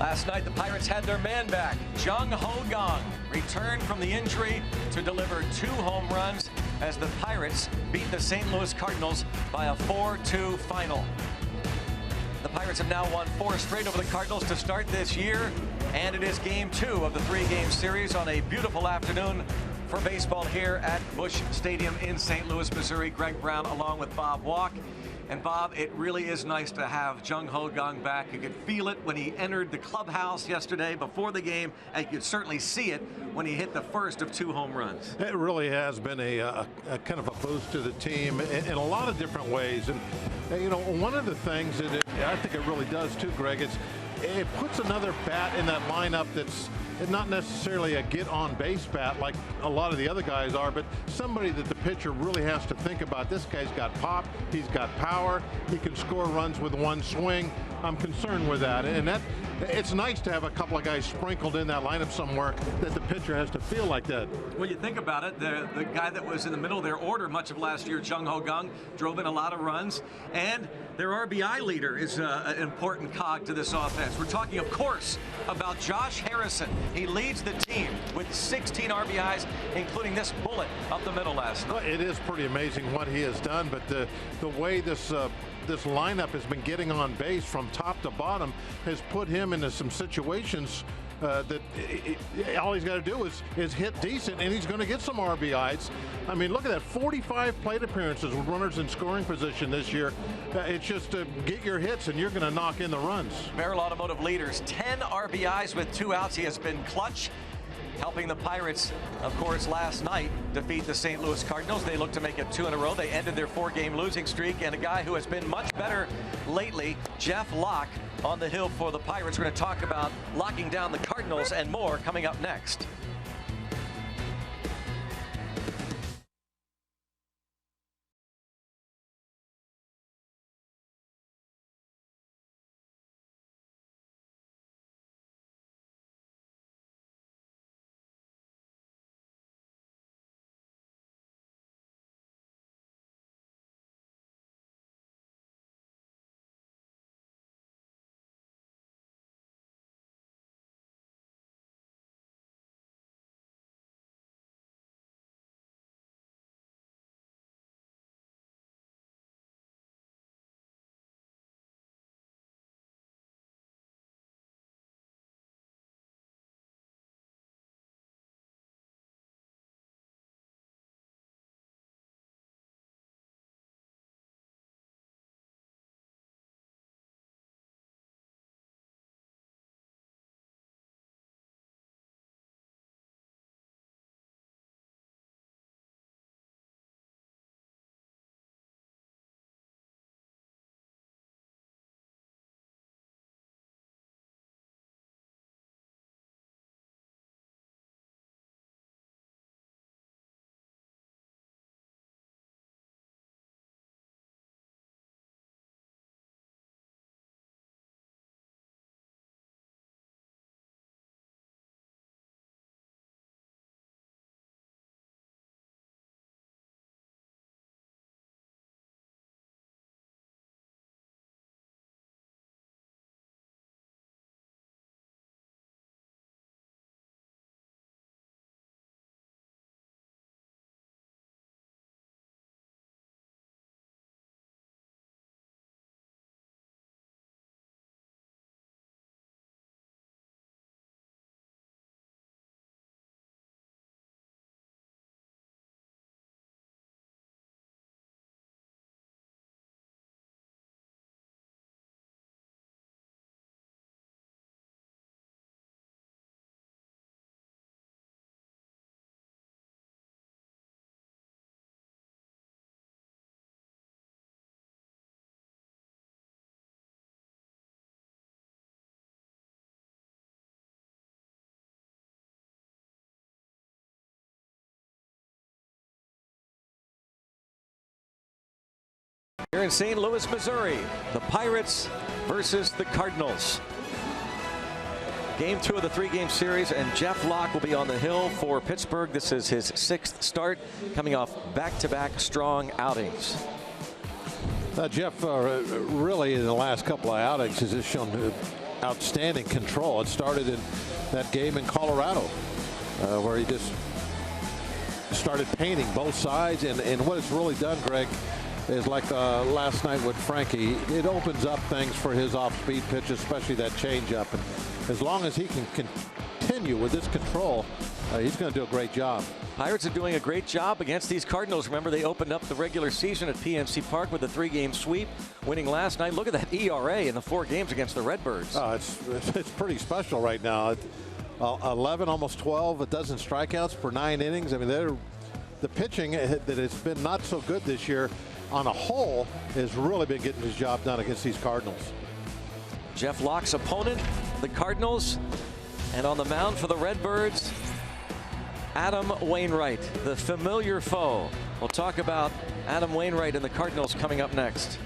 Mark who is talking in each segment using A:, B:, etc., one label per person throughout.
A: Last night, the Pirates had their man back. Jung Ho Kang returned from the injury to deliver 2 home runs as the Pirates beat the St. Louis Cardinals by a 4-2 final. The Pirates have now won 4 straight over the Cardinals to start this year, and it is game 2 of the 3-game series on a beautiful afternoon for baseball here at Busch Stadium in St. Louis, Missouri. Greg Brown along with Bob Walk. And Bob, it really is nice to have Jung Ho Kang back. You could feel it when he entered the clubhouse yesterday before the game, and you could certainly see it when he hit the first of 2 home runs.
B: It really has been a kind of a boost to the team in a lot of different ways. And you know, one of the things that I think it really does too, Greg, is it puts another bat in that lineup that's not necessarily a get-on-base bat like a lot of the other guys are, but somebody that the pitcher really has to think about. This guy's got pop, he's got power, he can score runs with one swing. I'm concerned with that, and it's nice to have a couple of guys sprinkled in that lineup somewhere that the pitcher has to feel like that.
A: Well, you think about it, the guy that was in the middle of their order much of last year, Jung Ho Kang, drove in a lot of runs, and their RBI leader is an important cog to this offense. We're talking, of course, about Josh Harrison. He leads the team with 16 RBIs, including this bullet up the middle last night.
B: Well, it is pretty amazing what he has done, but the way this lineup has been getting on base from top to bottom has put him into some situations that all he's got to do is hit decent, and he's going to get some RBIs. I mean, look at that, 45 plate appearances with runners in scoring position this year. It's just to get your hits, and you're going to knock in the runs.
A: Merrill Automotive leaders, 10 RBIs with 2 outs. He has been clutch, helping the Pirates, of course, last night defeat the St. Louis Cardinals. They look to make it 2 in a row. They ended their 4-game losing streak, and a guy who has been much better lately, Jeff Locke, on the hill for the Pirates. We're going to talk about locking down the Cardinals and more coming up next. Here in St. Louis, Missouri, the Pirates versus the Cardinals. Game 2 of the 3-game series, and Jeff Locke will be on the hill for Pittsburgh. This is his 6th start, coming off back-to-back strong outings.
B: Jeff, really in the last couple of outings has just shown outstanding control. It started in that game in Colorado where he just started painting both sides. And what it's really done, Greg, is like last night with Frankie, it opens up things for his off-speed pitch, especially that changeup. And as long as he can continue with this control, he's going to do a great job.
A: Pirates are doing a great job against these Cardinals. Remember, they opened up the regular season at PNC Park with a 3-game sweep, winning last night. Look at that ERA in the 4 games against the Redbirds.
B: It's pretty special right now. 11, almost 12, a dozen strikeouts per 9 innings. I mean, the pitching that has been not so good this year on a whole has really been getting his job done against these Cardinals.
A: Jeff Locke's opponent, the Cardinals, and on the mound for the Redbirds, Adam Wainwright, the familiar foe. We'll talk about Adam Wainwright and the Cardinals coming up next.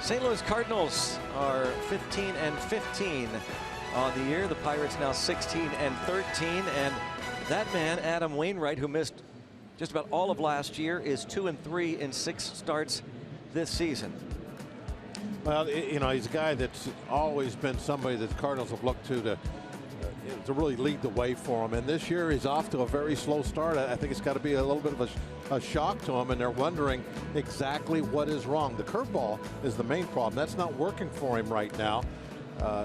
A: St. Louis Cardinals are 15-15 on the year. The Pirates now 16-13. And that man, Adam Wainwright, who missed just about all of last year, is 2-3 in 6 starts this season.
B: Well, you know, he's a guy that's always been somebody that the Cardinals have looked to really lead the way for him. And this year he's off to a very slow start. I think it's got to be a little bit of a shock to him, and they're wondering exactly what is wrong. The curveball is the main problem. That's not working for him right now.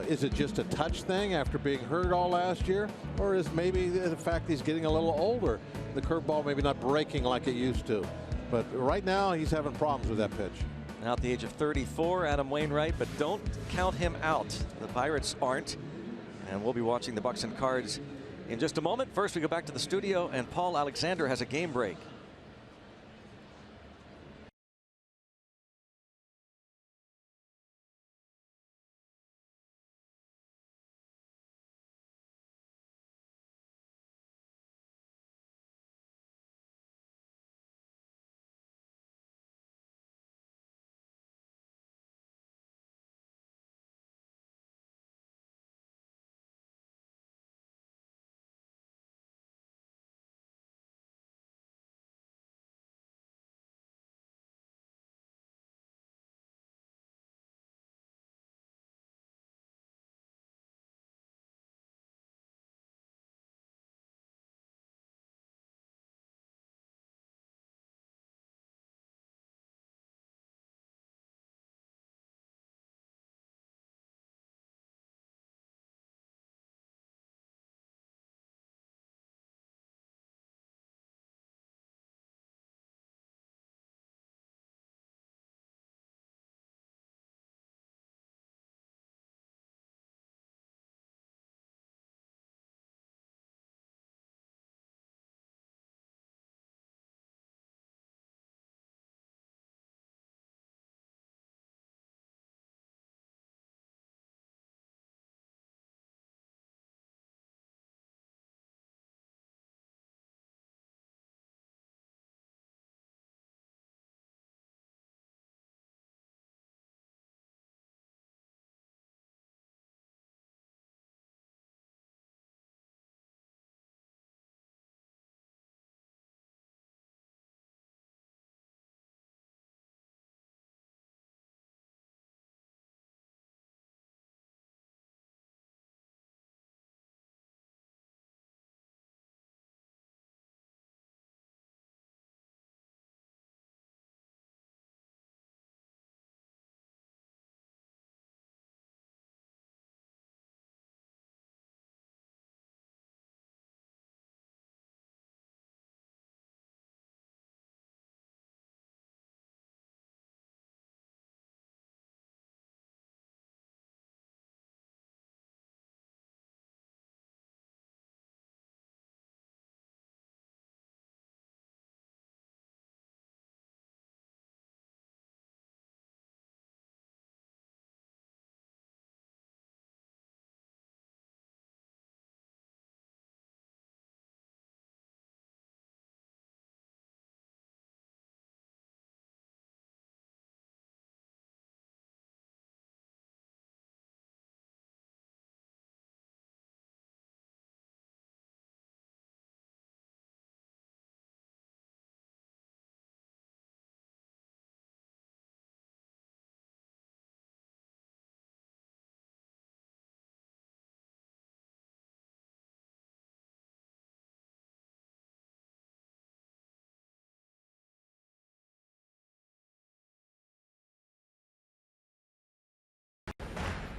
B: Is it just a touch thing after being hurt all last year? Or is maybe the fact he's getting a little older, the curveball maybe not breaking like it used to? But right now he's having problems with that pitch.
A: Now at the age of 34, Adam Wainwright, but don't count him out. The Pirates aren't. And we'll be watching the Bucks and Cards in just a moment. First, we go back to the studio, and Paul Alexander has a game break.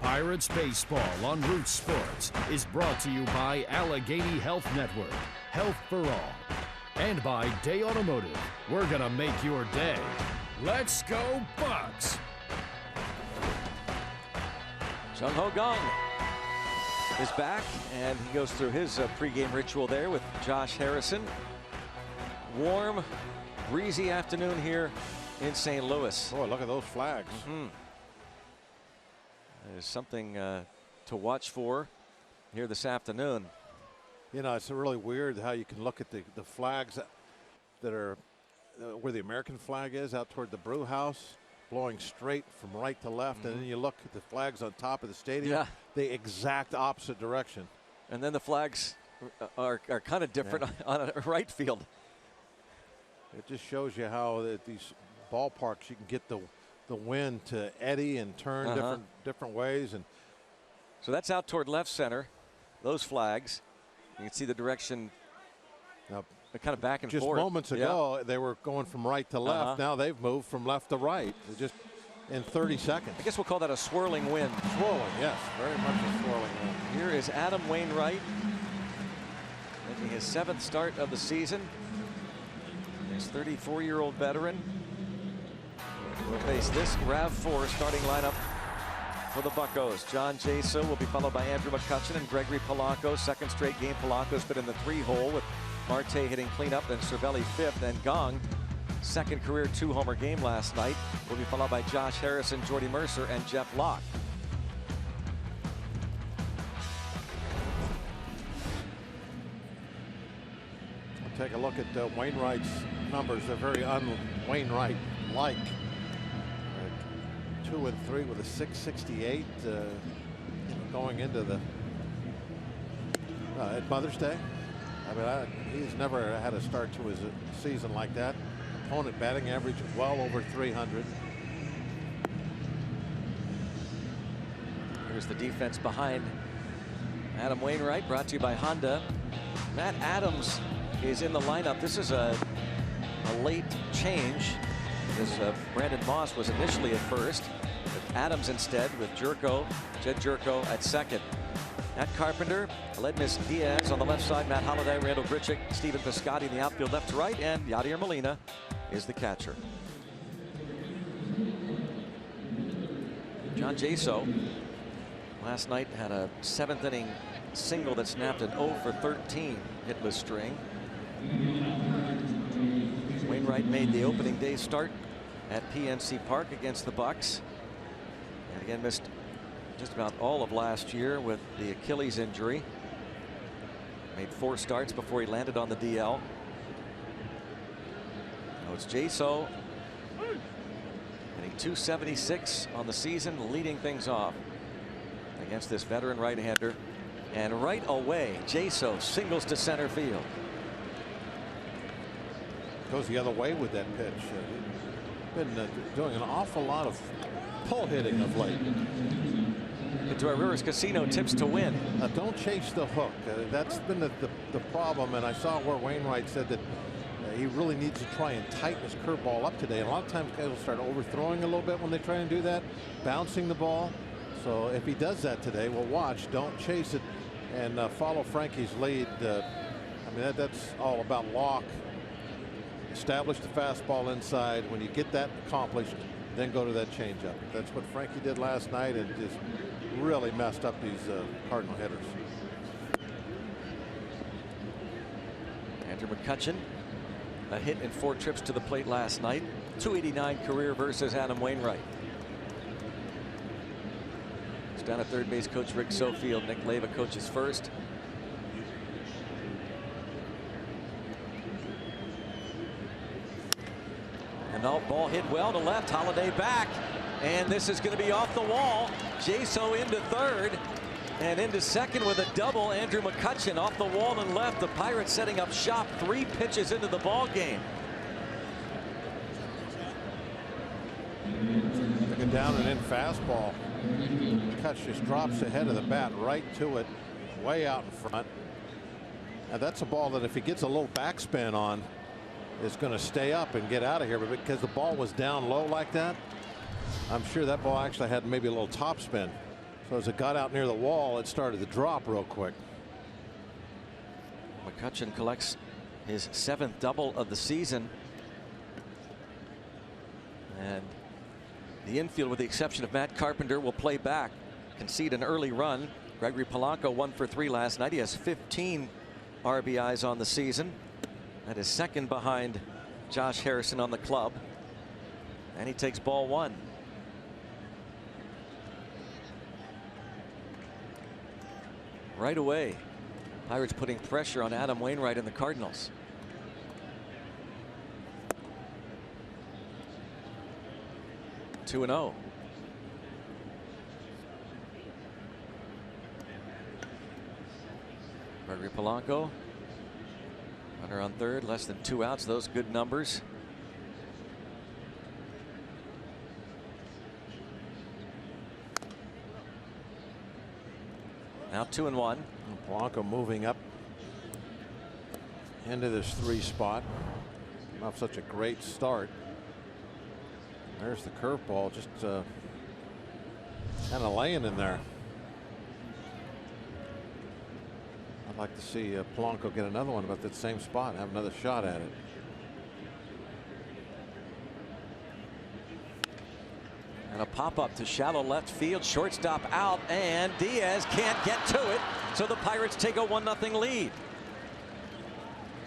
C: Pirates Baseball on Root Sports is brought to you by Allegheny Health Network, Health for All, and by Day Automotive. We're gonna make your day. Let's go Bucks!
A: Jung Ho Gong is back, and he goes through his pregame ritual there with Josh Harrison. Warm, breezy afternoon here in St. Louis.
B: Boy, look at those flags.
A: There's something to watch for here this afternoon.
B: You know, it's really weird how you can look at the flags that are where the American flag is out toward the brew house, blowing straight from right to left, and then you look at the flags on top of the stadium, the exact opposite direction.
A: And then the flags are kind of different on a right field.
B: It just shows you how at these ballparks you can get the wind to eddy and turn different ways. And
A: so that's out toward left center, those flags. You can see the direction kind of back and forth.
B: Just moments ago, they were going from right to left. Now they've moved from left to right just in 30 seconds.
A: I guess we'll call that a swirling wind.
B: Swirling, yes, very much a swirling wind.
A: Here is Adam Wainwright making his 7th start of the season. His 34-year-old veteran will face this RAV4 starting lineup for the Buccos. John Jaso will be followed by Andrew McCutchen and Gregory Polanco. Second straight game Polanco's been in the 3-hole with Marte hitting cleanup and Cervelli 5th. And Gong, second career 2-homer game last night, will be followed by Josh Harrison, Jordy Mercer, and Jeff Locke.
B: Take a look at Wainwright's numbers. They're very un-Wainwright-like. 2 and 3 with a 668 going into the at Mother's Day. I mean, he's never had a start to his season like that. Opponent batting average well over 300.
A: Here's the defense behind Adam Wainwright, brought to you by Honda. Matt Adams is in the lineup. This is a late change, because Brandon Moss was initially at first, but Adams instead with Jed Jerko at second. Matt Carpenter, Aledmus Diaz on the left side, Matt Holliday, Randall Grichuk, Stephen Piscotty in the outfield left to right, and Yadier Molina is the catcher. John Jaso last night had a 7th inning single that snapped an 0 for 13 hitless string. Wainwright made the opening day start at PNC Park against the Bucks, and again missed just about all of last year with the Achilles injury. Made 4 starts before he landed on the DL. Now it's Jaso hitting .276 on the season, leading things off against this veteran right-hander. And right away, Jaso singles to center field.
B: Goes the other way with that pitch. Been doing an awful lot of pull hitting of late.
A: Into Rivers Casino tips to win.
B: Don't chase the hook. That's been the problem. And I saw where Wainwright said that he really needs to try and tighten his curveball up today. And a lot of times guys will start overthrowing a little bit when they try and do that, bouncing the ball. So if he does that today, we'll watch. Don't chase it and follow Frankie's lead. I mean, that's all about Locke. Establish the fastball inside. When you get that accomplished, then go to that changeup. That's what Frankie did last night, and just really messed up these Cardinal hitters.
A: Andrew McCutchen, a hit in 4 trips to the plate last night. .289 career versus Adam Wainwright. It's down at third base, Coach Rick Sofield. Nick Leyva coaches first. And the ball hit well to left. Holliday back, and this is going to be off the wall. Jaso into third and into second with a double. Andrew McCutchen off the wall and left. The Pirates setting up shop 3 pitches into the ball game.
B: Looking down and in fastball. Kutch just drops ahead of the bat right to it, way out in front. Now that's a ball that if he gets a little backspin on, is going to stay up and get out of here. But because the ball was down low like that, I'm sure that ball actually had maybe a little top spin. So as it got out near the wall, it started to drop real quick.
A: McCutchen collects his 7th double of the season. And the infield, with the exception of Matt Carpenter, will play back, concede an early run. Gregory Polanco 1 for 3 last night. He has 15 RBIs on the season. That is second behind Josh Harrison on the club. And he takes ball 1. Right away, Pirates putting pressure on Adam Wainwright and the Cardinals. Two and 0. Gregory Polanco, runner on third, less than 2 outs. Those good numbers. Now 2 and 1.
B: Polanco moving up into this 3 spot. Not such a great start. There's the curveball, just kind of laying in there. I'd like to see Polanco get another one about that same spot and have another shot at it.
A: And a pop-up to shallow left field, shortstop out, and Diaz can't get to it, so the Pirates take a 1-0 lead.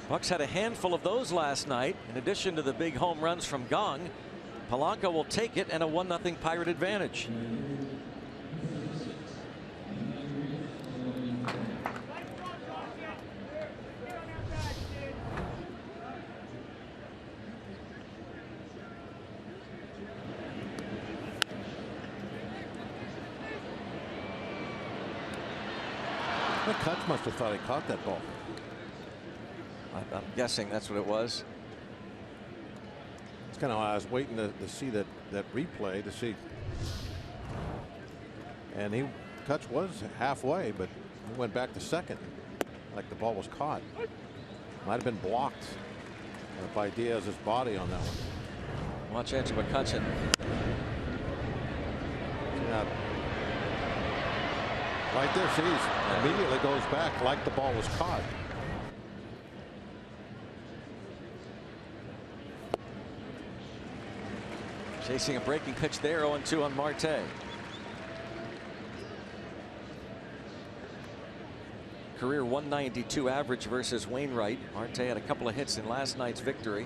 A: Bucks had a handful of those last night. In addition to the big home runs from Gong, Polanco will take it, and a 1-0 Pirate advantage.
B: Kutch must have thought he caught that ball.
A: I'm guessing that's what it was.
B: It's kind of why I was waiting to see that replay to see. And Kutch was halfway, but he went back to second, like the ball was caught. Might have been blocked by Diaz's body on that one.
A: Watch Andrew McCutchen.
B: Yeah. Right there, sees immediately goes back like the ball was caught.
A: Chasing a breaking pitch there, 0-2 on Marte. Career 192 average versus Wainwright. Marte had a couple of hits in last night's victory.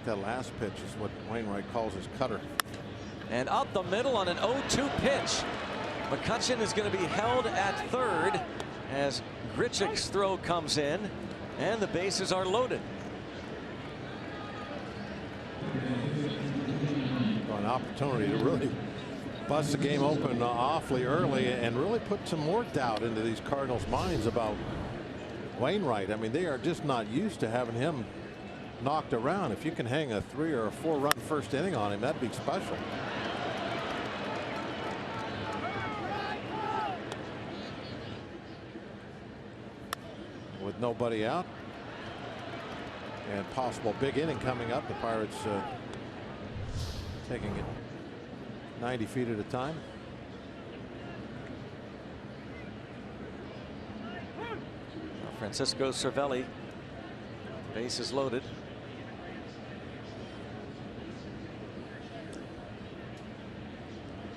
B: That last pitch is what Wainwright calls his cutter.
A: And up the middle on an 0-2 pitch. McCutchen is going to be held at third as Grichuk's throw comes in, and the bases are loaded.
B: An opportunity to really bust the game open awfully early and really put some more doubt into these Cardinals' minds about Wainwright. I mean, they are just not used to having him knocked around. If you can hang a 3 or a 4 run first inning on him, that'd be special. With nobody out and possible big inning coming up, the Pirates taking it 90 feet at a time.
A: Francisco Cervelli, bases loaded.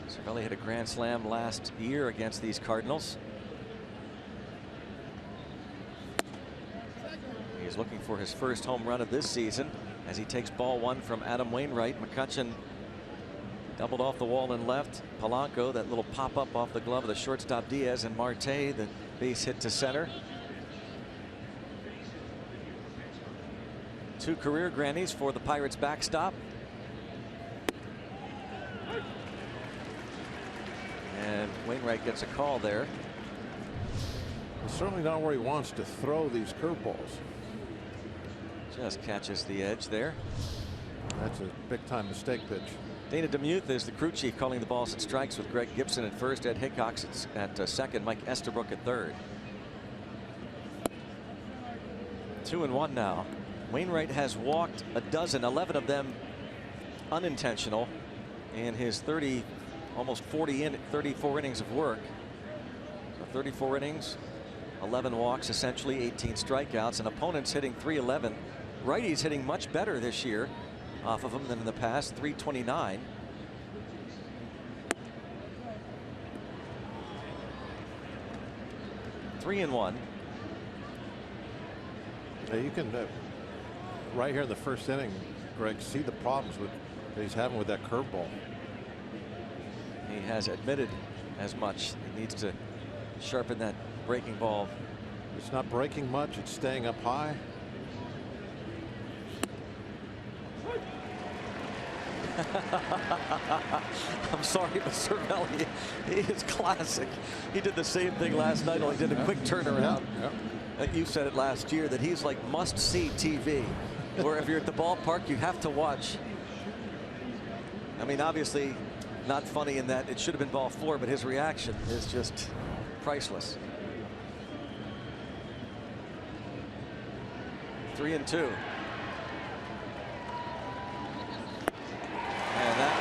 A: Cervelli hit a grand slam last year against these Cardinals. He's looking for his first home run of this season as he takes ball 1 from Adam Wainwright. McCutchen doubled off the wall and left. Polanco, that little pop up off the glove of the shortstop Diaz, and Marte, the base hit to center. 2 career grannies for the Pirates backstop. And Wainwright gets a call there.
B: It's certainly not where he wants to throw these curveballs.
A: Just catches the edge there.
B: That's a big time mistake pitch.
A: Dana DeMuth is the crew chief, calling the balls and strikes with Greg Gibson at first, Ed Hickox at second, Mike Estabrook at third. 2-1 now. Wainwright has walked a dozen, 11 of them unintentional in his 30, almost 34 innings of work. So 34 innings, 11 walks, essentially 18 strikeouts, and opponents hitting .311. Righties hitting much better this year off of him than in the past, .329. Three and one.
B: Yeah, you can right here in the first inning, Greg, see the problems that he's having with that curveball.
A: He has admitted as much. He needs to sharpen that breaking ball.
B: It's not breaking much. It's staying up high.
A: I'm sorry, but Cervelli, he is classic. He did the same thing last night, only did a quick turnaround. You said it last year that he's like must-see TV, where if you're at the ballpark, you have to watch. I mean, obviously not funny in that it should have been ball four, but his reaction is just priceless. 3 and 2. And that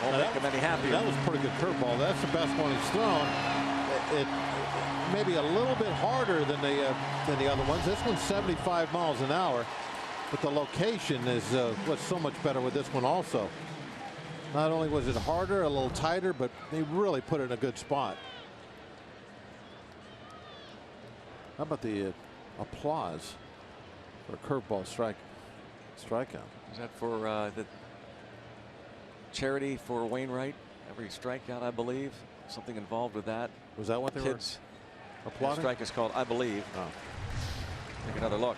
A: won't make him any happier.
B: That was a pretty good curveball. That's the best one he's thrown. It maybe a little bit harder than the other ones. This one's 75 miles an hour, but the location is was so much better with this one also. Not only was it harder, a little tighter, but they really put it in a good spot. How about the applause for a curveball strikeout?
A: Is that for the charity for Wainwright? Every strikeout, I believe. Something involved with that.
B: Was that what they
A: Kids
B: were applauding?
A: Strike is called, I believe.
B: Oh.
A: Take another look.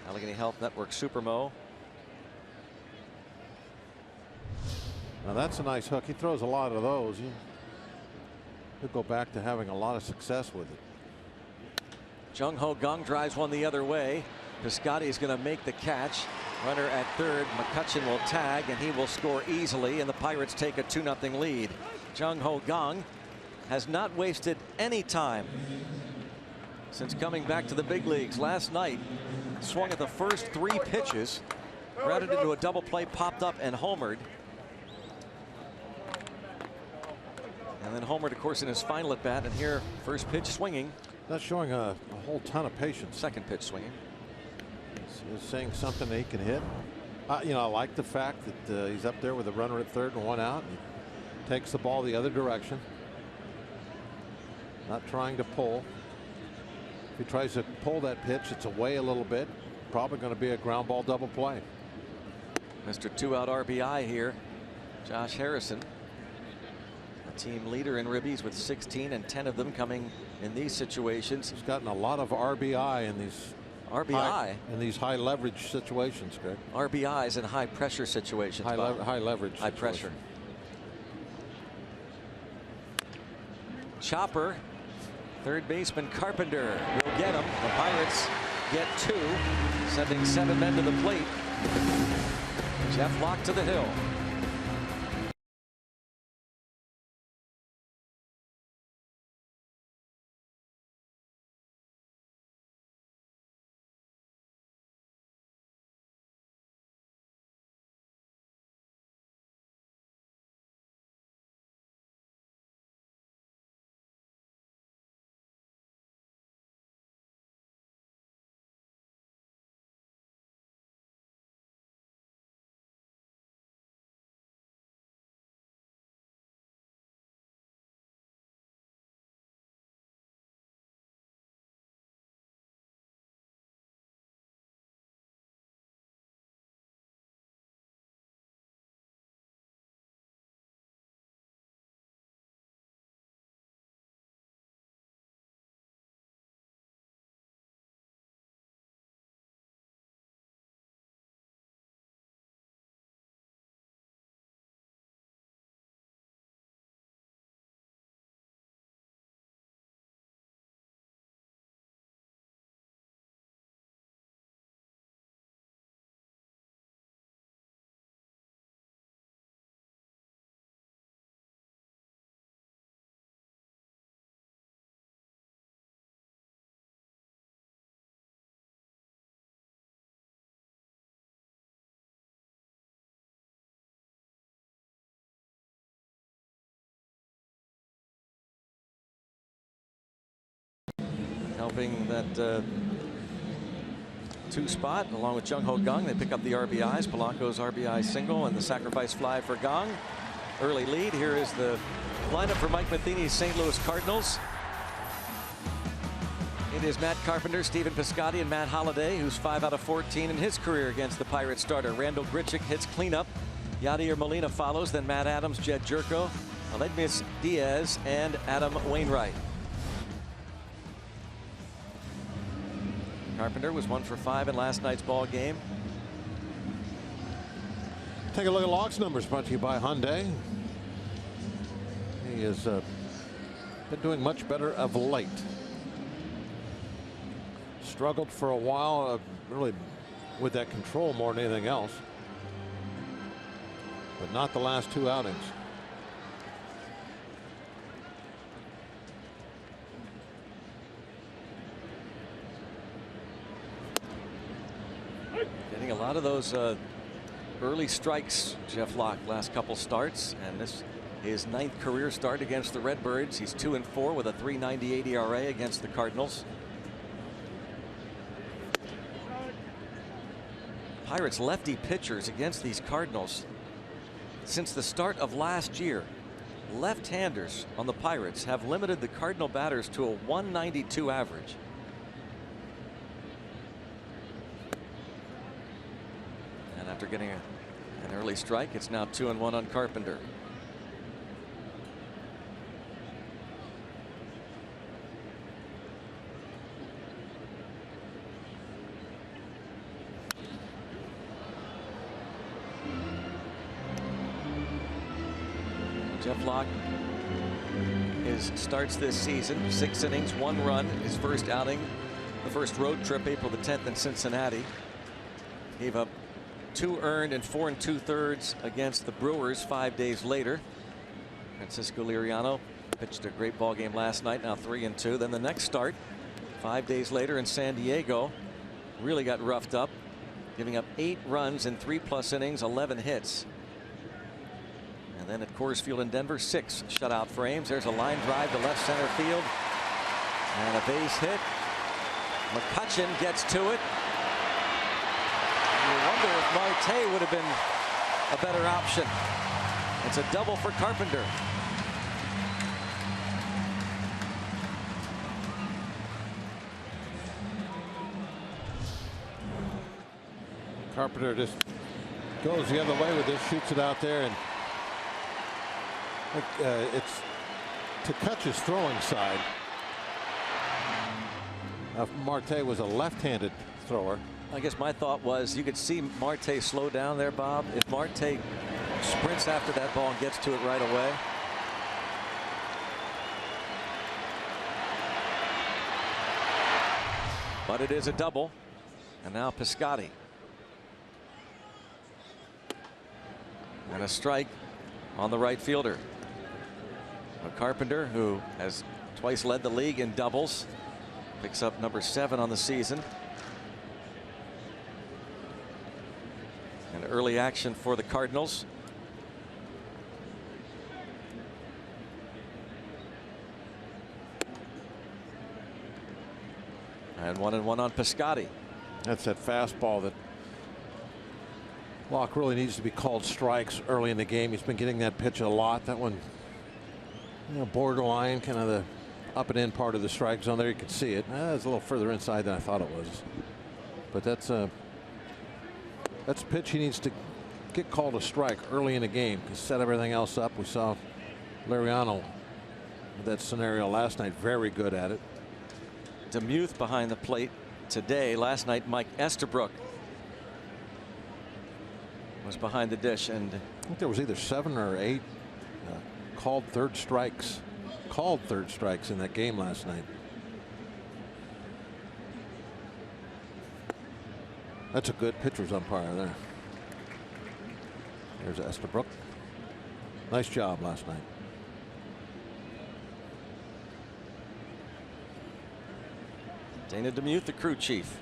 A: Allegheny Health Network Supermo.
B: Now that's a nice hook. He throws a lot of those. He'll go back to having a lot of success with it.
A: Jung Ho Kang drives one the other way. Piscotty is going to make the catch. Runner at third. McCutchen will tag, and he will score easily, and the Pirates take a 2-0 lead. Jung Ho Kang has not wasted any time since coming back to the big leagues. Last night, swung at the first 3 pitches, grounded into a double play, popped up and homered. And then homered, of course, in his final at bat, and here, first pitch swinging.
B: Not showing a whole ton of patience.
A: Second pitch swinging.
B: He's saying something that he can hit. You know, I like the fact that he's up there with a runner at third and 1 out. And he takes the ball the other direction. Not trying to pull. If he tries to pull that pitch, it's away a little bit. Probably going to be a ground ball double play.
A: Mr. 2-out RBI here. Josh Harrison, a team leader in ribbies with 16, and 10 of them coming in these situations.
B: He's gotten a lot of RBI in these high leverage situations, Greg.
A: RBIs in high pressure situations.
B: High leverage.
A: High pressure. Chopper, third baseman Carpenter will get him. The Pirates get 2, sending 7 men to the plate. Jeff Locke to the hill. developing that 2 spot along with Jung Ho Kang. They pick up the RBIs. Polanco's RBI single and the sacrifice fly for Kang. Early lead. Here is the lineup for Mike Matheny's St. Louis Cardinals. It is Matt Carpenter, Stephen Piscotty, and Matt Holliday, who's 5 out of 14 in his career against the Pirates starter. Randall Grichuk hits cleanup. Yadier Molina follows. Then Matt Adams, Jed Jerko, Aledmys Diaz, and Adam Wainwright. Carpenter was 1 for 5 in last night's ball game.
B: Take a look at Log's numbers, brought to you by Hyundai. He has been doing much better of late. Struggled for a while, really with that control more than anything else, but not the last 2 outings.
A: Getting a lot of those early strikes, Jeff Locke, last couple starts, and this his 9th career start against the Redbirds. He's 2-4 with a .398 ERA against the Cardinals. Pirates lefty pitchers against these Cardinals since the start of last year. Left-handers on the Pirates have limited the Cardinal batters to a .192 average. And after getting an early strike, it's now 2-1 on Carpenter. Jeff Locke starts this season 6 innings, 1 run. His first outing, the first road trip, April the 10th in Cincinnati. Gave up 2 earned and 4 2/3 against the Brewers 5 days later. Francisco Liriano pitched a great ball game last night, now 3-2. Then the next start 5 days later in San Diego, really got roughed up, giving up 8 runs in 3+ innings, 11 hits. And then at Coors Field in Denver, 6 shutout frames. There's a line drive to left center field and a base hit. McCutchen gets to it. You wonder if Marte would have been a better option. It's a double for Carpenter.
B: Carpenter just goes the other way with this, shoots it out there, and it's to Kutch's throwing side. Marte was a left-handed thrower.
A: I guess my thought was you could see Marte slow down there, Bob. If Marte sprints after that ball and gets to it right away. But it is a double. And now Piscotty. And a strike on the right fielder. A Carpenter, who has twice led the league in doubles, picks up number 7 on the season. And early action for the Cardinals. And 1-1 on Piscotty.
B: That's that fastball that Locke really needs to be called strikes early in the game. He's been getting that pitch a lot. That one, you know, borderline, kind of the up and in part of the strike zone there. You can see it. It's a little further inside than I thought it was. But that's a pitch he needs to get called a strike early in the game to set everything else up. We saw Liriano with that scenario last night, very good at it.
A: DeMuth behind the plate today. Last night Mike Estabrook was behind the dish, and
B: I think there was either 7 or 8 called third strikes in that game last night. That's a good pitcher's umpire there. There's Estabrook. Nice job last night.
A: Dana DeMuth, the crew chief.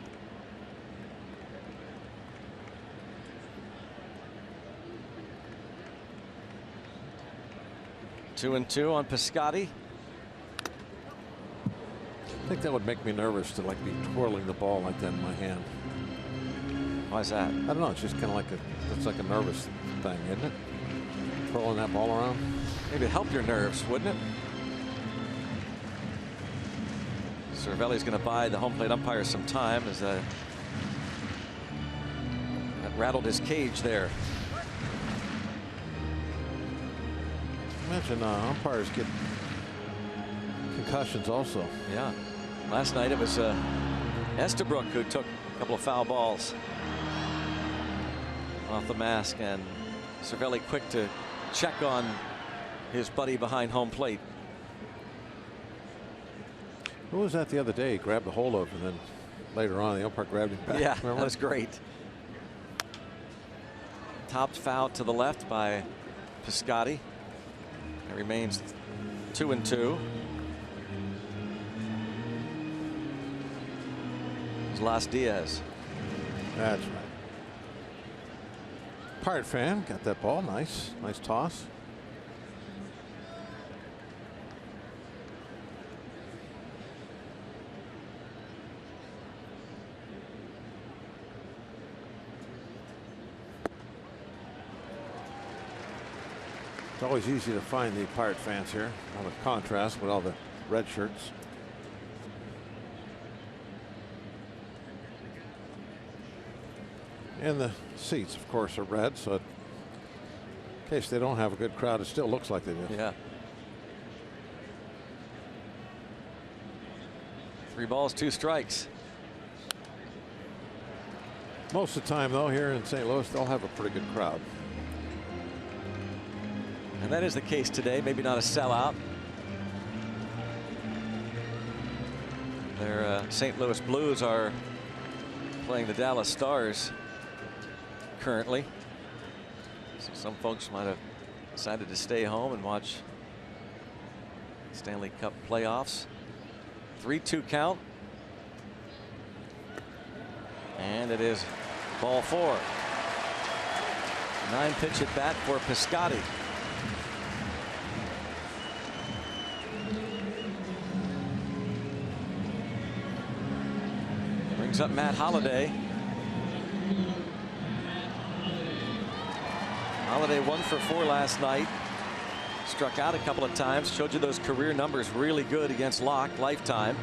A: Two and 2 on Piscotty.
B: think that would make me nervous to like be twirling the ball like that in my hand.
A: Why is that?
B: I don't know. It's just kind of like it's like a nervous thing, isn't it? Twirling that ball around.
A: Maybe it'd help your nerves, wouldn't it? Cervelli's going to buy the home plate umpire some time as that rattled his cage there.
B: Imagine umpires get concussions also.
A: Yeah. Last night it was Estabrook who took a couple of foul balls off the mask, and Cervelli quick to check on his buddy behind home plate.
B: Who was that the other day? He grabbed a hold of, and then later on the umpire grabbed him back.
A: Yeah,
B: remember?
A: that was great. Topped foul to the left by Piscotty. It remains 2-2. Las Diaz.
B: That's right. Pirate fan got that ball. Nice toss. It's always easy to find the Pirate fans here on the contrast with all the red shirts. And the seats, of course, are red, so in case they don't have a good crowd, it still looks like they do.
A: Yeah. 3 balls, 2 strikes.
B: Most of the time, though, here in St. Louis, they'll have a pretty good crowd.
A: And that is the case today. Maybe not a sellout. Their St. Louis Blues are playing the Dallas Stars currently. So some folks might have decided to stay home and watch Stanley Cup playoffs. 3-2 count. And it is ball 4. 9-pitch at bat for Piscotty. Brings up Matt Holliday. Holliday 1 for 4 last night. Struck out a couple of times. Showed you those career numbers really good against Locke lifetime.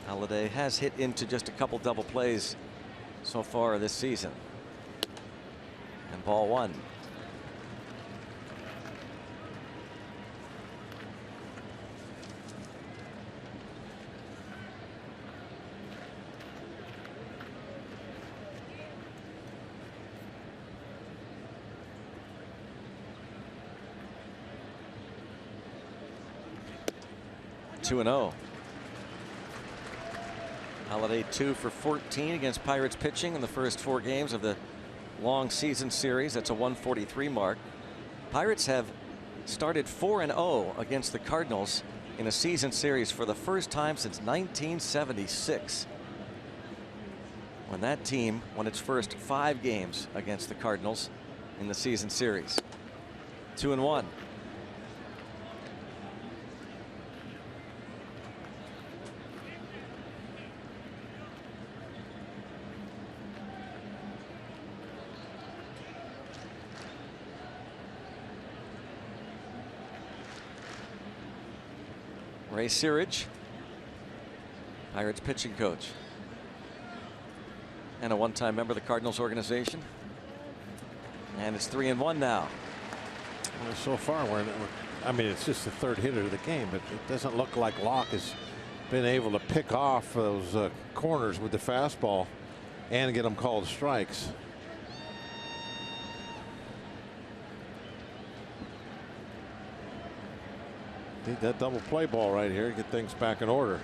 A: Holliday has hit into just a couple double plays so far this season. And ball 1. Two and 0. Holliday 2 for 14 against Pirates pitching in the first 4 games of the long season series. That's a 143 mark. Pirates have started 4-0 against the Cardinals in a season series for the first time since 1976, when that team won its first 5 games against the Cardinals in the season series. 2-1. Ray Searage, Pirates pitching coach, and a one-time member of the Cardinals organization. And it's 3-1 now.
B: Well, so far, I mean, it's just the 3rd hitter of the game, but it doesn't look like Locke has been able to pick off those corners with the fastball and get them called strikes. Need that double play ball right here to get things back in order.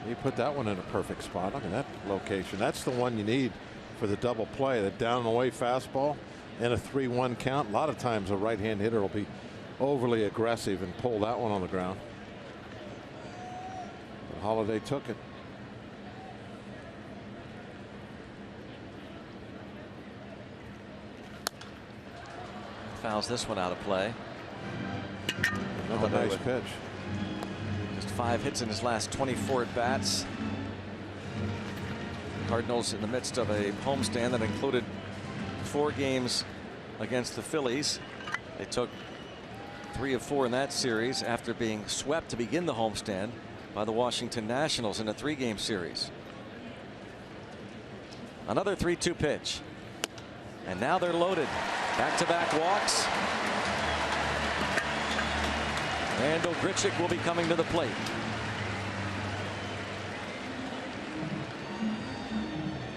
B: He put that one in a perfect spot. Look at that location. That's the one you need for the double play. The down and away fastball and a 3-1 count. A lot of times a right-hand hitter will be overly aggressive and pull that one on the ground. But Holliday took it.
A: Fouls this one out of play.
B: Another nice pitch.
A: Just 5 hits in his last 24 at bats. Cardinals in the midst of a homestand that included 4 games against the Phillies. They took 3 of 4 in that series after being swept to begin the homestand by the Washington Nationals in a 3-game series. Another 3-2 pitch. And now they're loaded. Back-to-back walks. Randal Grichuk will be coming to the plate.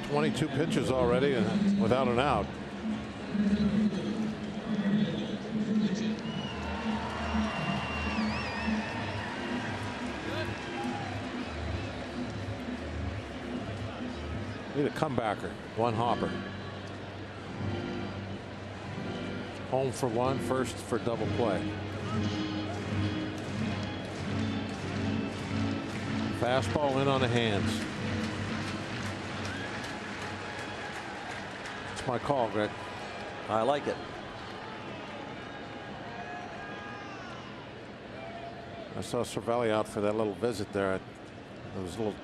B: .22 pitches already and without an out. Need a comebacker. One hopper. Home for 1, first for double play. Fastball in on the hands. It's my call, Greg.
A: I like it.
B: I saw Cervelli out for that little visit there. It was a little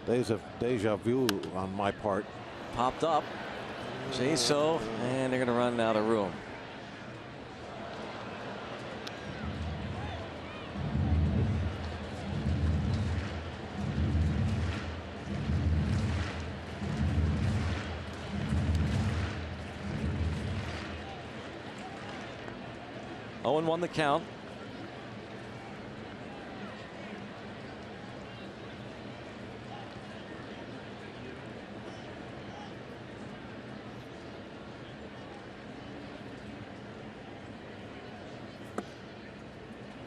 B: days of deja vu on my part.
A: Popped up. So, and they're going to run out of room. Oh, and 1 the count.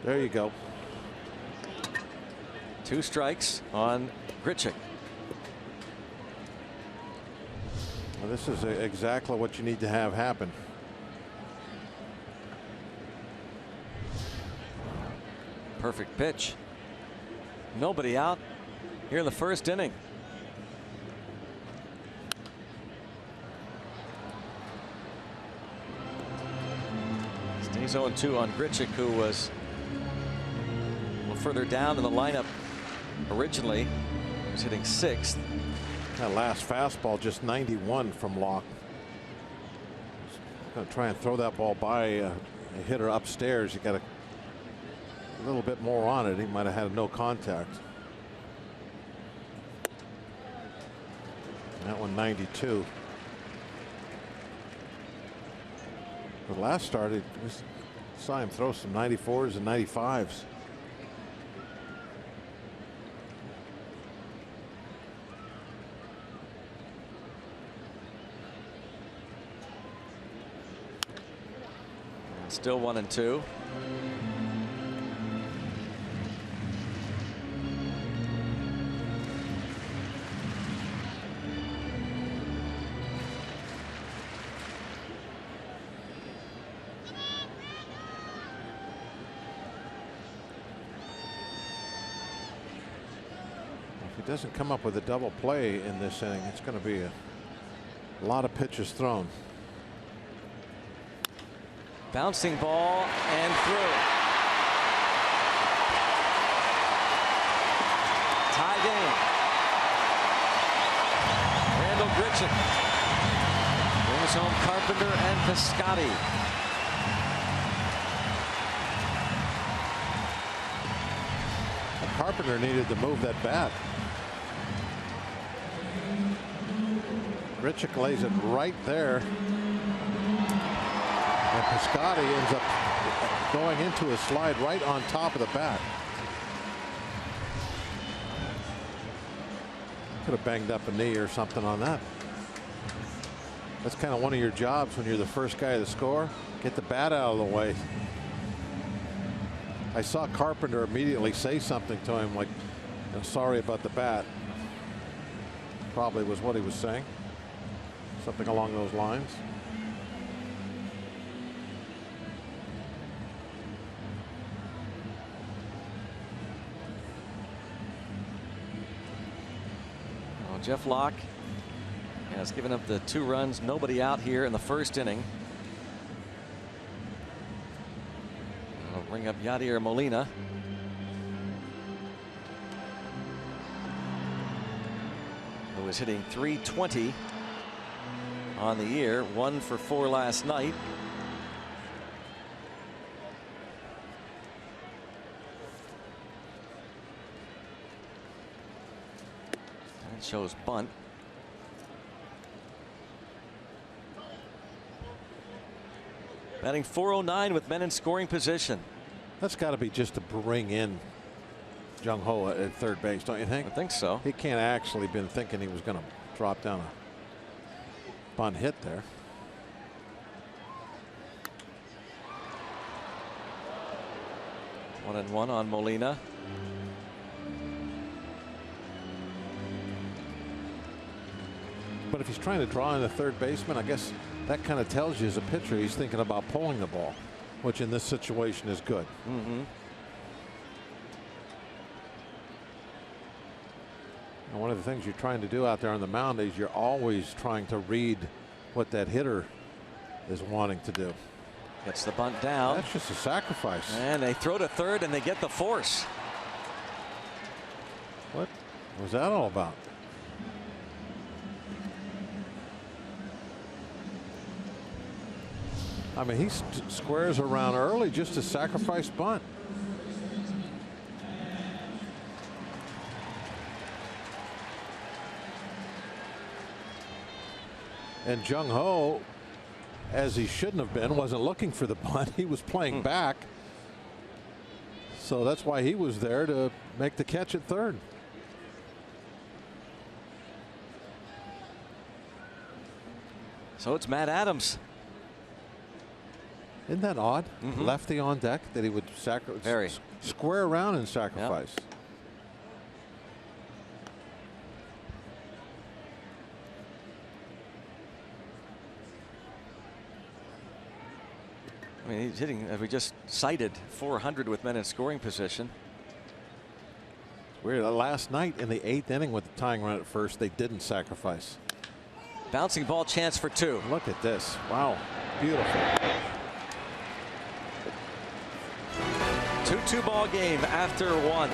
B: There you go.
A: 2 strikes on Grichuk.
B: Well, this is exactly what you need to have happen.
A: Perfect pitch. Nobody out here in the first inning. Stays 0-2 on Grichuk, who was further down in the lineup originally. He was hitting 6th.
B: That last fastball just 91 from Locke. Going to try and throw that ball by a hitter upstairs. You got a little bit more on it. He might have had no contact. That one 92. The last start, we saw him throw some 94s and 95s.
A: Still 1-2.
B: If he doesn't come up with a double play in this inning, it's going to be a lot of pitches thrown.
A: Bouncing ball and through. Tie game. Randal Grichuk brings home Carpenter and Piscotty.
B: Carpenter needed to move that bat. Grichuk lays it right there. And Piscotty ends up going into a slide right on top of the bat. Could have banged up a knee or something on that. That's kind of one of your jobs when you're the first guy to score. Get the bat out of the way. I saw Carpenter immediately say something to him like, "I'm sorry about the bat." Probably was what he was saying. Something along those lines.
A: Jeff Locke has given up the 2 runs, nobody out here in the first inning. Bring up Yadier Molina. Who was hitting .320 on the year, 1 for 4 last night. That shows bunt. Batting .409 with men in scoring position.
B: That's got to be just to bring in Jung Ho at third base, don't you think?
A: I think so.
B: He can't actually been thinking he was going to drop down a bunt hit there.
A: One and one on Molina.
B: But if he's trying to draw in a third baseman, I guess that kind of tells you as a pitcher he's thinking about pulling the ball, which in this situation is good.
A: Mm-hmm.
B: And one of the things you're trying to do out there on the mound is you're always trying to read what that hitter is wanting to do.
A: Gets the bunt down.
B: That's just a sacrifice.
A: And they throw to third and they get the force.
B: What was that all about? I mean, he squares around early just to sacrifice bunt. And Jung Ho, as he shouldn't have been, wasn't looking for the bunt. He was playing back. So that's why he was there to make the catch at third.
A: So it's Matt Adams.
B: Isn't that odd? Lefty on deck that he would square around and sacrifice.
A: Yep. I mean, he's hitting, as we just cited, .400 with men in scoring position.
B: Weird. Last night in the 8th inning with the tying run at first, they didn't sacrifice.
A: Bouncing ball chance for 2.
B: Look at this. Wow. Beautiful.
A: 2-2 ball game after 1.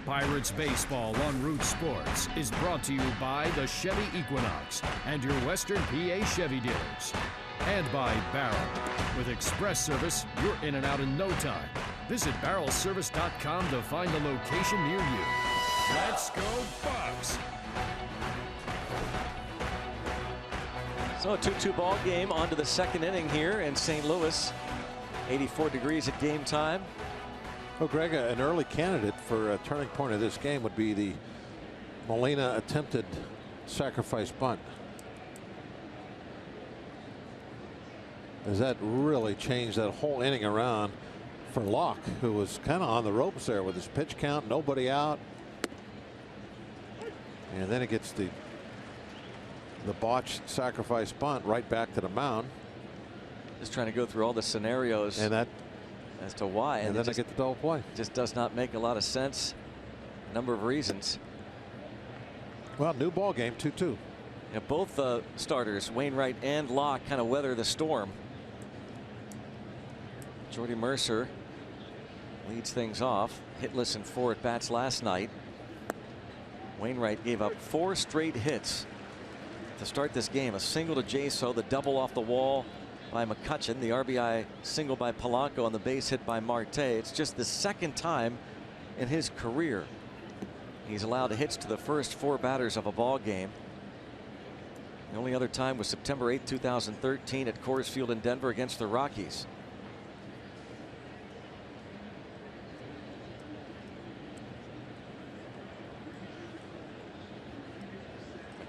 C: Pirates Baseball on Root Sports is brought to you by the Chevy Equinox and your Western PA Chevy dealers. And by Barrel. With express service, you're in and out in no time. Visit barrelservice.com to find a location near you. Let's go Bucks!
A: So a 2-2 ball game on to the 2nd inning here in St. Louis. 84 degrees at game time.
B: Well, Greg, an early candidate for a turning point of this game would be the Molina attempted sacrifice bunt. As that really changed that whole inning around for Locke, who was kind of on the ropes there with his pitch count, nobody out. And then it gets the botched sacrifice bunt right back to the mound.
A: Just trying to go through all the scenarios
B: and that
A: as to why.
B: And then they get the double play.
A: Just does not make a lot of sense. A number of reasons.
B: Well, new ball game, 2-2.
A: Yeah, both starters, Wainwright and Locke, kind of weather the storm. Jordy Mercer leads things off, hitless in 4 at bats last night. Wainwright gave up 4 straight hits to start this game. A single to Jaso, the double off the wall by McCutchen, the RBI single by Polanco, and the base hit by Marte. It's just the second time in his career he's allowed hits to the first 4 batters of a ball game. The only other time was September 8, 2013 at Coors Field in Denver against the Rockies.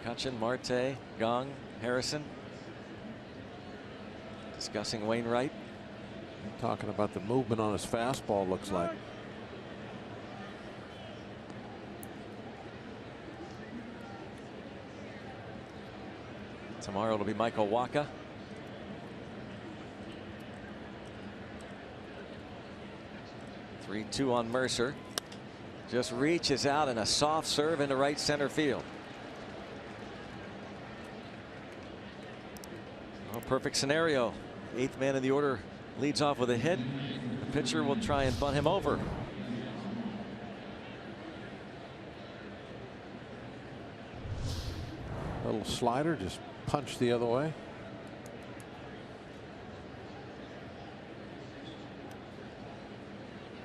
A: McCutchen, Marte, Gong, Harrison discussing Wainwright.
B: Talking about the movement on his fastball, looks like.
A: Tomorrow it'll be Michael Wacha. Three-2 on Mercer. Just reaches out in a soft serve into right center field. Oh, perfect scenario. 8th man in the order leads off with a hit. The pitcher will try and bunt him over.
B: Little slider, just punched the other way.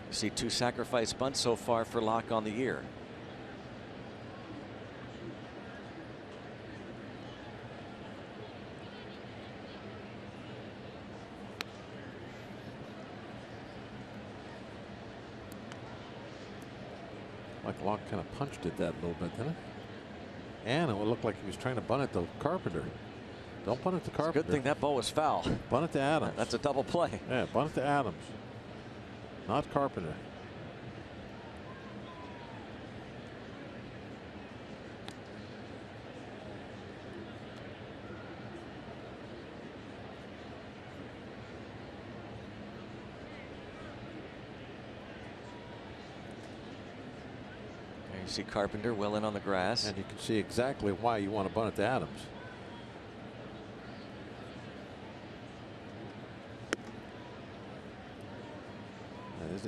A: You see 2 sacrifice bunts so far for Locke on the year.
B: Like Locke kind of punched it that little bit, didn't it? And it would look like he was trying to bunt it to Carpenter. Don't bunt it to Carpenter.
A: Good thing that ball was foul.
B: Bunt it to Adams.
A: That's a double play.
B: Yeah, bunt it to Adams, not Carpenter.
A: You see Carpenter well in on the grass.
B: And you can see exactly why you want to bunt it to Adams.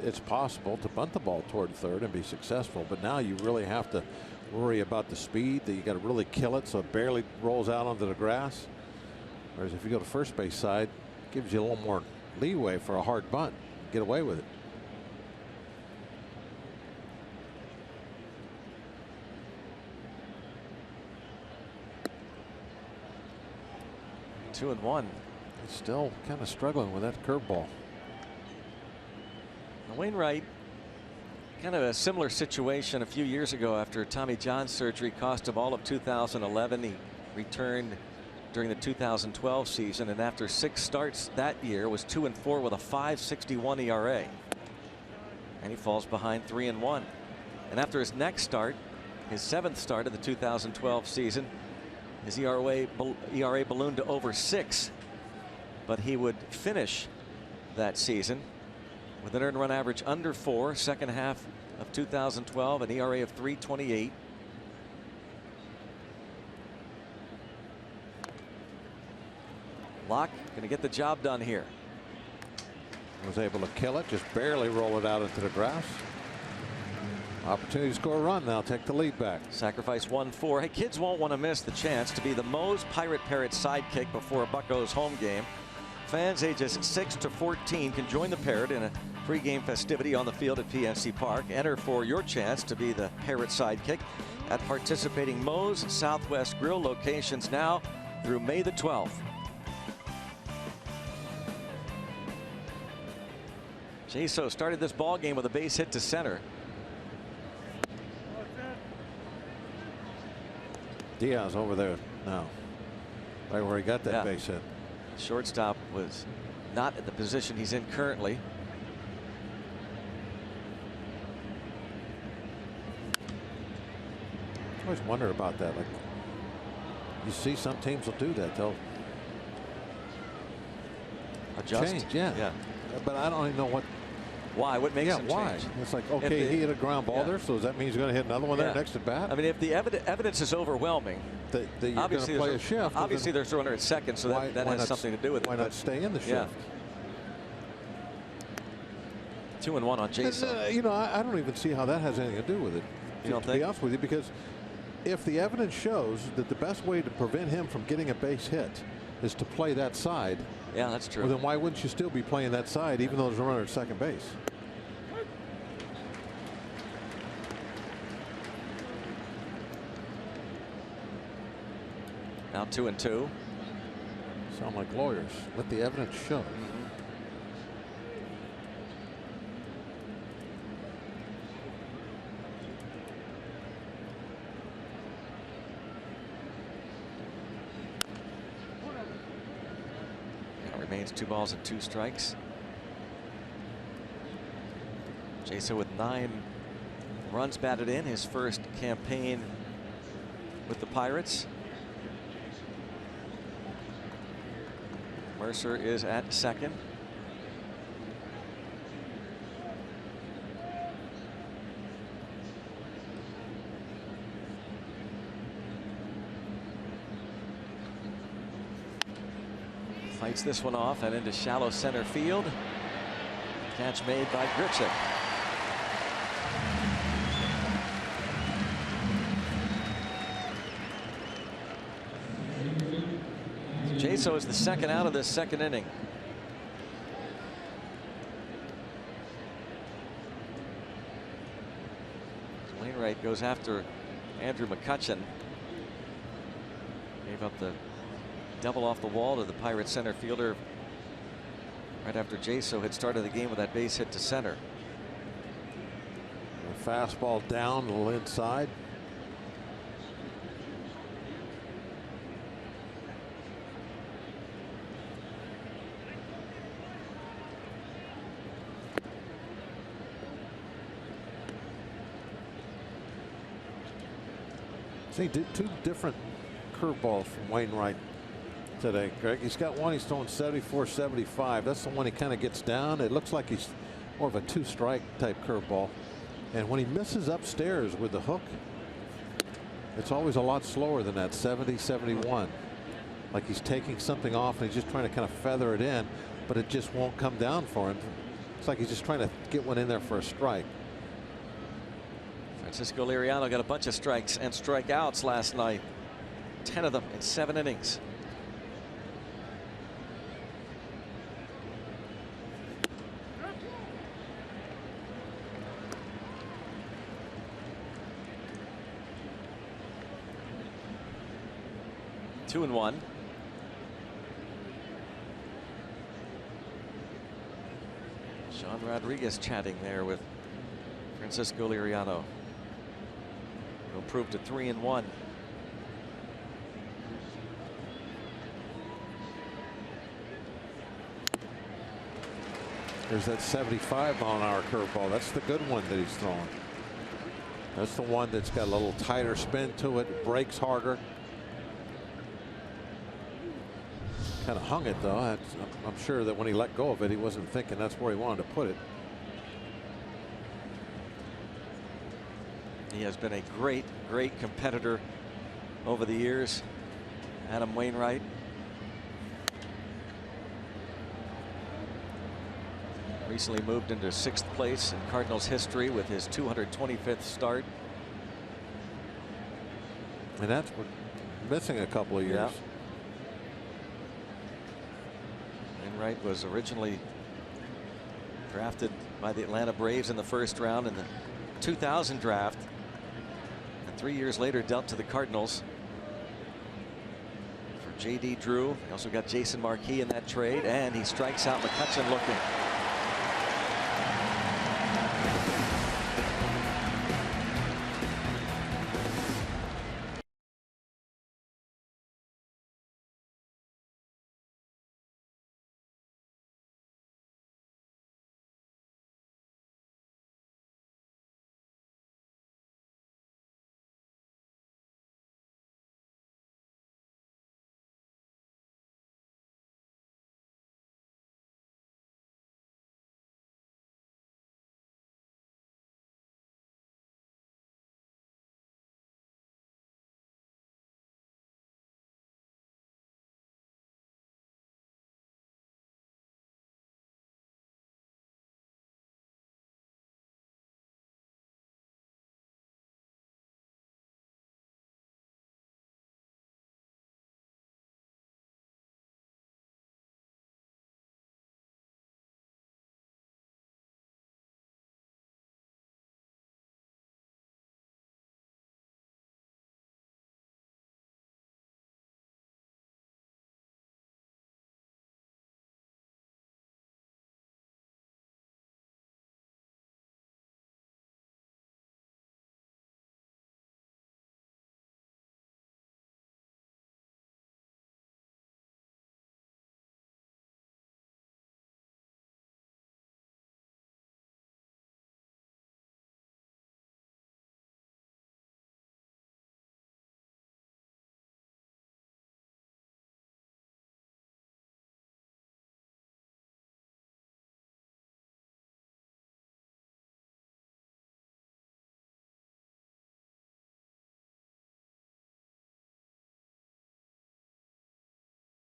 B: It's possible to bunt the ball toward third and be successful, but now you really have to worry about the speed, that you got to really kill it so it barely rolls out onto the grass. Whereas if you go to first base side, it gives you a little more leeway for a hard bunt. Get away with it.
A: Two and one.
B: He's still kind of struggling with that curveball.
A: Wainwright, kind of a similar situation a few years ago after Tommy John surgery cost him all of 2011. He returned during the 2012 season, and after 6 starts that year was 2-4 with a 5.61 ERA. And he falls behind 3-1. And after his next start, his 7th start of the 2012 season, his ERA ballooned to over 6, but he would finish that season with an earned run average under 4, second half of 2012, an ERA of 3.28. Locke going to get the job done here.
B: Was able to kill it, just barely roll it out into the grass. Opportunity to score a run now, take the lead back.
A: Sacrifice 1-4. Hey, kids won't want to miss the chance to be the Moe's Pirate Parrot sidekick before a Buccos home game. Fans ages 6 to 14 can join the Parrot in a pregame festivity on the field at PNC Park. Enter for your chance to be the Parrot sidekick at participating Moe's Southwest Grill locations now through May the 12th. Jaso started this ball game with a base hit to center.
B: Diaz over there now, right where he got that base hit.
A: Shortstop was not at the position he's in currently.
B: always wonder about that. Like, you see some teams will do that. They'll
A: adjust.
B: Change, yeah. But I don't even know what.
A: Why? What makes them
B: why?
A: change?
B: It's like, okay, he hit a ground ball there, so does that mean he's going to hit another one there next at bat?
A: I mean, if the evidence is overwhelming,
B: that you're going to play a shift.
A: Obviously, there's a runner at second, so that has something to do with it.
B: Why not stay in the shift?
A: 2-1 on Jason.
B: You know, I don't even see how that has anything to do with it.
A: You don't
B: to be honest with you, because if the evidence shows that the best way to prevent him from getting a base hit is to play that side.
A: Yeah, that's true.
B: Well, then why wouldn't you still be playing that side even though there's a runner at second base?
A: Now 2-2.
B: Sound like lawyers. Let the evidence show.
A: Remains 2 balls and 2 strikes. Jason with 9 runs batted in his first campaign with the Pirates. Mercer is at second. Fights this one off and into shallow center field. Catch made by Grichuk. Jaso is the second out of this second inning. Wainwright goes after Andrew McCutchen. Gave up the double off the wall to the Pirates center fielder right after Jaso had started the game with that base hit to center.
B: A fastball down, a little inside. See, 2 different curveballs from Wainwright today, Greg. He's got one he's throwing 74, 75. That's the one he kind of gets down. It looks like he's more of a 2-strike type curveball. And when he misses upstairs with the hook, it's always a lot slower than that 70, 71. Like he's taking something off and he's just trying to kind of feather it in, but it just won't come down for him. It's like he's just trying to get one in there for a strike.
A: Francisco Liriano got a bunch of strikes and strikeouts last night. 10 of them in 7 innings. Two and 1. Sean Rodriguez chatting there with Francisco Liriano. Will prove to 3-1.
B: There's that 75-mile-an-hour curveball. That's the good one that he's throwing. That's the one that's got a little tighter spin to it, breaks harder. Kind of hung it though. I'm sure that when he let go of it, he wasn't thinking that's where he wanted to put it.
A: He has been a great competitor over the years. Adam Wainwright. Recently moved into 6th place in Cardinals history with his 225th start.
B: And that's missing a couple of years.
A: Yeah. Wainwright was originally drafted by the Atlanta Braves in the 1st round in the 2000 draft. And 3 years later dealt to the Cardinals for J.D. Drew. He also got Jason Marquis in that trade, and he strikes out McCutchen looking.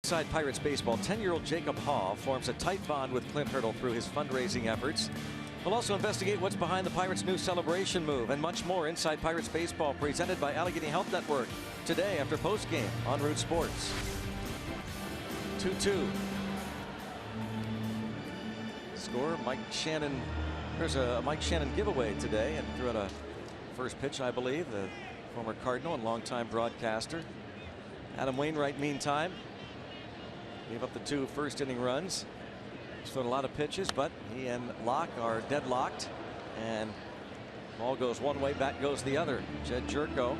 A: Inside Pirates baseball, 10-year-old Jacob Hall forms a tight bond with Clint Hurdle through his fundraising efforts. We'll also investigate what's behind the Pirates' new celebration move and much more. Inside Pirates baseball, presented by Allegheny Health Network, today after postgame on Root Sports. 2-2. Score, Mike Shannon. There's a Mike Shannon giveaway today, and threw out a first pitch, I believe. The former Cardinal and longtime broadcaster. Adam Wainwright, meantime, gave up the 2 first-inning runs. He's thrown a lot of pitches, but he and Locke are deadlocked, and ball goes one way, bat goes the other. Jed Jerko.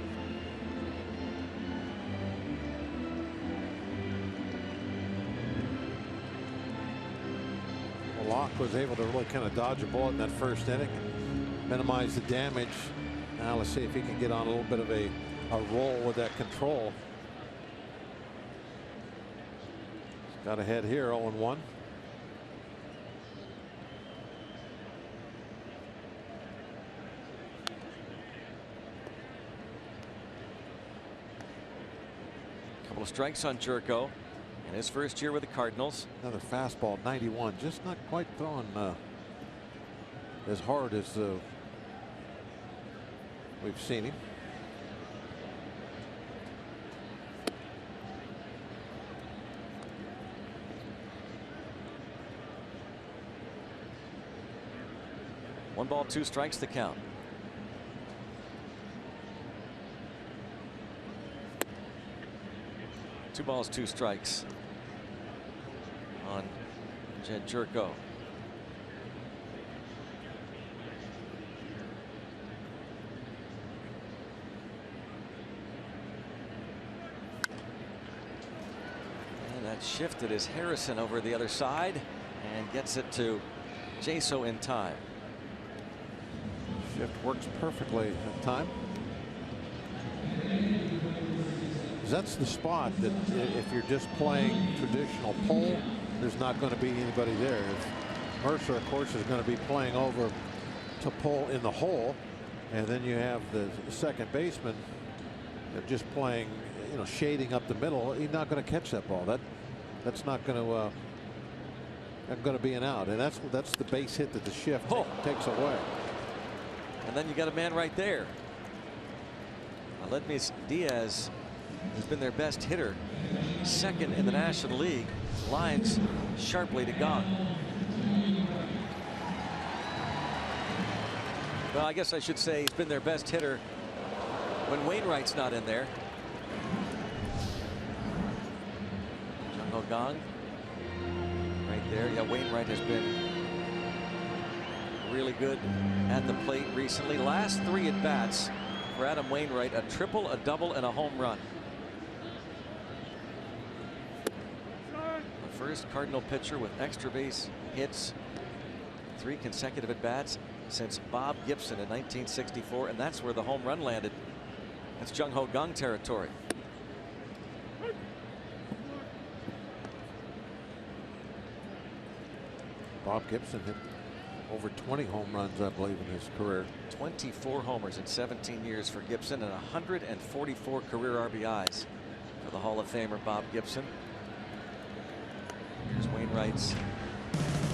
B: Locke was able to really kind of dodge a bullet in that first inning and minimize the damage. Now let's see if he can get on a little bit of a roll with that control. He's got ahead here, 0-1.
A: Couple of strikes on Jerko in his first year with the Cardinals.
B: Another fastball, 91, just not quite throwing as hard as we've seen him.
A: One ball, 2 strikes, the count. Two balls, 2 strikes on Jed Jerko. And that shifted is Harrison over the other side and gets it to Jaso in time.
B: Shift works perfectly at time. That's the spot that if you're just playing traditional pole, there's not going to be anybody there. Mercer, of course, is going to be playing over to pull in the hole, and then you have the second baseman just playing, shading up the middle. He's not going to catch that ball. That's not going to be an out, and that's the base hit that the shift takes away.
A: And then you got a man right there. Aledmys Diaz has been their best hitter, second in the National League. Lines sharply to Gong. Well, I guess I should say he's been their best hitter when Wainwright's not in there. Jung Ho Gong right there. Yeah, Wainwright has been really good at the plate recently. Last 3 at bats for Adam Wainwright, a triple, a double, and a home run. The first Cardinal pitcher with extra base hits 3 consecutive at bats since Bob Gibson in 1964, and that's where the home run landed. That's Jung Ho Gong territory.
B: Bob Gibson hit over 20 home runs, I believe, in his career.
A: 24 homers in 17 years for Gibson and 144 career RBIs for the Hall of Famer Bob Gibson. Here's Wainwright's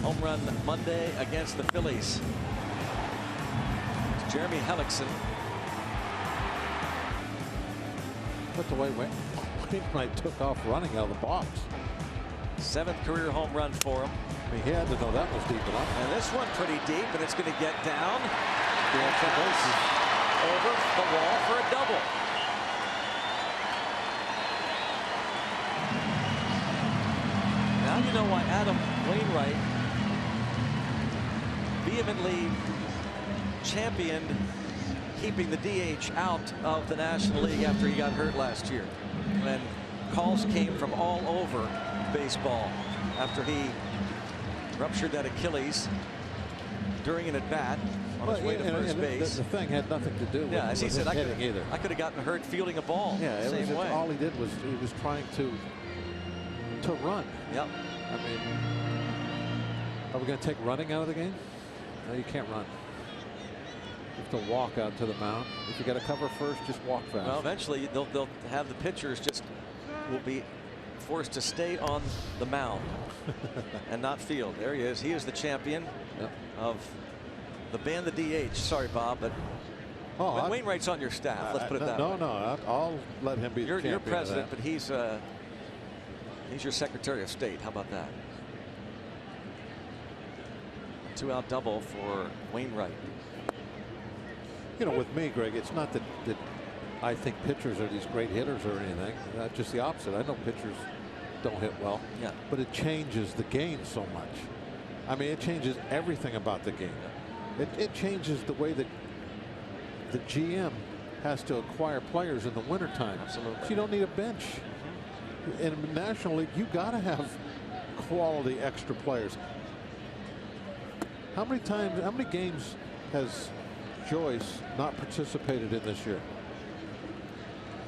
A: home run Monday against the Phillies. It's Jeremy Hellickson.
B: But the way Wainwright took off running out of the box.
A: 7th career home run for him.
B: I mean, he had to know that was deep enough.
A: And this one pretty deep, and it's going to get down. The extra base over the wall for a double. Now you know why Adam Wainwright vehemently championed keeping the DH out of the National League after he got hurt last year, when calls came from all over baseball after he ruptured that Achilles during an at-bat on his way to first base.
B: The thing had nothing to do with,
A: as he said,
B: hitting either.
A: I could have gotten hurt fielding a ball.
B: Yeah,
A: same way.
B: All he did was he was trying to run.
A: Yep.
B: I mean, are we going to take running out of the game? No, you can't run. You have to walk out to the mound. If you got to cover first, just walk fast.
A: Well, eventually they'll have the pitchers will be forced to stay on the mound and not field. There he is. He is the champion of the ban the DH. Sorry, Bob, but Wainwright's on your staff. Let's put it that way.
B: No, I'll let him be the champion.
A: You're president, but he's your Secretary of State. How about that? 2-out double for Wainwright.
B: You know, with me, Greg, it's not that I think pitchers are these great hitters or anything. Just the opposite. I know pitchers don't hit well.
A: Yeah.
B: But it changes the game so much. I mean, it changes everything about the game. It changes the way that the GM has to acquire players in the wintertime.
A: Absolutely.
B: So you don't need a bench. In the National League, you got to have quality extra players. How many games has Joyce not participated in this year?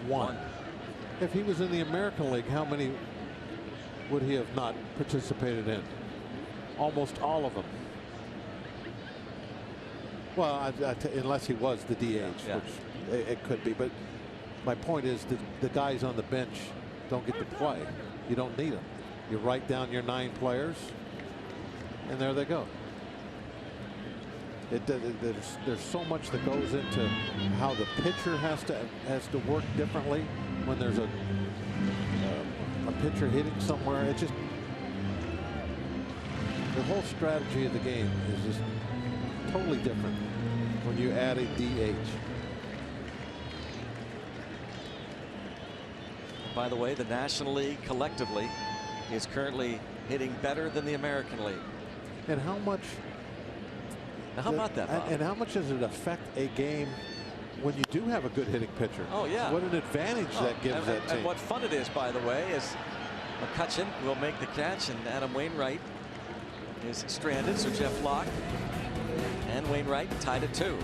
B: One. If he was in the American League, how many would he have not participated in? Almost all of them. Well, unless he was the DH, which it could be. But my point is that the guys on the bench don't get to play. You don't need them. You write down your 9 players, and there they go. There's so much that goes into how the pitcher has to work differently when there's a pitcher hitting somewhere. It just, the whole strategy of the game is just totally different when you add a DH.
A: By the way, the National League collectively is currently hitting better than the American League.
B: And how much?
A: Now, how about that, Bob?
B: And how much does it affect a game when you do have a good hitting pitcher?
A: Oh, yeah.
B: What an advantage that gives that team.
A: And what fun it is, by the way, is McCutchen will make the catch, and Adam Wainwright is stranded. So Jeff Locke and Wainwright tied at 2.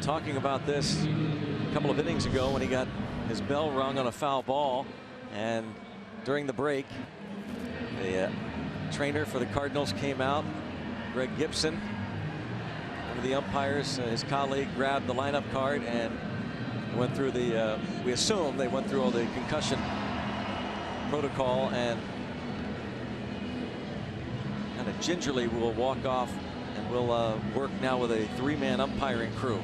A: Talking about this a couple of innings ago when he got his bell rung on a foul ball, and during the break the trainer for the Cardinals came out, Greg Gibson, one of the umpires, his colleague, grabbed the lineup card and went through the we assume they went through all the concussion protocol, and kind of gingerly will walk off, and we'll work now with a 3-man umpiring crew.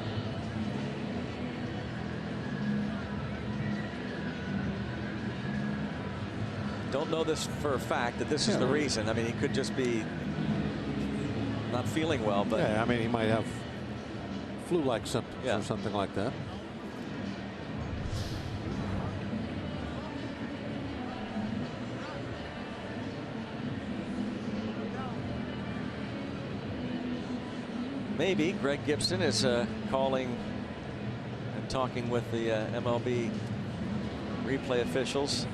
A: Don't know this for a fact that this is the reason. I mean, he could just be not feeling well, but
B: yeah, I mean, he might have flu-like symptoms or something like that.
A: Maybe Greg Gibson is calling and talking with the MLB replay officials.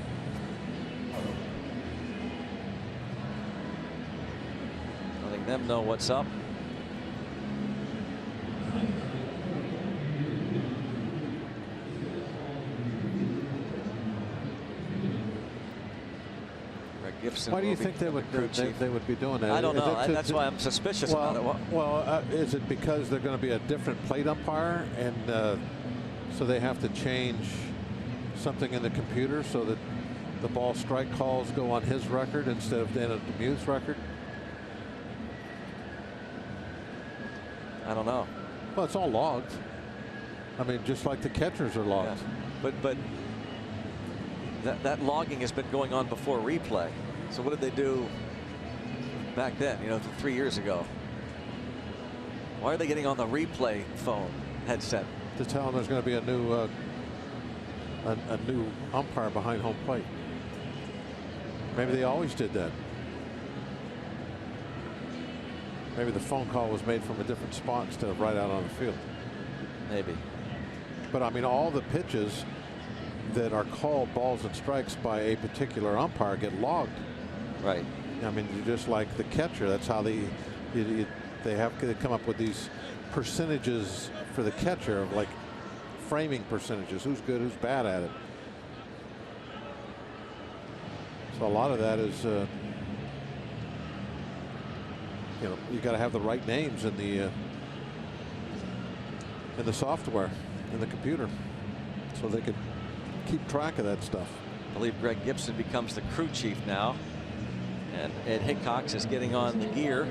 A: letting them know what's up.
B: Why do you think they would be doing that?
A: I don't know. That's why I'm suspicious about it.
B: Well, is it because they're going to be a different plate umpire, and so they have to change something in the computer so that the ball strike calls go on his record instead of Dana Demuth's record?
A: I don't know.
B: Well, it's all logged. I mean, just like the catchers are logged.
A: Yeah. But that logging has been going on before replay. So what did they do back then, 3 years ago? Why are they getting on the replay phone headset?
B: To tell them there's going to be a new umpire behind home plate. Maybe they always did that. Maybe the phone call was made from a different spot instead of right out on the field.
A: Maybe.
B: But I mean, all the pitches that are called balls and strikes by a particular umpire get logged.
A: Right.
B: I mean, just like the catcher, that's how they have to come up with these percentages for the catcher, of like framing percentages, who's good, who's bad at it. So a lot of that is you got to have the right names in the software in the computer so they could keep track of that stuff.
A: I believe Greg Gibson becomes the crew chief now, and Ed Hickox is getting on the gear.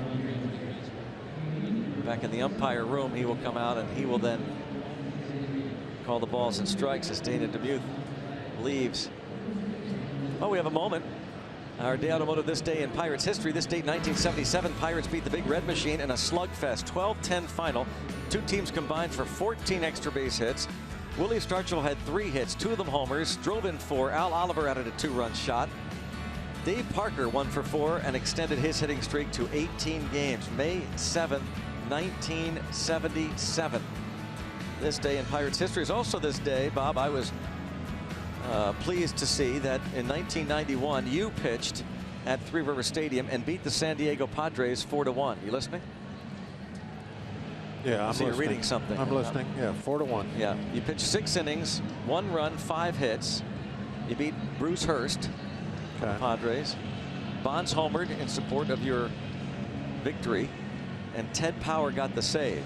A: Back in the umpire room, he will come out and he will then call the balls and strikes as Dana Demuth leaves. Oh, we have a moment. Our day automotive this day in Pirates history. This date, 1977, Pirates beat the Big Red Machine in a slugfest 12-10 final. Two teams combined for 14 extra base hits. Willie Stargell had 3 hits, 2 of them homers, drove in 4. Al Oliver added a 2-run shot. Dave Parker 1 for 4 and extended his hitting streak to 18 games. May 7th, 1977. This day in Pirates history is also this day, Bob. I was pleased to see that in 1991 you pitched at Three River Stadium and beat the San Diego Padres 4-1. You listening?
B: Yeah, I'm
A: listening. You're reading something.
B: I'm listening. Yeah, 4-1.
A: Yeah, you pitched 6 innings, 1 run, 5 hits. You beat Bruce Hurst, the Padres. Bonds homered in support of your victory, and Ted Power got the save.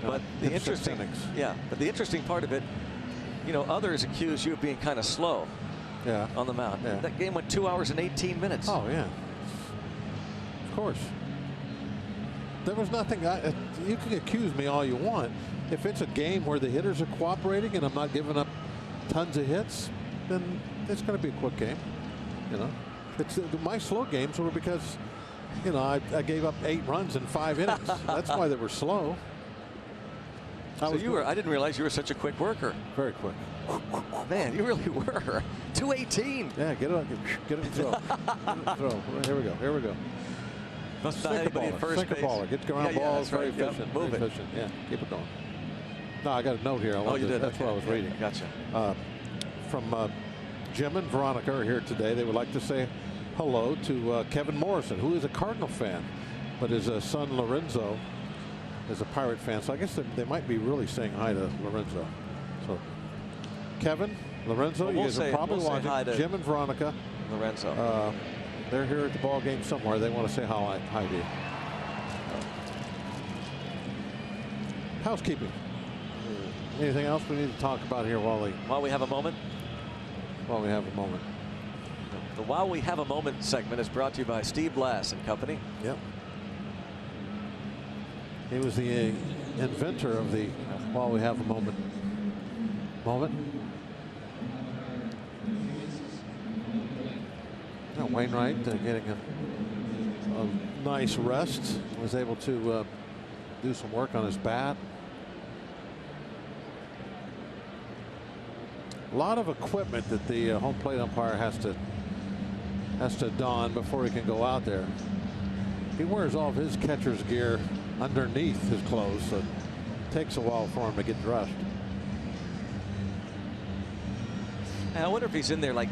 A: But the interesting, but the interesting part of it, others accuse you of being kind of slow.
B: Yeah.
A: On the mound. Yeah. That game went 2 hours and 18 minutes.
B: Oh yeah. Of course. There was nothing. You can accuse me all you want. If it's a game where the hitters are cooperating and I'm not giving up tons of hits, then it's going to be a quick game. It's my slow games were because, I gave up 8 runs in 5 innings. That's why they were slow.
A: So I didn't realize you were such a quick worker.
B: Very quick.
A: Man, you really were. 218.
B: Yeah, get it and throw. Throw. Here we go. Here we go.
A: Sinker
B: baller. Get around balls. Very efficient.
A: Move
B: very efficient. Yeah, keep it going. No, I got a note here.
A: You did.
B: That's what I was reading.
A: Gotcha.
B: From Jim and Veronica are here today. They would like to say hello to Kevin Morrison, who is a Cardinal fan, but his son Lorenzo is a Pirate fan. So I guess they might be really saying hi to Lorenzo. So Kevin, Lorenzo, you guys are probably watching. Jim and Veronica.
A: Lorenzo.
B: They're here at the ball game somewhere. They want to say hi to you. Housekeeping. Anything else we need to talk about here while
A: we have a moment?
B: While we have a moment.
A: The While We Have a Moment segment is brought to you by Steve Blass and Company.
B: Yep. He was the inventor of the While We Have a Moment. Now Wainwright getting a nice rest. Was able to do some work on his bat. A lot of equipment that the home plate umpire has to don before he can go out there. He wears all of his catcher's gear underneath his clothes, so it takes a while for him to get dressed.
A: I wonder if he's in there like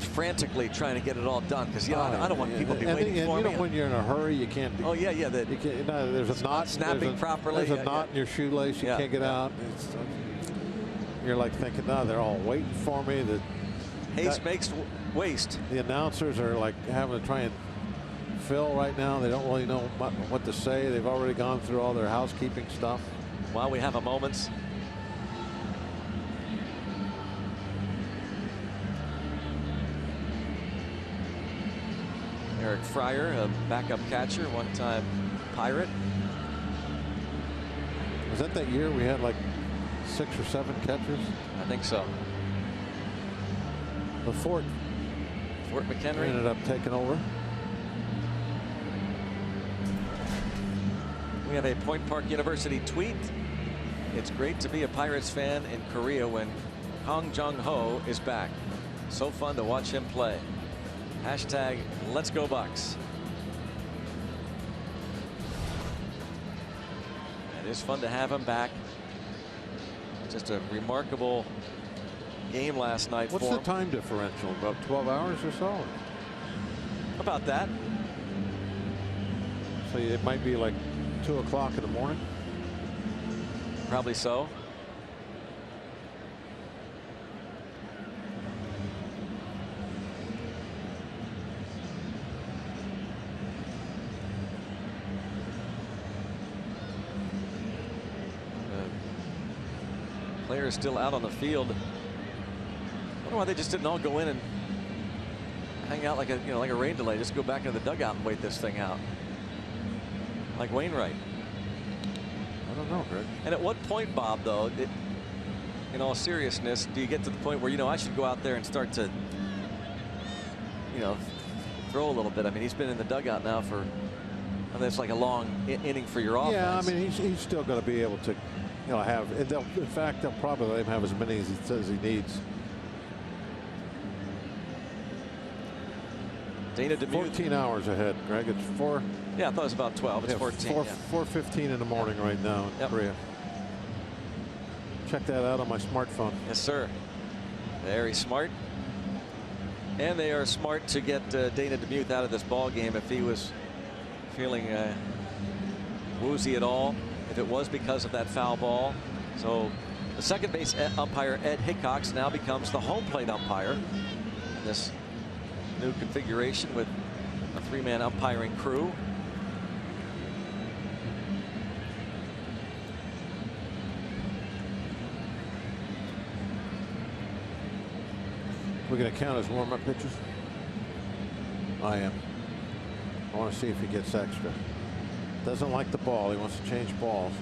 A: frantically trying to get it all done because I don't want people to be waiting for me.
B: When you're in a hurry, you can't.
A: Oh yeah.
B: You can't, there's a knot
A: snapping properly.
B: There's a knot in your shoelace. You can't get out. You're like thinking, no, they're all waiting for me.
A: Haste makes waste.
B: The announcers are like having to try and fill right now. They don't really know what to say. They've already gone through all their housekeeping stuff.
A: While we have a moment. Eric Fryer, a backup catcher, one-time Pirate.
B: Was that year we had like 6 or 7 catchers?
A: I think so.
B: The Fort
A: McHenry
B: ended up taking over.
A: We have a Point Park University tweet. It's great to be a Pirates fan in Korea when Hong Jung-ho is back. So fun to watch him play. Hashtag Let's Go Bucks. It is fun to have him back. Just a remarkable game last night for him.
B: What's the time differential? About 12 hours or so?
A: About that.
B: So it might be like 2 o'clock in the morning?
A: Probably so. Players still out on the field. I wonder why they just didn't all go in and hang out like a rain delay. Just go back into the dugout and wait this thing out. Like Wainwright.
B: I don't know, Greg.
A: And at what point, Bob, though, in all seriousness, do you get to the point where, I should go out there and start to, throw a little bit? I mean, he's been in the dugout now for, it's like a long inning for your offense.
B: Yeah, I mean, he's still going to be able to, have. In fact, they'll probably let him have as many as he says he needs.
A: Dana Demuth.
B: 14 hours ahead, Greg. It's 4.
A: Yeah, I thought it was about 12. It's 14.
B: 4:15 in the morning right now in Korea. Check that out on my smartphone.
A: Yes, sir. Very smart. And they are smart to get Dana Demuth out of this ball game if he was feeling woozy at all. If it was because of that foul ball. So the second base umpire Ed Hickox now becomes the home plate umpire in this new configuration with a 3-man umpiring crew.
B: We're going to count as warm-up pitches. I am. I want to see if he gets extra. Doesn't like the ball. He wants to change balls.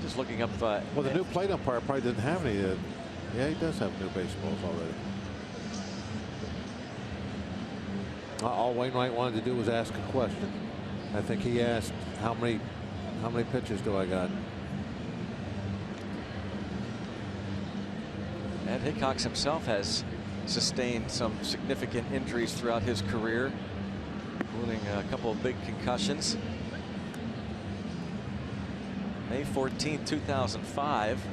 A: Just looking up.
B: Well, the new plate umpire probably didn't have any. Yeah, he does have new baseballs already. All Wainwright wanted to do was ask a question. I think he asked, how many pitches do I got?
A: And Hickox himself has sustained some significant injuries throughout his career, including a couple of big concussions. May 14, 2005,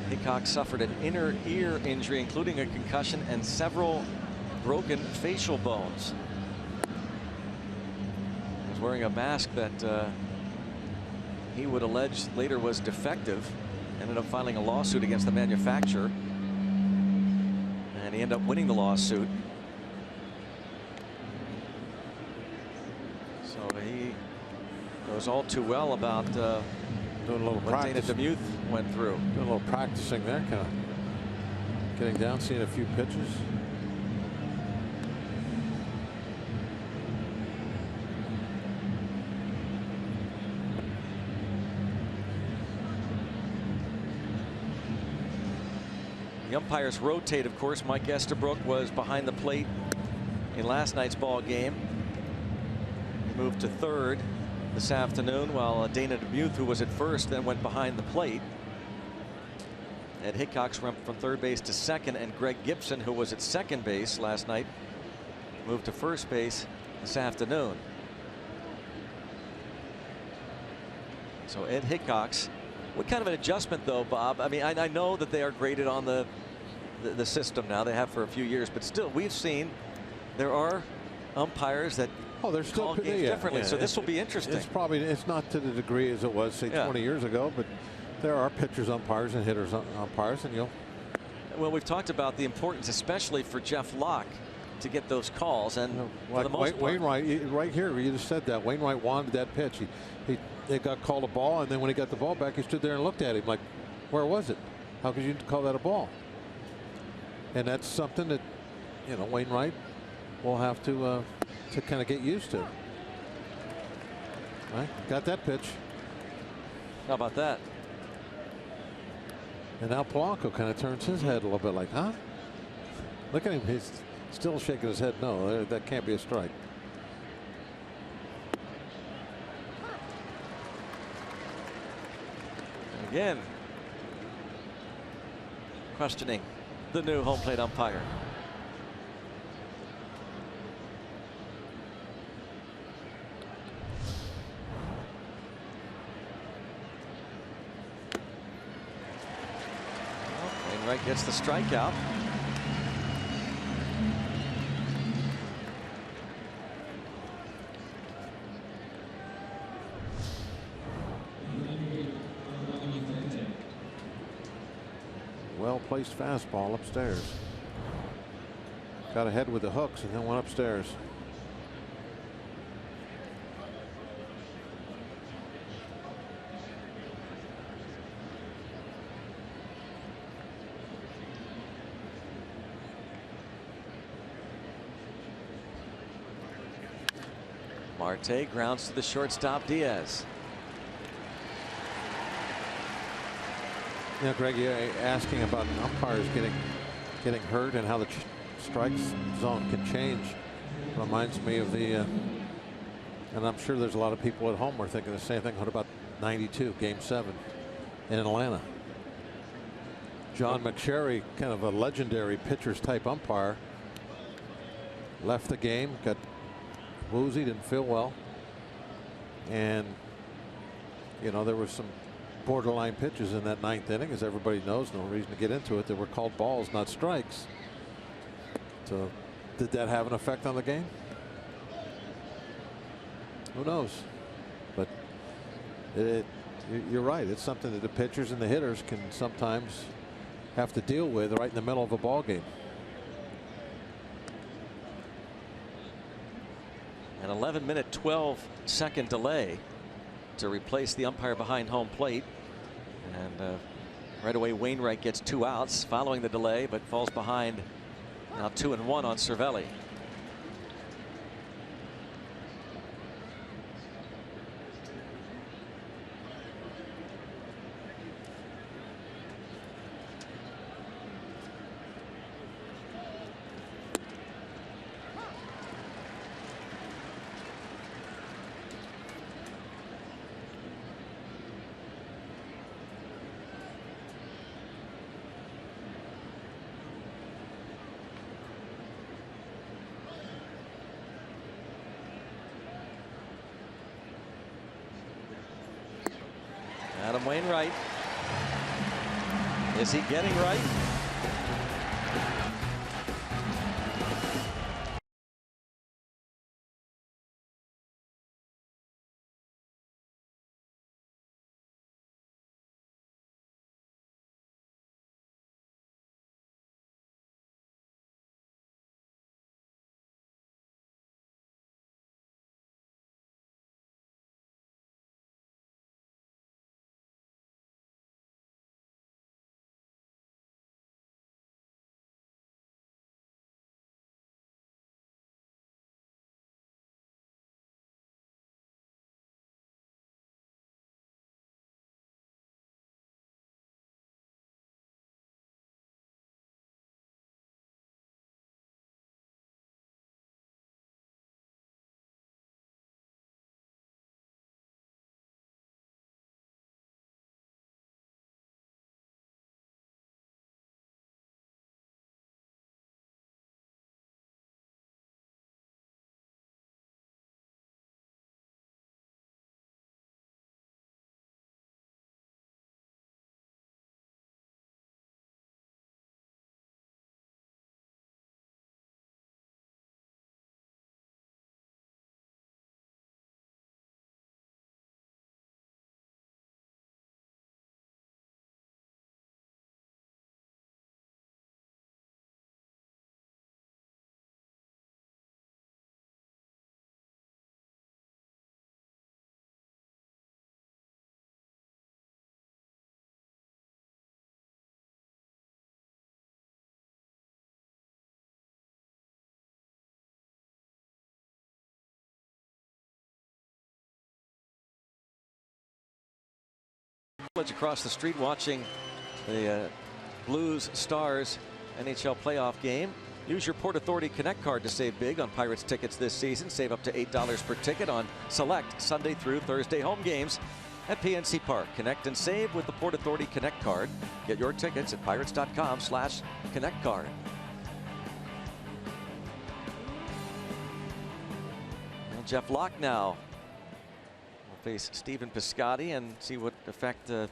A: Hickox suffered an inner ear injury, including a concussion and several broken facial bones. He was wearing a mask that he would allege later was defective. Ended up filing a lawsuit against the manufacturer. And he ended up winning the lawsuit. So he knows all too well about
B: doing a little
A: what Dana Demuth went through.
B: Doing a little practicing there, kind of getting down, seeing a few pitches.
A: The umpires rotate, of course. Mike Estabrook was behind the plate in last night's ball game. He moved to third this afternoon, while Dana Demuth, who was at first, then went behind the plate. Ed Hickox went from third base to second, and Greg Gibson, who was at second base last night, moved to first base this afternoon. So Ed Hickox. What kind of an adjustment, though, Bob? I mean, I know that they are graded on the the system now. They have for a few years, but still, we've seen there are umpires that
B: they're still
A: call games differently. So this will be interesting.
B: It's not to the degree as it was, say, 20 years ago, but there are pitchers umpires and hitters umpires, and
A: well, we've talked about the importance, especially for Jeff Locke, to get those calls, and for the most part,
B: Wainwright, right here, you just said that Wainwright wanted that pitch. He got called a ball, and then when he got the ball back, he stood there and looked at him like, where was it? How could you call that a ball? And that's something that Wainwright will have to kind of get used to. Right? Got that pitch.
A: How about that?
B: And now Polanco kind of turns his head a little bit like, huh? Look at him. He's still shaking his head. No, that can't be a strike.
A: And again, questioning the new home plate umpire. Wainwright gets the strikeout.
B: Well-placed fastball upstairs. Got ahead with the hooks and then went upstairs.
A: Marte grounds to the shortstop Diaz.
B: Greg, you're asking about umpires getting hurt and how the strike zone can change. Reminds me of the, and I'm sure there's a lot of people at home who are thinking the same thing. What about '92, Game 7 in Atlanta? John McSherry, kind of a legendary pitchers type umpire, left the game, got woozy, didn't feel well, and there was some borderline pitches in that ninth inning, as everybody knows. No reason to get into it. They were called balls, not strikes. So did that have an effect on the game? Who knows? But you're right. It's something that the pitchers and the hitters can sometimes have to deal with right in the middle of a ball game.
A: An 11-minute, 12-second delay to replace the umpire behind home plate. And right away, Wainwright gets 2 outs following the delay, but falls behind now 2-1 on Cervelli. Adam Wainwright. Is he getting right? Across the street watching the Blues Stars NHL playoff game. Use your Port Authority Connect card to save big on Pirates tickets this season. Save up to $8 per ticket on select Sunday through Thursday home games at PNC Park. Connect and save with the Port Authority Connect card. Get your tickets at pirates.com/Connect card. Well, Jeff Locke now will face Stephen Piscotty and see what effect the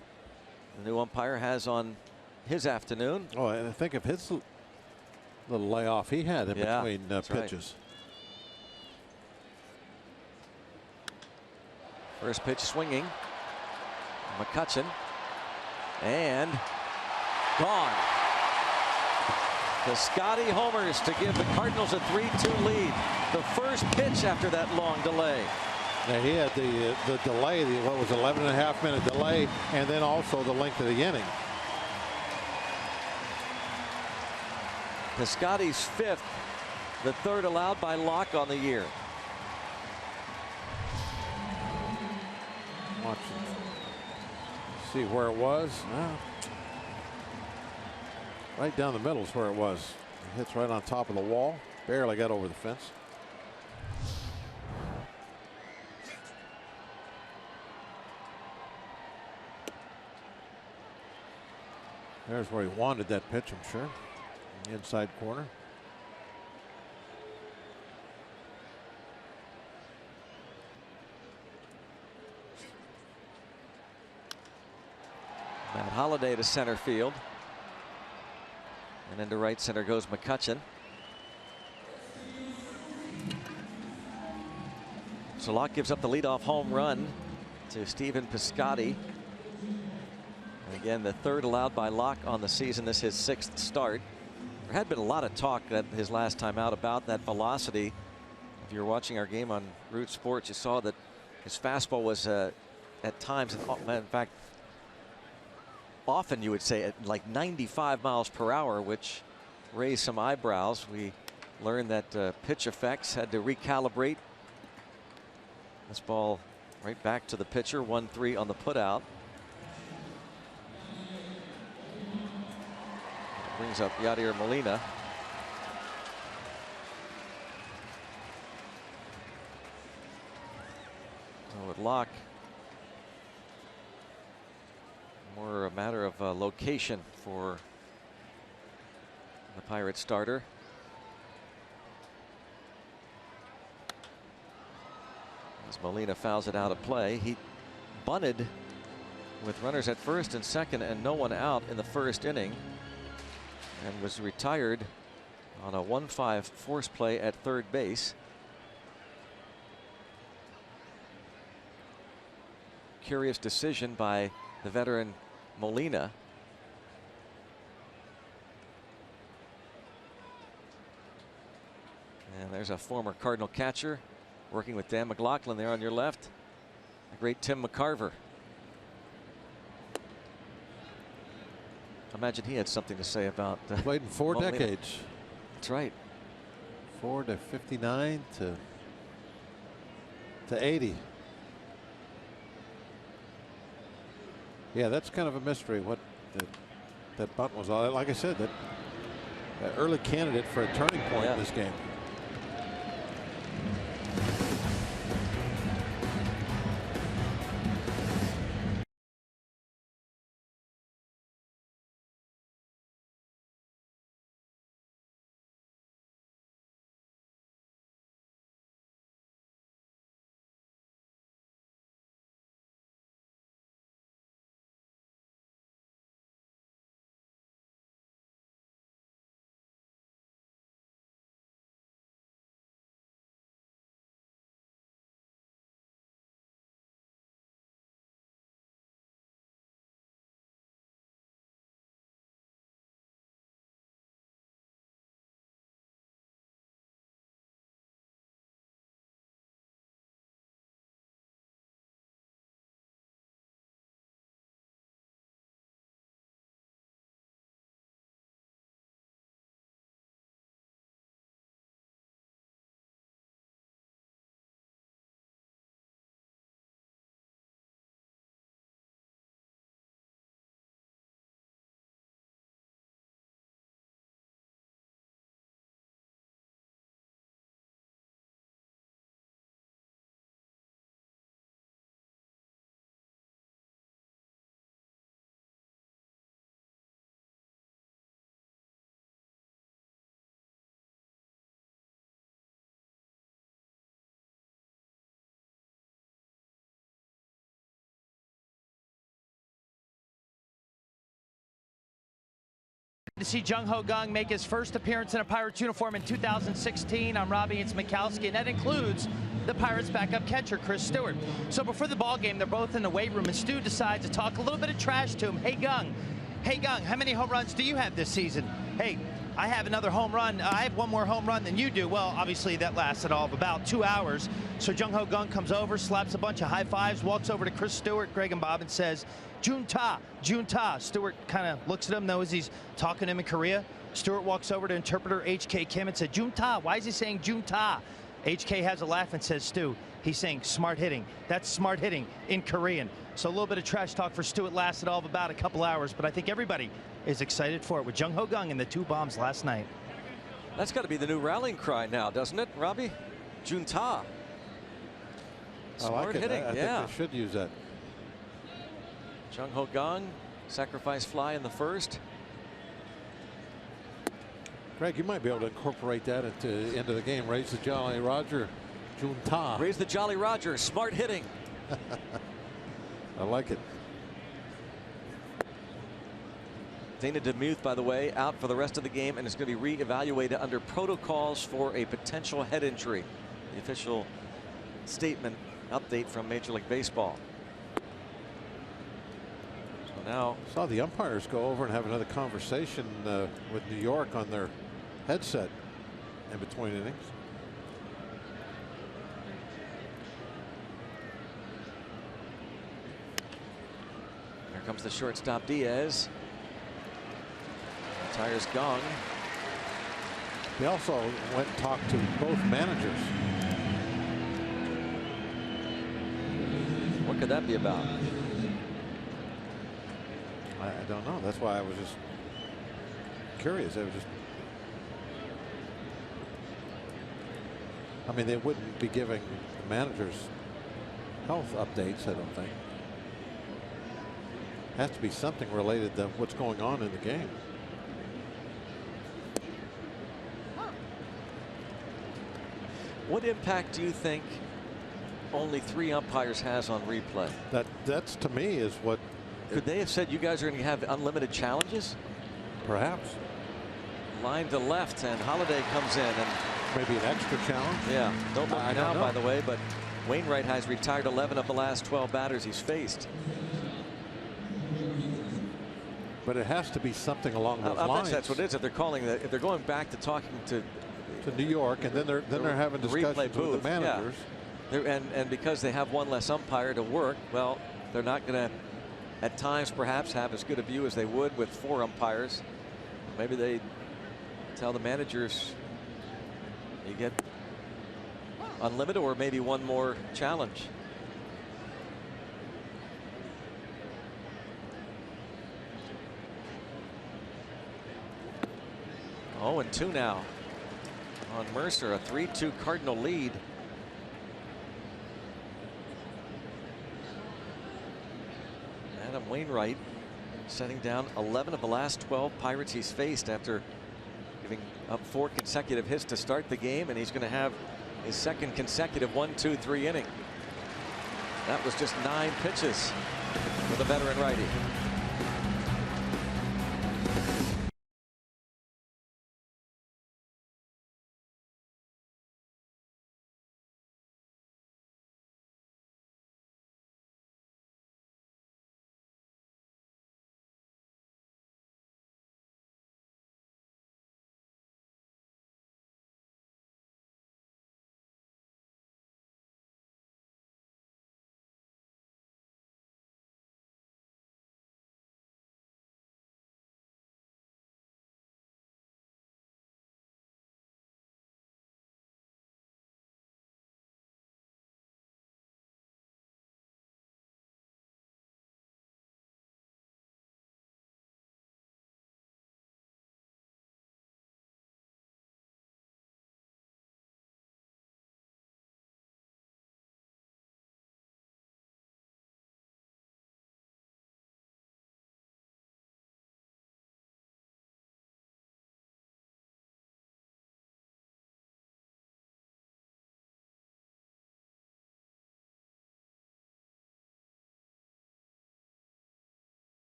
A: new umpire has on his afternoon.
B: Oh, and I think of his little layoff he had in between pitches.
A: Right. First pitch swinging. McCutchen. And gone. Piscotty homers to give the Cardinals a 3-2 lead. The first pitch after that long delay.
B: Now he had the delay, what was 11.5-minute delay, and then also the length of the inning.
A: Piscotty's fifth, the third allowed by Locke on the year.
B: Watch it. See where it was. Right down the middle is where it was. It hits right on top of the wall. Barely got over the fence. There's where he wanted that pitch, I'm sure. In the inside corner.
A: Matt Holliday to center field. And into right center goes McCutchen. So Locke gives up the leadoff home run to Stephen Piscotty. And again, the third allowed by Locke on the season. This is his sixth start. There had been a lot of talk at his last time out about that velocity. If you were watching our game on Root Sports, you saw that his fastball was at times, in fact, often you would say at like 95 miles per hour, which raised some eyebrows. We learned that pitch effects had to recalibrate. This ball right back to the pitcher, 1-3 on the putout. Brings up Yadier Molina. So with Locke, more a matter of location for the Pirates starter. As Molina fouls it out of play, he bunted with runners at first and second and no one out in the first inning, and was retired on a 1-5 force play at third base. Curious decision by the veteran Molina. And there's a former Cardinal catcher working with Dan McLaughlin there on your left. The great Tim McCarver. Imagine he had something to say about
B: played in 4
A: Molina.
B: decades.
A: That's right.
B: 4 to 59 to 80. Yeah, that's kind of a mystery what that bunt was. Like I said, that early candidate for a turning point in this game.
D: to see Jung Ho Kang make his first appearance in a Pirates uniform in 2016. I'm Robbie, it's Mikowski, and that includes the Pirates backup catcher, Chris Stewart. So before the ball game, they're both in the weight room, and Stu decides to talk a little bit of trash to him. Hey, Gung, how many home runs do you have this season? Hey, I have another home run. I have one more home run than you do. Well, obviously that lasted all of about 2 hours. So Jung Ho Kang comes over, slaps a bunch of high fives, walks over to Chris Stewart, Greg and Bob, and says, Junta, Junta. Stewart kind of looks at him, knows he's talking to him in Korea. Stewart walks over to interpreter H.K. Kim and said, Junta, why is he saying Junta? H.K. has a laugh and says, Stu, he's saying smart hitting. That's smart hitting in Korean. So a little bit of trash talk for Stewart lasted all of about a couple hours, but I think everybody is excited for it with Jung Ho Kang and the 2 bombs last night.
A: That's got to be the new rallying cry now, doesn't it, Robbie? Junta. Smart hitting,
B: I think they should use that.
A: Jung Ho Kang, sacrifice fly in the first.
B: Greg, you might be able to incorporate that into the game. Raise the Jolly Roger, Junta.
A: Raise the Jolly Roger, smart hitting.
B: I like it.
A: Dana DeMuth, by the way, out for the rest of the game and is going to be re-evaluated under protocols for a potential head injury. The official statement update from Major League Baseball. So now
B: saw the umpires go over and have another conversation with New York on their headset in between innings.
A: Here comes the shortstop Diaz. Retires Kang.
B: They also went and talked to both managers.
A: What could that be about?
B: I don't know. That's why I was just curious. They were just. I mean, they wouldn't be giving the managers health updates, I don't think. Has to be something related to what's going on in the game.
A: What impact do you think only 3 umpires has on replay?
B: That's to me is what.
A: Could they have said you guys are going to have unlimited challenges?
B: Perhaps.
A: Line to left, and Holiday comes in, and
B: maybe an extra challenge.
A: Yeah, don't look
B: I
A: now,
B: don't know.
A: by the way, but Wainwright has retired 11 of the last 12 batters he's faced.
B: But it has to be something along those
A: I
B: lines.
A: bet that's what it is. If they're calling that, if they're going back to talking to
B: New York, and then they're having discussions with the managers.
A: Yeah. And because they have one less umpire to work, well, they're not going to, at times perhaps, have as good a view as they would with 4 umpires. Maybe they tell the managers you get unlimited or maybe one more challenge. Oh, and 2 now on Mercer, a 3-2 Cardinal lead. Adam Wainwright setting down 11 of the last 12 Pirates he's faced after giving up 4 consecutive hits to start the game, and he's going to have his second consecutive 1-2-3 inning. That was just 9 pitches for the veteran righty.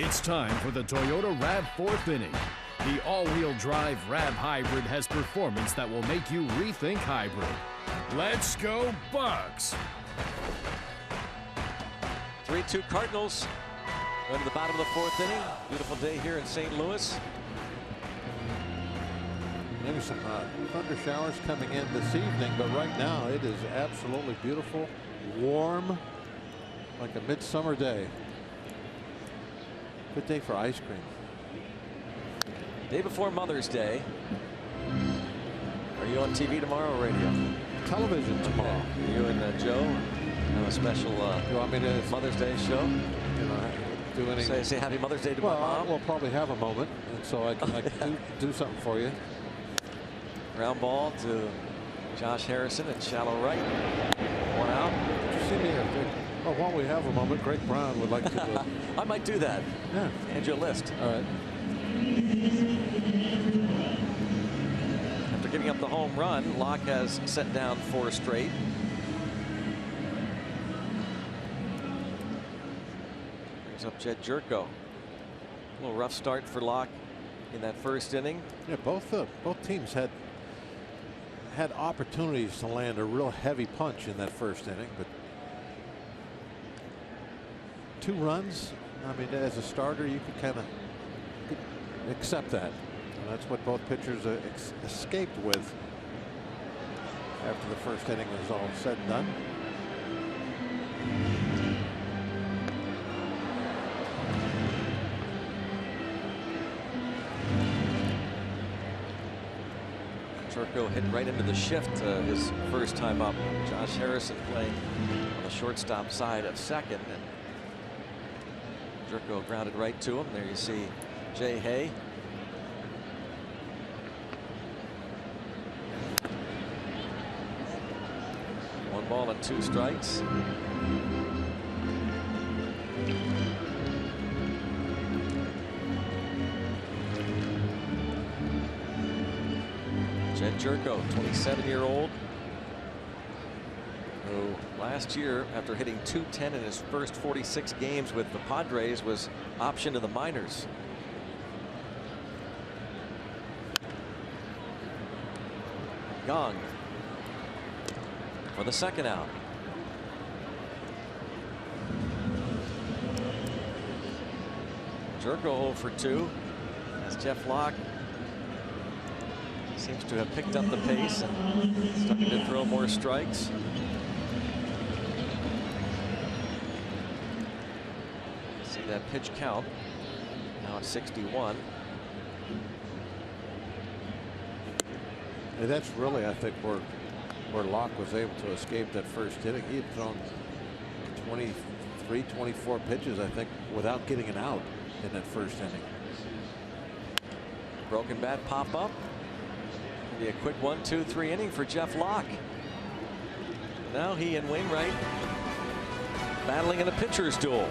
C: It's time for the Toyota RAV4th inning. The all-wheel drive RAV Hybrid has performance that will make you rethink hybrid. Let's go Bucks!
A: 3-2 Cardinals. Going to the bottom of the 4th inning. Beautiful day here in St. Louis.
B: Maybe some thunder showers coming in this evening, but right now it is absolutely beautiful, warm, like a midsummer day. Good day for ice cream.
A: Day before Mother's Day. Are you on TV tomorrow or radio?
B: Television tomorrow.
A: Okay. You and Joe have a special
B: you want me to
A: Mother's Day show?
B: You know, do any?
A: Say Happy Mother's Day to
B: my
A: mom.
B: We'll probably have a moment, and so I can do something for you.
A: Ground ball to Josh Harrison at shallow right. One out.
B: Did you see me? While we have a moment, Greg Brown would like to.
A: I might do that.
B: Yeah.
A: Hand you a list.
B: All right.
A: After giving up the home run, Locke has set down 4 straight. Brings up Jed Jerko. A little rough start for Locke in that first inning.
B: Yeah, both teams had opportunities to land a real heavy punch in that first inning, but 2 runs. I mean, as a starter, you could kind of accept that. And that's what both pitchers escaped with after the first inning was all said and done.
A: Jerko hit right into the shift his first time up. Josh Harrison playing on the shortstop side of second, and Jerko grounded right to him. There you see Jay Hay. One ball and 2 strikes. Jed Jerko, 27-year-old, who last year, after hitting .210 in his first 46 games with the Padres, was optioned to the minors. Gong for the second out. Jerko 0 for 2 as Jeff Locke seems to have picked up the pace and starting to throw more strikes. See that pitch count now at 61.
B: And that's really, I think, where Locke was able to escape that first inning. He had thrown 23, 24 pitches, I think, without getting an out in that first inning.
A: Broken bat pop up. Be a quick 1-2-3 inning for Jeff Locke. Now he and Wainwright battling in a pitcher's duel.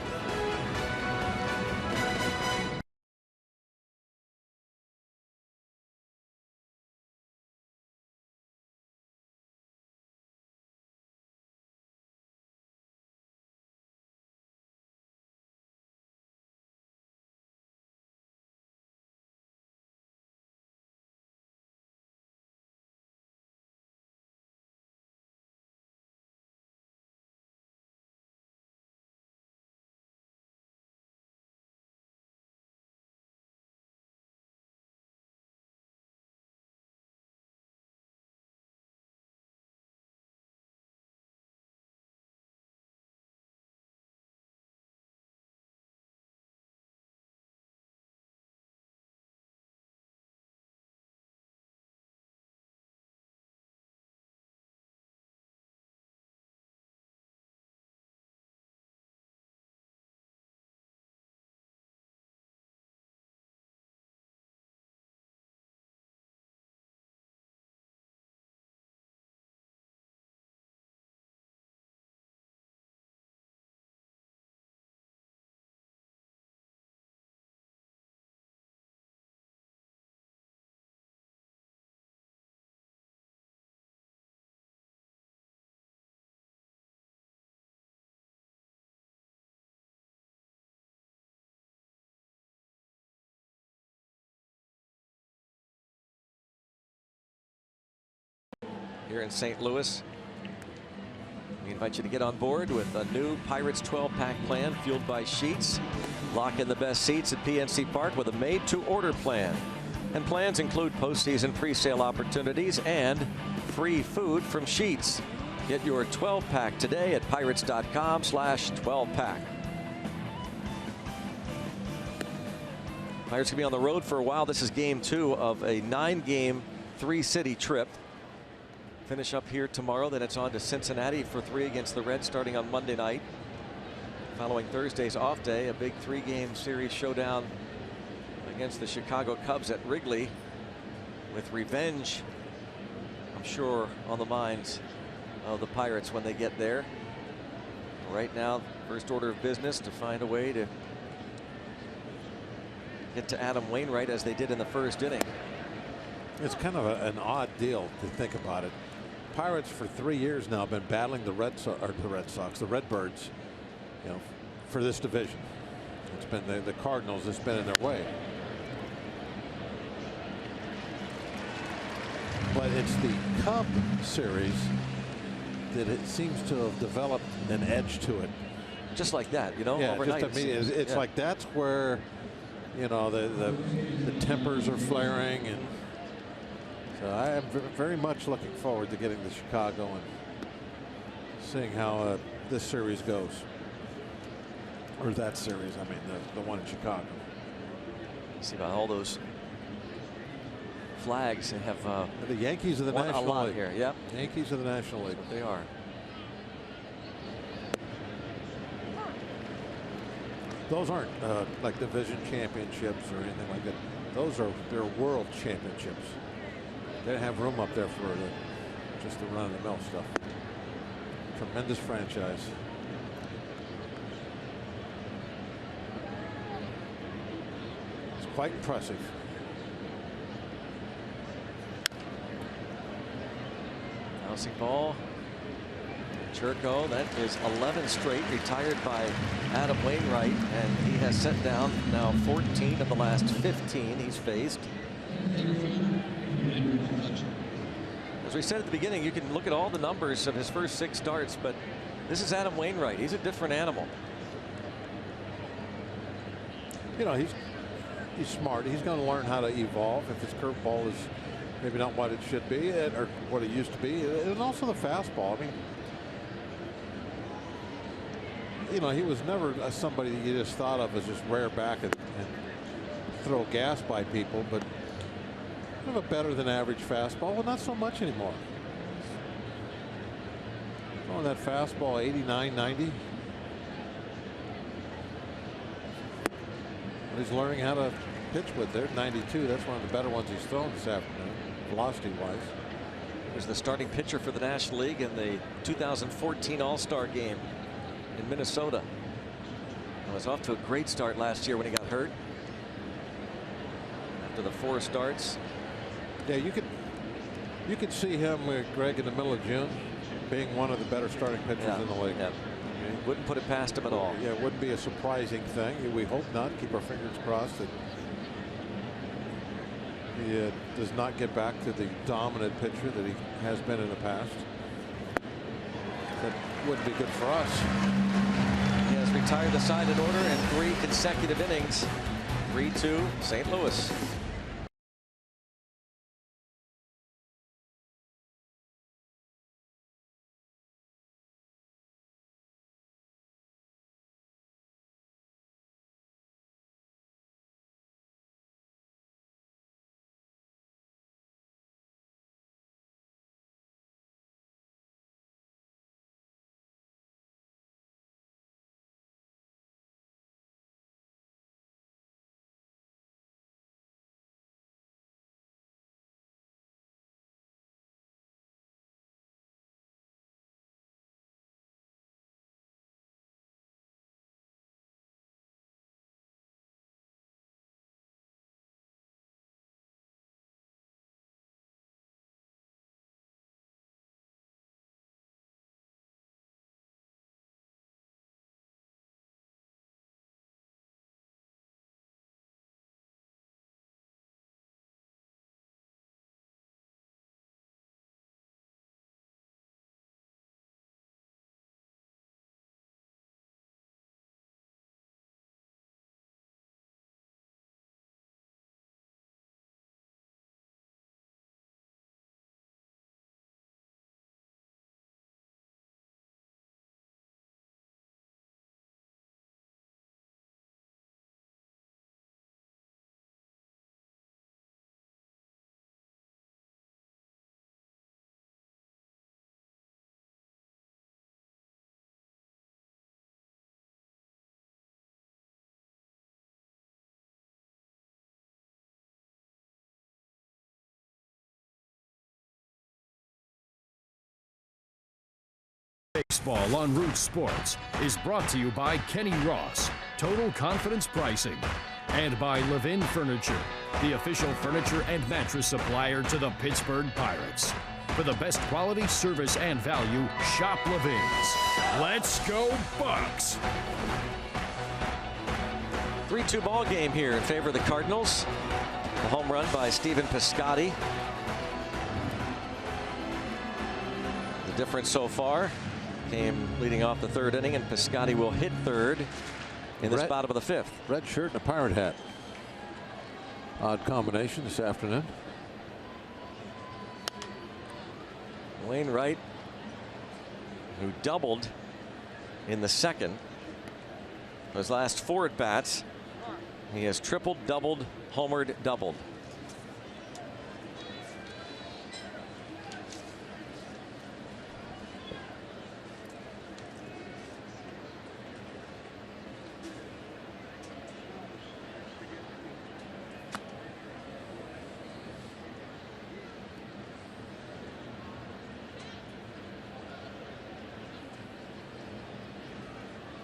A: here in St. Louis. We invite you to get on board with a new Pirates 12-pack plan fueled by Sheets. Lock in the best seats at PNC Park with a made-to-order plan. And plans include postseason pre-sale opportunities and free food from Sheets. Get your 12-pack today at pirates.com/12-pack. Pirates will be on the road for a while. This is game 2 of a 9-game, 3-city trip. Finish up here tomorrow, then it's on to Cincinnati for 3 against the Reds starting on Monday night. Following Thursday's off day, a big 3-game series showdown against the Chicago Cubs at Wrigley, with revenge, I'm sure, on the minds of the Pirates when they get there. Right now, first order of business to find a way to get to Adam Wainwright as they did in the first inning.
B: It's kind of an odd deal to think about it. Pirates for 3 years now have been battling the Redbirds, you know, for this division. It's been the Cardinals that's been in their way. But it's the Cub series that it seems to have developed an edge to it.
A: Just like that, you know,
B: yeah,
A: overnight.
B: Just, I mean, it's like that's where, you know, the tempers are flaring, and so I am very much looking forward to getting to Chicago and seeing how this series goes, or that series. I mean, the one in Chicago.
A: See about all those flags and have
B: the Yankees of the National League
A: here. Yep.
B: Yankees of the National League.
A: That's what they are.
B: Those aren't like division championships or anything like that. Those are their world championships. They have room up there for just the run-of-the-mill stuff. Tremendous franchise. It's quite impressive.
A: Bouncing ball. Churko, that is 11 straight, retired by Adam Wainwright, and he has set down now 14 of the last 15 he's faced. As we said at the beginning, you can look at all the numbers of his first 6 starts, but this is Adam Wainwright. He's a different animal.
B: You know, he's smart. He's going to learn how to evolve. If his curveball is maybe not what it should be or what it used to be, and also the fastball. I mean, you know, he was never somebody that you just thought of as just rear back and throw gas by people, but kind of a better than average fastball. Well, not so much anymore. Throwing that fastball 89, 90. But he's learning how to pitch with there. 92. That's one of the better ones he's thrown this afternoon, velocity-wise.
A: He was the starting pitcher for the National League in the 2014 All-Star game in Minnesota. He was off to a great start last year when he got hurt. After the 4 starts.
B: Yeah, you could see him, Greg, in the middle of June being one of the better starting pitchers in the league.
A: Yeah. Wouldn't put it past him at all.
B: Yeah, it wouldn't be a surprising thing. We hope not. Keep our fingers crossed that he does not get back to the dominant pitcher that he has been in the past. That wouldn't be good for us.
A: He has retired the side in order in 3 consecutive innings. 3-2 St. Louis.
C: Baseball on Root Sports is brought to you by Kenny Ross, Total Confidence Pricing, and by Levin Furniture, the official furniture and mattress supplier to the Pittsburgh Pirates. For the best quality, service, and value, shop Levin's. Let's go Bucks!
A: 3-2 ball game here in favor of the Cardinals. A home run by Stephen Piscotty. The difference so far came leading off the third inning, and Piscotty will hit third in this bottom of the fifth.
B: Red shirt and a pirate hat. Odd combination this afternoon.
A: Wainwright, who doubled in the second. His last 4 at bats, he has tripled, doubled, homered, doubled.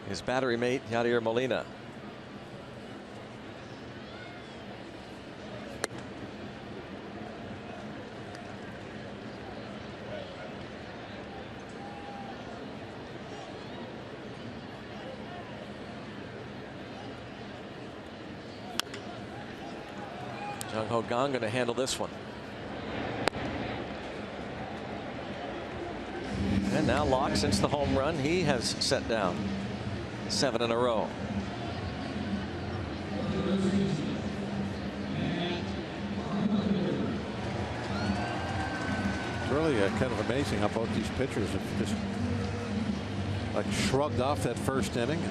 A: His battery mate, Yadier Molina. Jung Ho Kang going to handle this one. And now Locke, since the home run, he has set down 7 in a row.
B: It's really kind of amazing how both these pitchers have just like shrugged off that first inning.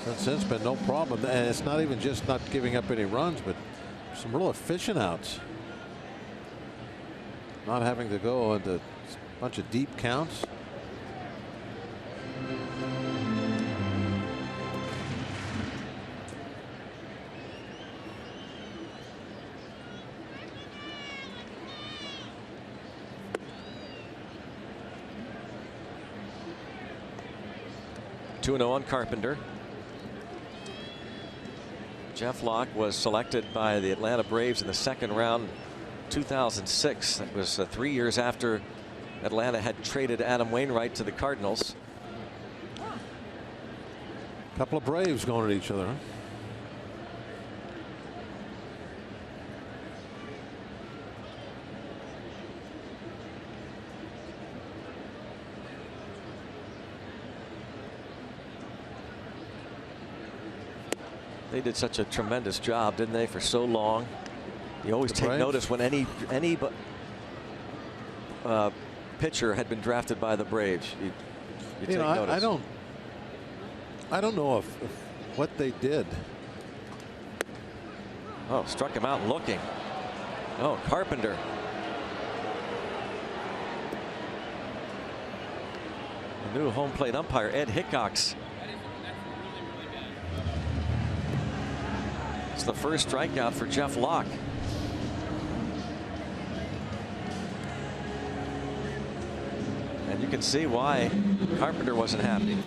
B: Since then, it's been no problem. And it's not even just not giving up any runs, but some real efficient outs. Not having to go into a bunch of deep counts.
A: Two 2-0 on Carpenter. Jeff Locke was selected by the Atlanta Braves in the second round 2006. That was 3 years after Atlanta had traded Adam Wainwright to the Cardinals.
B: A couple of Braves going at each other, huh?
A: They did such a tremendous job, didn't they, for so long? You always take notice when any pitcher had been drafted by the Braves. You take notice.
B: I don't know if what they did.
A: Oh, struck him out looking. Oh, Carpenter. The new home plate umpire, Ed Hickox. It's the first strikeout for Jeff Locke. And you can see why Carpenter wasn't happy.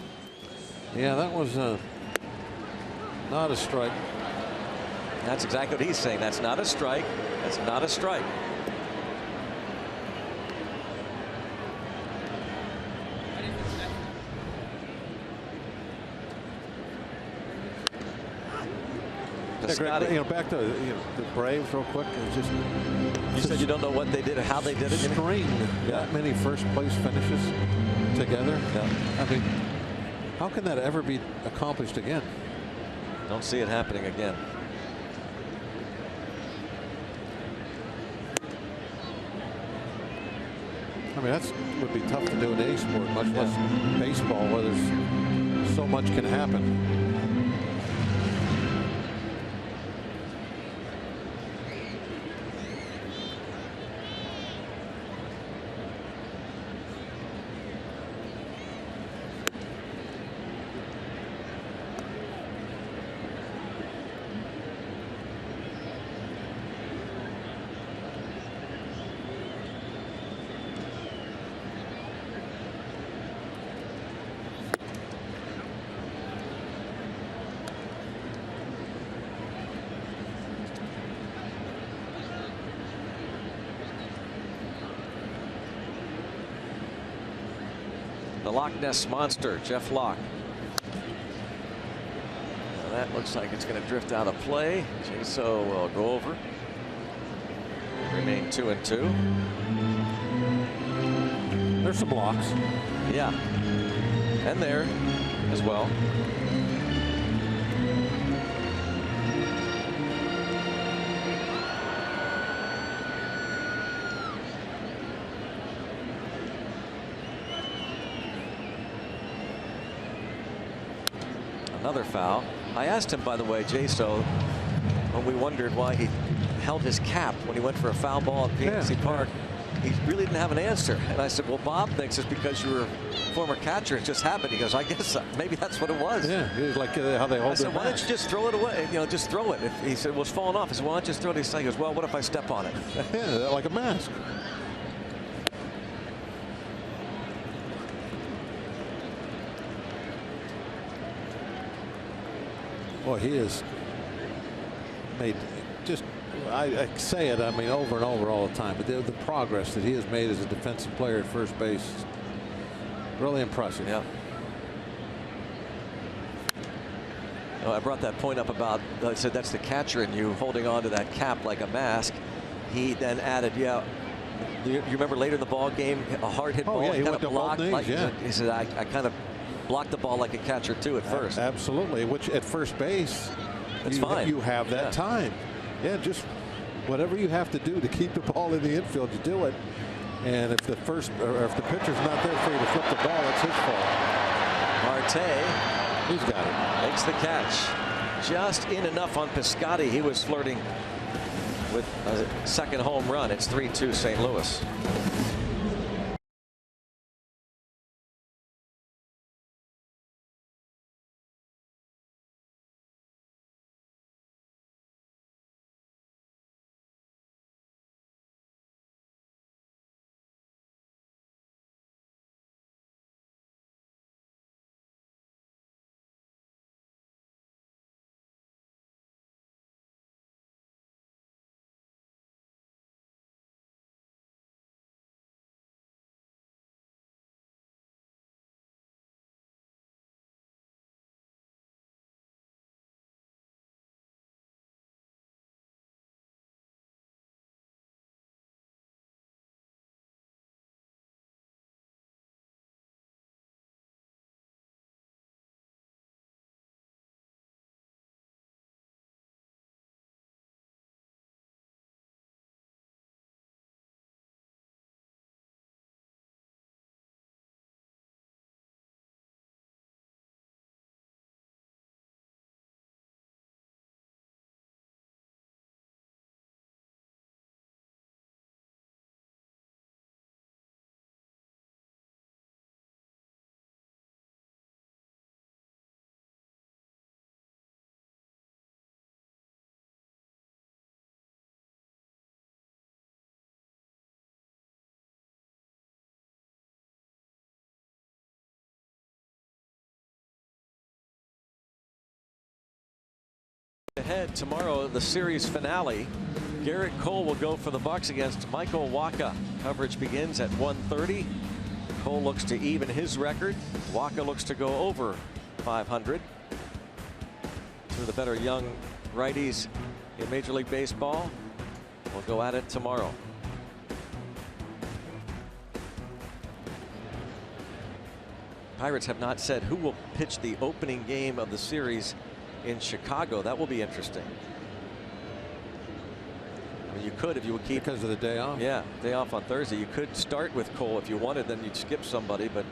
B: Yeah, that was not a strike.
A: That's exactly what he's saying. That's not a strike. That's not a strike.
B: Yeah, back to the Braves real quick. Just,
A: you said you don't know what they did or how they did it.
B: String that many first place finishes together.
A: Yeah.
B: I mean, how can that ever be accomplished again?
A: Don't see it happening again.
B: I mean, that would be tough to do in any sport, much less baseball, where there's so much can happen.
A: Loch Ness Monster, Jeff Locke. Now that looks like it's going to drift out of play. Jaso will go over. Remain 2-2.
B: There's some blocks.
A: Yeah. And there as well. Another foul. I asked him, by the way, Jaso, when we wondered why he held his cap when he went for a foul ball at PNC Park. He really didn't have an answer. And I said, well, Bob thinks it's because you were a former catcher. It just happened. He goes, I guess maybe that's what it was.
B: Yeah, it was like how they hold
A: I said, why don't you just throw it away? You know, just throw it. He said, well, it's falling off. I said, well, why don't you just throw it? He goes, well, what if I step on it?
B: Yeah, like a mask. Boy, he has made just, I say it, I mean, over and over all the time, but the progress that he has made as a defensive player at first base is really impressive.
A: Yeah. Oh, I brought that point up about, I said that's the catcher in you holding on to that cap like a mask. He then added, yeah, you remember later in the ball game, a hard hit ball,
B: yeah, he
A: kind
B: went
A: of
B: to both
A: blocked.
B: knees,
A: Like,
B: yeah.
A: He said, I kind of blocked the ball like a catcher too at first.
B: Absolutely, which at first base,
A: It's fine.
B: You have that time. Yeah, just whatever you have to do to keep the ball in the infield, you do it. And if the pitcher's not there for you to flip the ball, it's his fault.
A: Marte,
B: he's got it.
A: Makes the catch. Just in enough on Piscotty. He was flirting with a second home run. It's 3-2 St. Louis. Ahead tomorrow, the series finale. Garrett Cole will go for the Bucks against Michael Wacha. Coverage begins at 1:30. Cole looks to even his record. Wacha looks to go over 500. Two of the better young righties in Major League Baseball will go at it tomorrow. Pirates have not said who will pitch the opening game of the series in Chicago. That will be interesting. I mean, you could, if you would keep,
B: because of the day off.
A: Yeah, day off on Thursday. You could start with Cole if you wanted, then you'd skip somebody, but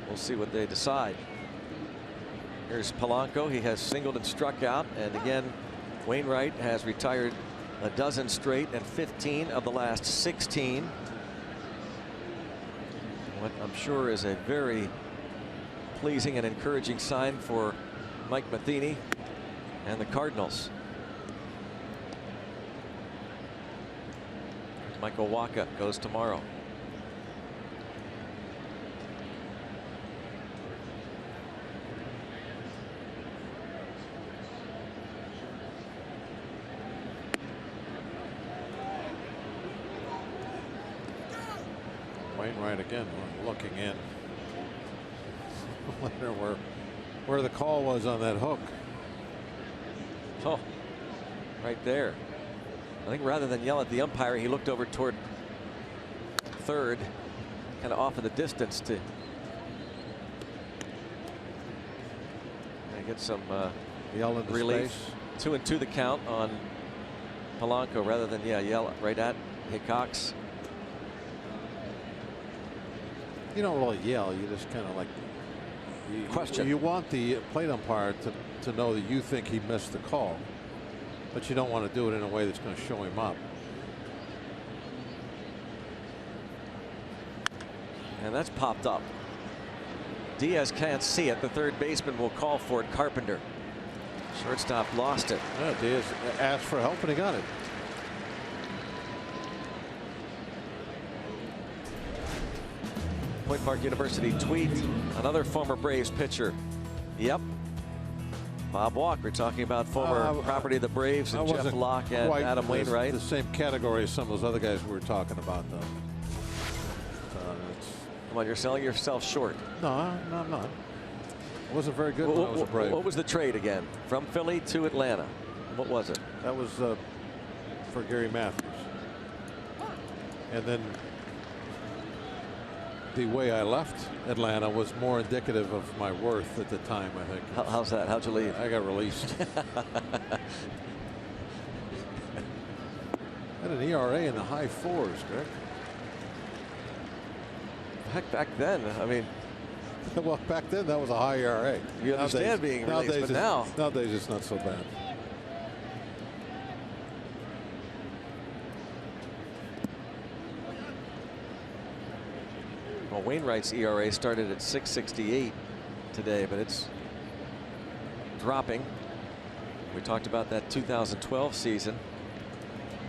A: we'll see what they decide. Here's Polanco. He has singled and struck out, and again, Wainwright has retired a dozen straight and 15 of the last 16. What I'm sure is a very pleasing and encouraging sign for Mike Matheny and the Cardinals. Michael Wacha goes tomorrow.
B: Wainwright again looking in. wondering where the call was on that hook.
A: Oh, right there. I think rather than yell at the umpire, he looked over toward third, kind of off in the distance to get some
B: yell into
A: relief.
B: space.
A: 2-2 the count on Polanco rather than yell right at Hickox.
B: You don't really yell. You just kind of like question. You want the plate umpire to know that you think he missed the call, but you don't want to do it in a way that's going to show him up.
A: And that's popped up. Diaz can't see it. The third baseman will call for it. Carpenter. Shortstop lost it.
B: Yeah, Diaz asked for help and he got it.
A: Point Park University tweet. Another former Braves pitcher. Yep. Bob Walker talking about former property of the Braves and Jeff Locke and Adam Wainwright.
B: The same category as some of those other guys we were talking about, though.
A: Come on, you're selling yourself short.
B: No, I'm not. It wasn't very good when I was a Brave.
A: What was the trade again? From Philly to Atlanta. What was it?
B: That was for Gary Matthews. And then the way I left Atlanta was more indicative of my worth at the time, I think.
A: How's that? How'd you leave?
B: I got released. Had an ERA in the high 4s, Greg.
A: Heck, back then, I mean.
B: Well, back then that was a high ERA.
A: You understand being released, but
B: nowadays it's not so bad.
A: Well, Wainwright's ERA started at 6.68 today, but it's dropping. We talked about that 2012 season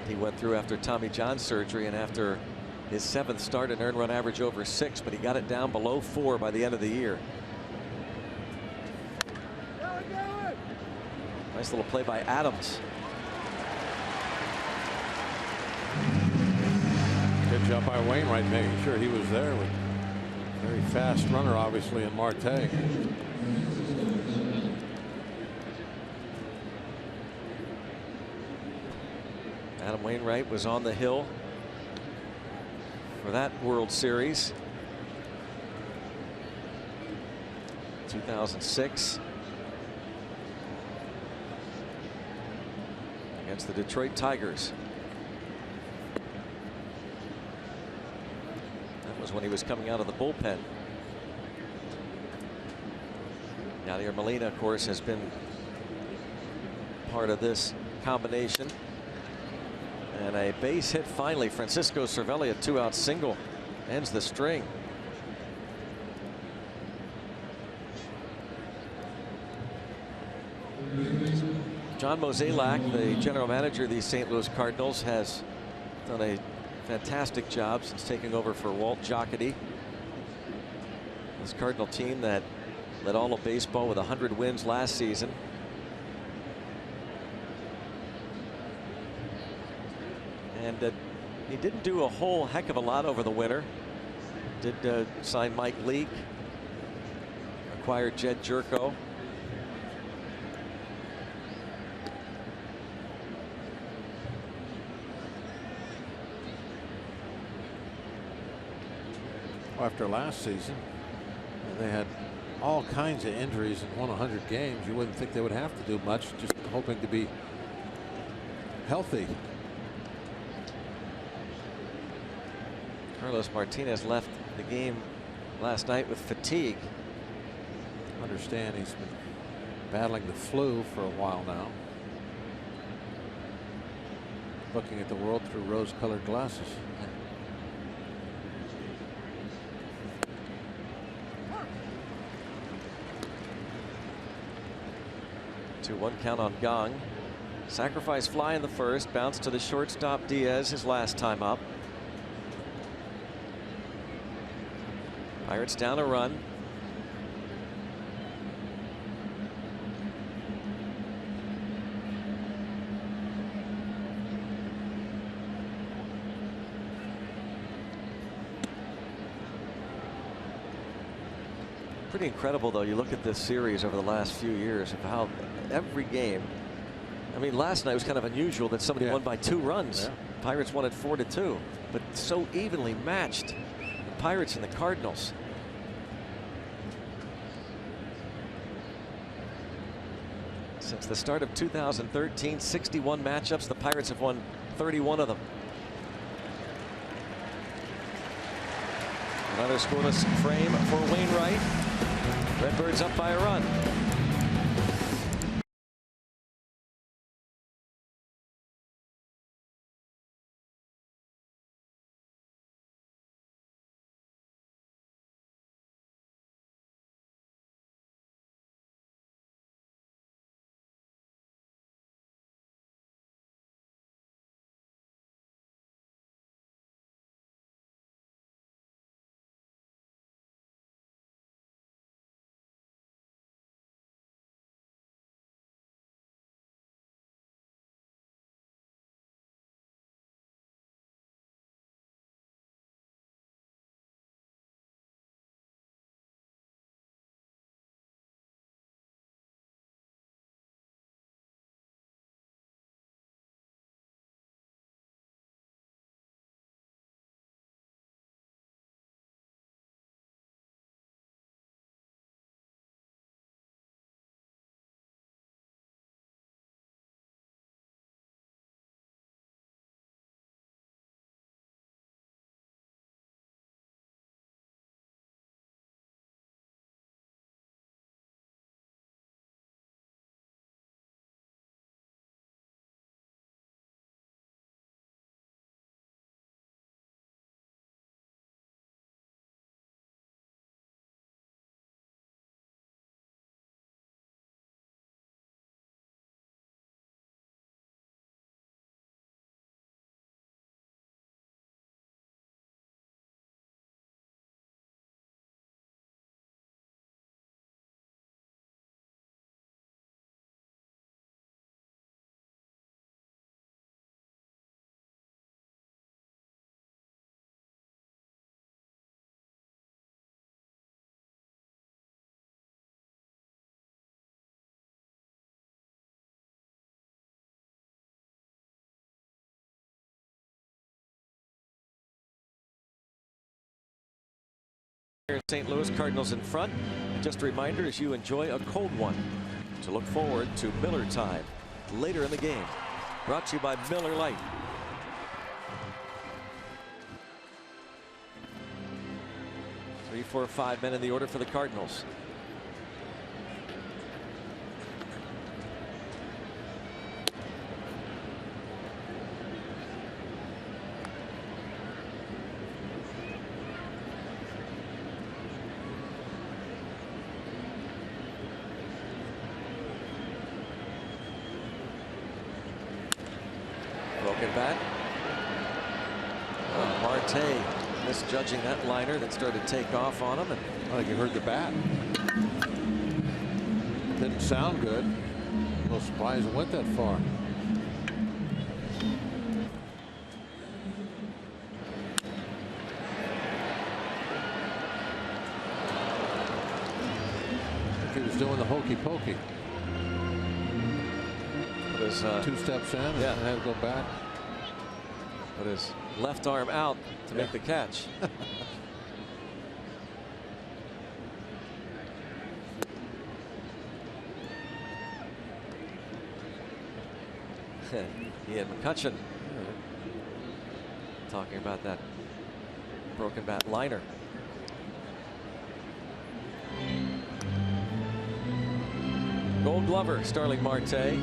A: he went through after Tommy John surgery and after his 7th start, an earned run average over 6, but he got it down below 4 by the end of the year. Nice little play by Adams.
B: Good job by Wainwright making sure he was there with a very fast runner, obviously, in Marte.
A: Adam Wainwright was on the hill for that World Series. 2006 against the Detroit Tigers. That was when he was coming out of the bullpen. Yadier Molina, of course, has been part of this combination. And a base hit finally. Francisco Cervelli, a 2-out single, ends the string. John Mozeliak, the general manager of the St. Louis Cardinals, has done a fantastic job since taking over for Walt Jocketty. This Cardinal team that led all of baseball with 100 wins last season. And he didn't do a whole heck of a lot over the winter. Did sign Mike Leake, acquired Jed Jerko.
B: After last season, they had all kinds of injuries and won 100 games. You wouldn't think they would have to do much, just hoping to be healthy.
A: Carlos Martinez left the game last night with fatigue.
B: Understand he's been battling the flu for a while now. Looking at the world through rose-colored glasses.
A: 2-1 count on Gong. Sacrifice fly in the first, bounce to the shortstop Diaz his last time up. Pirates down a run. Pretty incredible, though. You look at this series over the last few years of how every game. I mean, last night was kind of unusual that somebody won by 2 runs.
B: Yeah.
A: Pirates won at 4-2, but so evenly matched. The Pirates and the Cardinals. Since the start of 2013, 61 matchups. The Pirates have won 31 of them. Another scoreless frame for Wainwright. Redbirds up by a run. St. Louis Cardinals in front. Just a reminder, as you enjoy a cold one, to look forward to Miller time later in the game. Brought to you by Miller Lite. Three, 4, 5 men in the order for the Cardinals. Broken bat. Marte misjudging that liner that started to take off on him. And
B: I think you heard the bat. Didn't sound good. A little surprised it went that far. I think he was doing the hokey pokey.
A: Was,
B: 2 steps in and had to go back.
A: Put his left arm out to make the catch. Ian McCutcheon talking about that broken bat liner. Gold Glover, Starling Marte.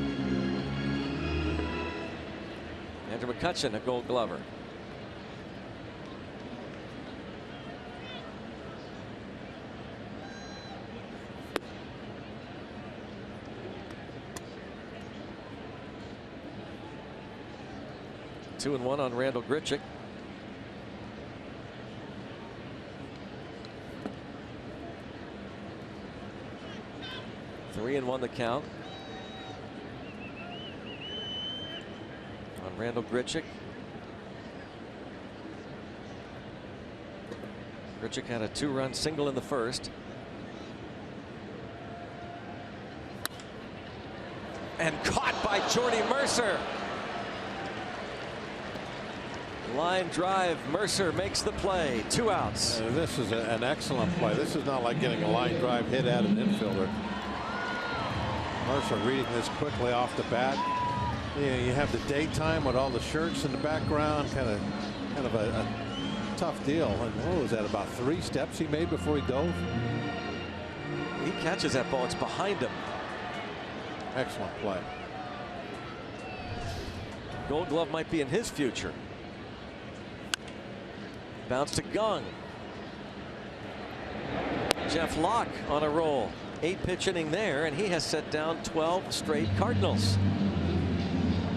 A: Andrew McCutcheon, a Gold Glover. Two and one on Randall Grichuk. Three and one the count on Randall Grichuk. Grichuk had a 2-run single in the first. and caught by Jordy Mercer. Line drive. Mercer makes the play. 2 outs.
B: This is an excellent play. This is not like getting a line drive hit at an infielder. Mercer reading this quickly off the bat. You have the daytime with all the shirts in the background. Kind of a tough deal. And what was that, about 3 steps he made before he dove?
A: He catches that ball. It's behind him.
B: Excellent play.
A: Gold Glove might be in his future. Bounce to Gong. Jeff Locke on a roll. 8-pitch inning there, and he has set down 12 straight Cardinals.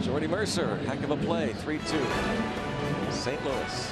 A: Jordy Mercer, heck of a play. 3-2. St. Louis.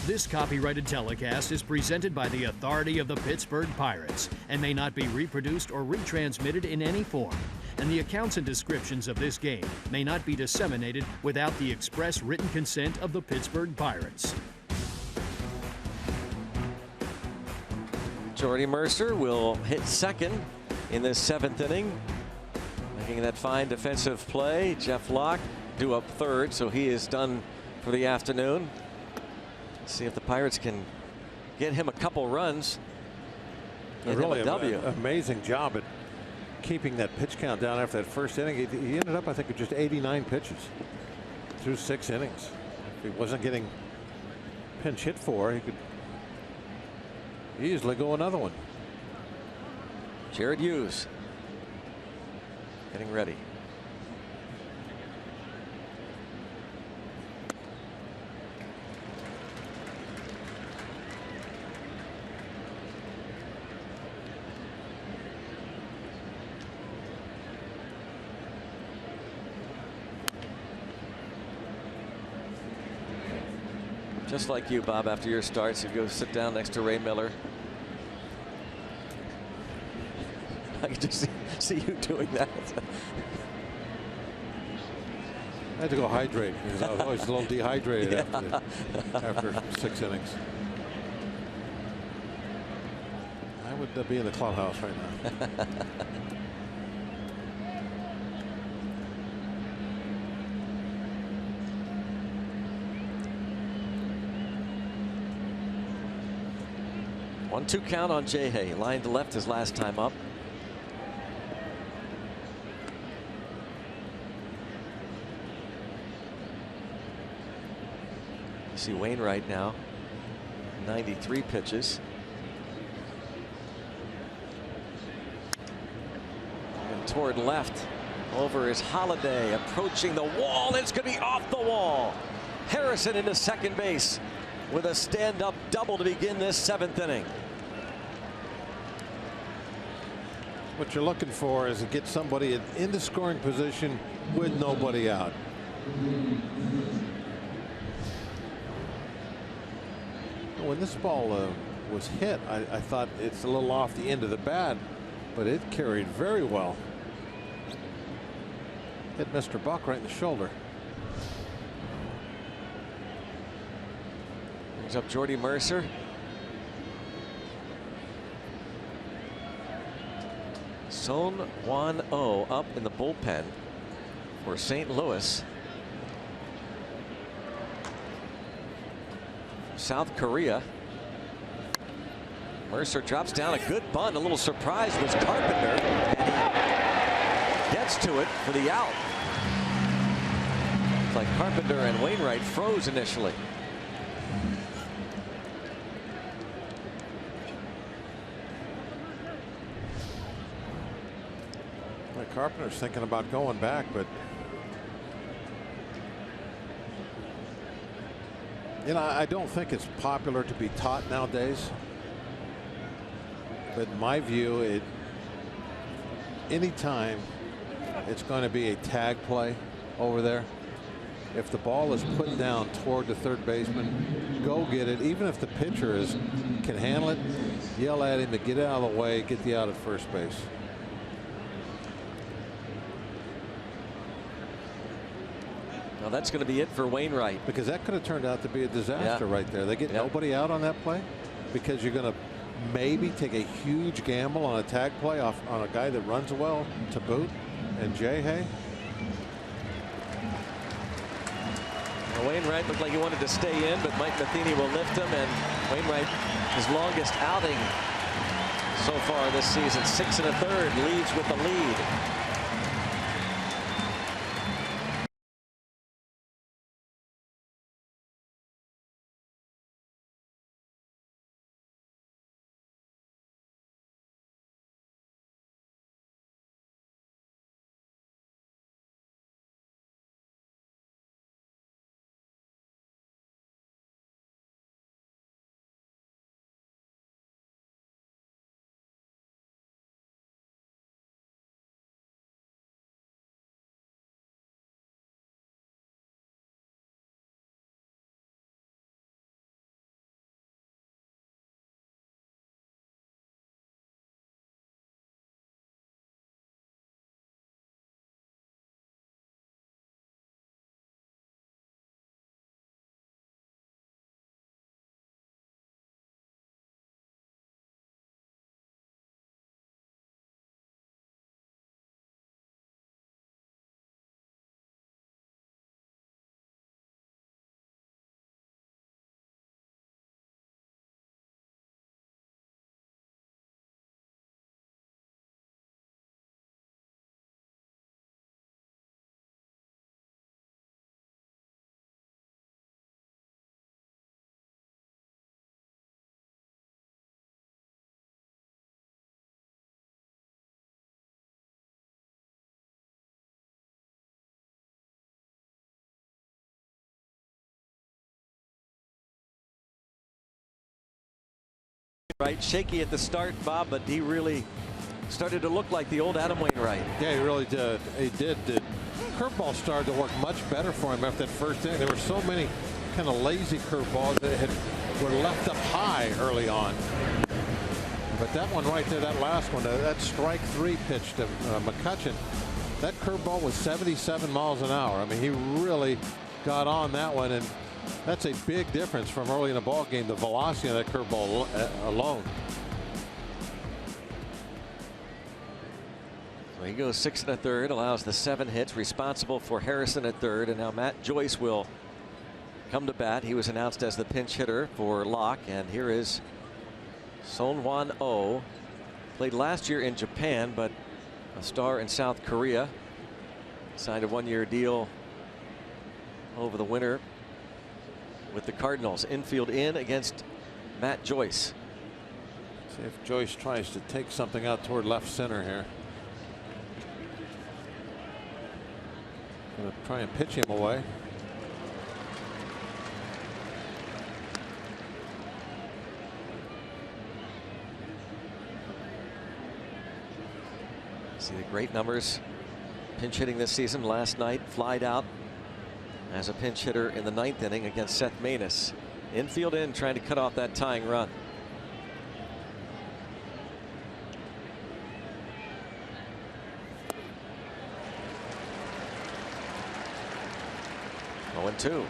C: This copyrighted telecast is presented by the authority of the Pittsburgh Pirates and may not be reproduced or retransmitted in any form. And the accounts and descriptions of this game may not be disseminated without the express written consent of the Pittsburgh Pirates.
A: Jordy Mercer will hit second in the 7th inning. Making that fine defensive play. Jeff Locke due up third, so he is done for the afternoon. See if the Pirates can get him a couple runs.
B: Really an amazing job at keeping that pitch count down after that first inning. He ended up, I think, with just 89 pitches through 6 innings. If he wasn't getting pinch hit for, he could easily go another one.
A: Jared Hughes getting ready. Just like you, Bob, after your starts, you go sit down next to Ray Miller. I can just see you doing that.
B: I had to go hydrate because I was always a little dehydrated after 6 innings. I would be in the clubhouse right now.
A: 1-2 count on Jay Hay. Line to left his last time up. See Wainwright now. 93 pitches. And toward left Over is Holiday, approaching the wall. It's going to be off the wall. Harrison into second base with a stand-up double to begin this 7th inning.
B: What you're looking for is to get somebody into scoring position with nobody out. When this ball was hit, I thought it's a little off the end of the bat, but it carried very well. Hit Mr. Buck right in the shoulder.
A: Brings up Jordy Mercer. Son Juan O up in the bullpen for St. Louis. South Korea. Mercer drops down a good bunt. A little surprise was Carpenter, and he gets to it for the out. It's like Carpenter and Wainwright froze initially.
B: Carpenter's thinking about going back, but you know, I don't think it's popular to be taught nowadays. But in my view, anytime it's going to be a tag play over there, if the ball is put down toward the third baseman, go get it. Even if the pitcher can handle it, yell at him to get out of the way, get the out at first base.
A: Now that's going to be it for Wainwright,
B: because that could have turned out to be a disaster right there. They get nobody out on that play because you're going to maybe take a huge gamble on a tag play on a guy that runs well to boot. And Jay Hay.
A: Well, Wainwright looked like he wanted to stay in, but Mike Matheny will lift him, and Wainwright, his longest outing so far this season, 6 1/3, leaves with the lead. Right, shaky at the start, Bob, but he really started to look like the old Adam Wainwright.
B: Yeah, he really did. He did. The curveball started to work much better for him after that first inning. There were so many kind of lazy curveballs that were left up high early on. But that one right there, that last one, that strike 3 pitch to McCutchen, that curveball was 77 miles an hour. I mean, he really got on that one, and that's a big difference from early in the ball game, the velocity of that curveball alone.
A: So he goes 6 1/3, allows the 7 hits, responsible for Harrison at third, and now Matt Joyce will come to bat. He was announced as the pinch hitter for Locke, and here is Son Juan Oh. Played last year in Japan, but a star in South Korea. Signed a 1-year deal over the winter with the Cardinals. Infield in against Matt Joyce.
B: See if Joyce tries to take something out toward left center here. Going to try and pitch him away.
A: See the great numbers pinch hitting this season. Last night, flied out as a pinch hitter in the 9th inning against Seth Maness. Infield in, trying to cut off that tying run. Oh, 0-2.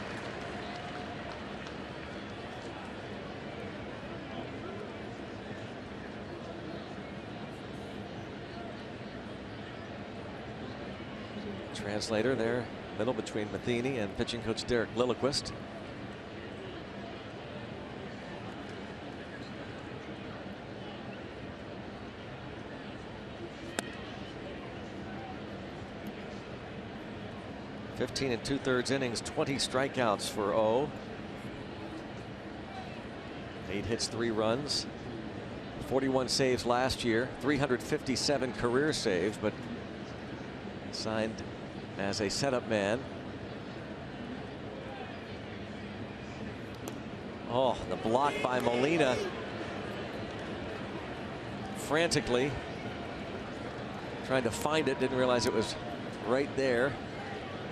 A: Translator there, middle between Matheny and pitching coach Derek Lilliquist. (15 2/3 innings, 20 strikeouts for O. 8 hits, 3 runs, 41 saves last year, 357 career saves, but signed as a setup man. Oh, the block by Molina. Frantically trying to find it, didn't realize it was right there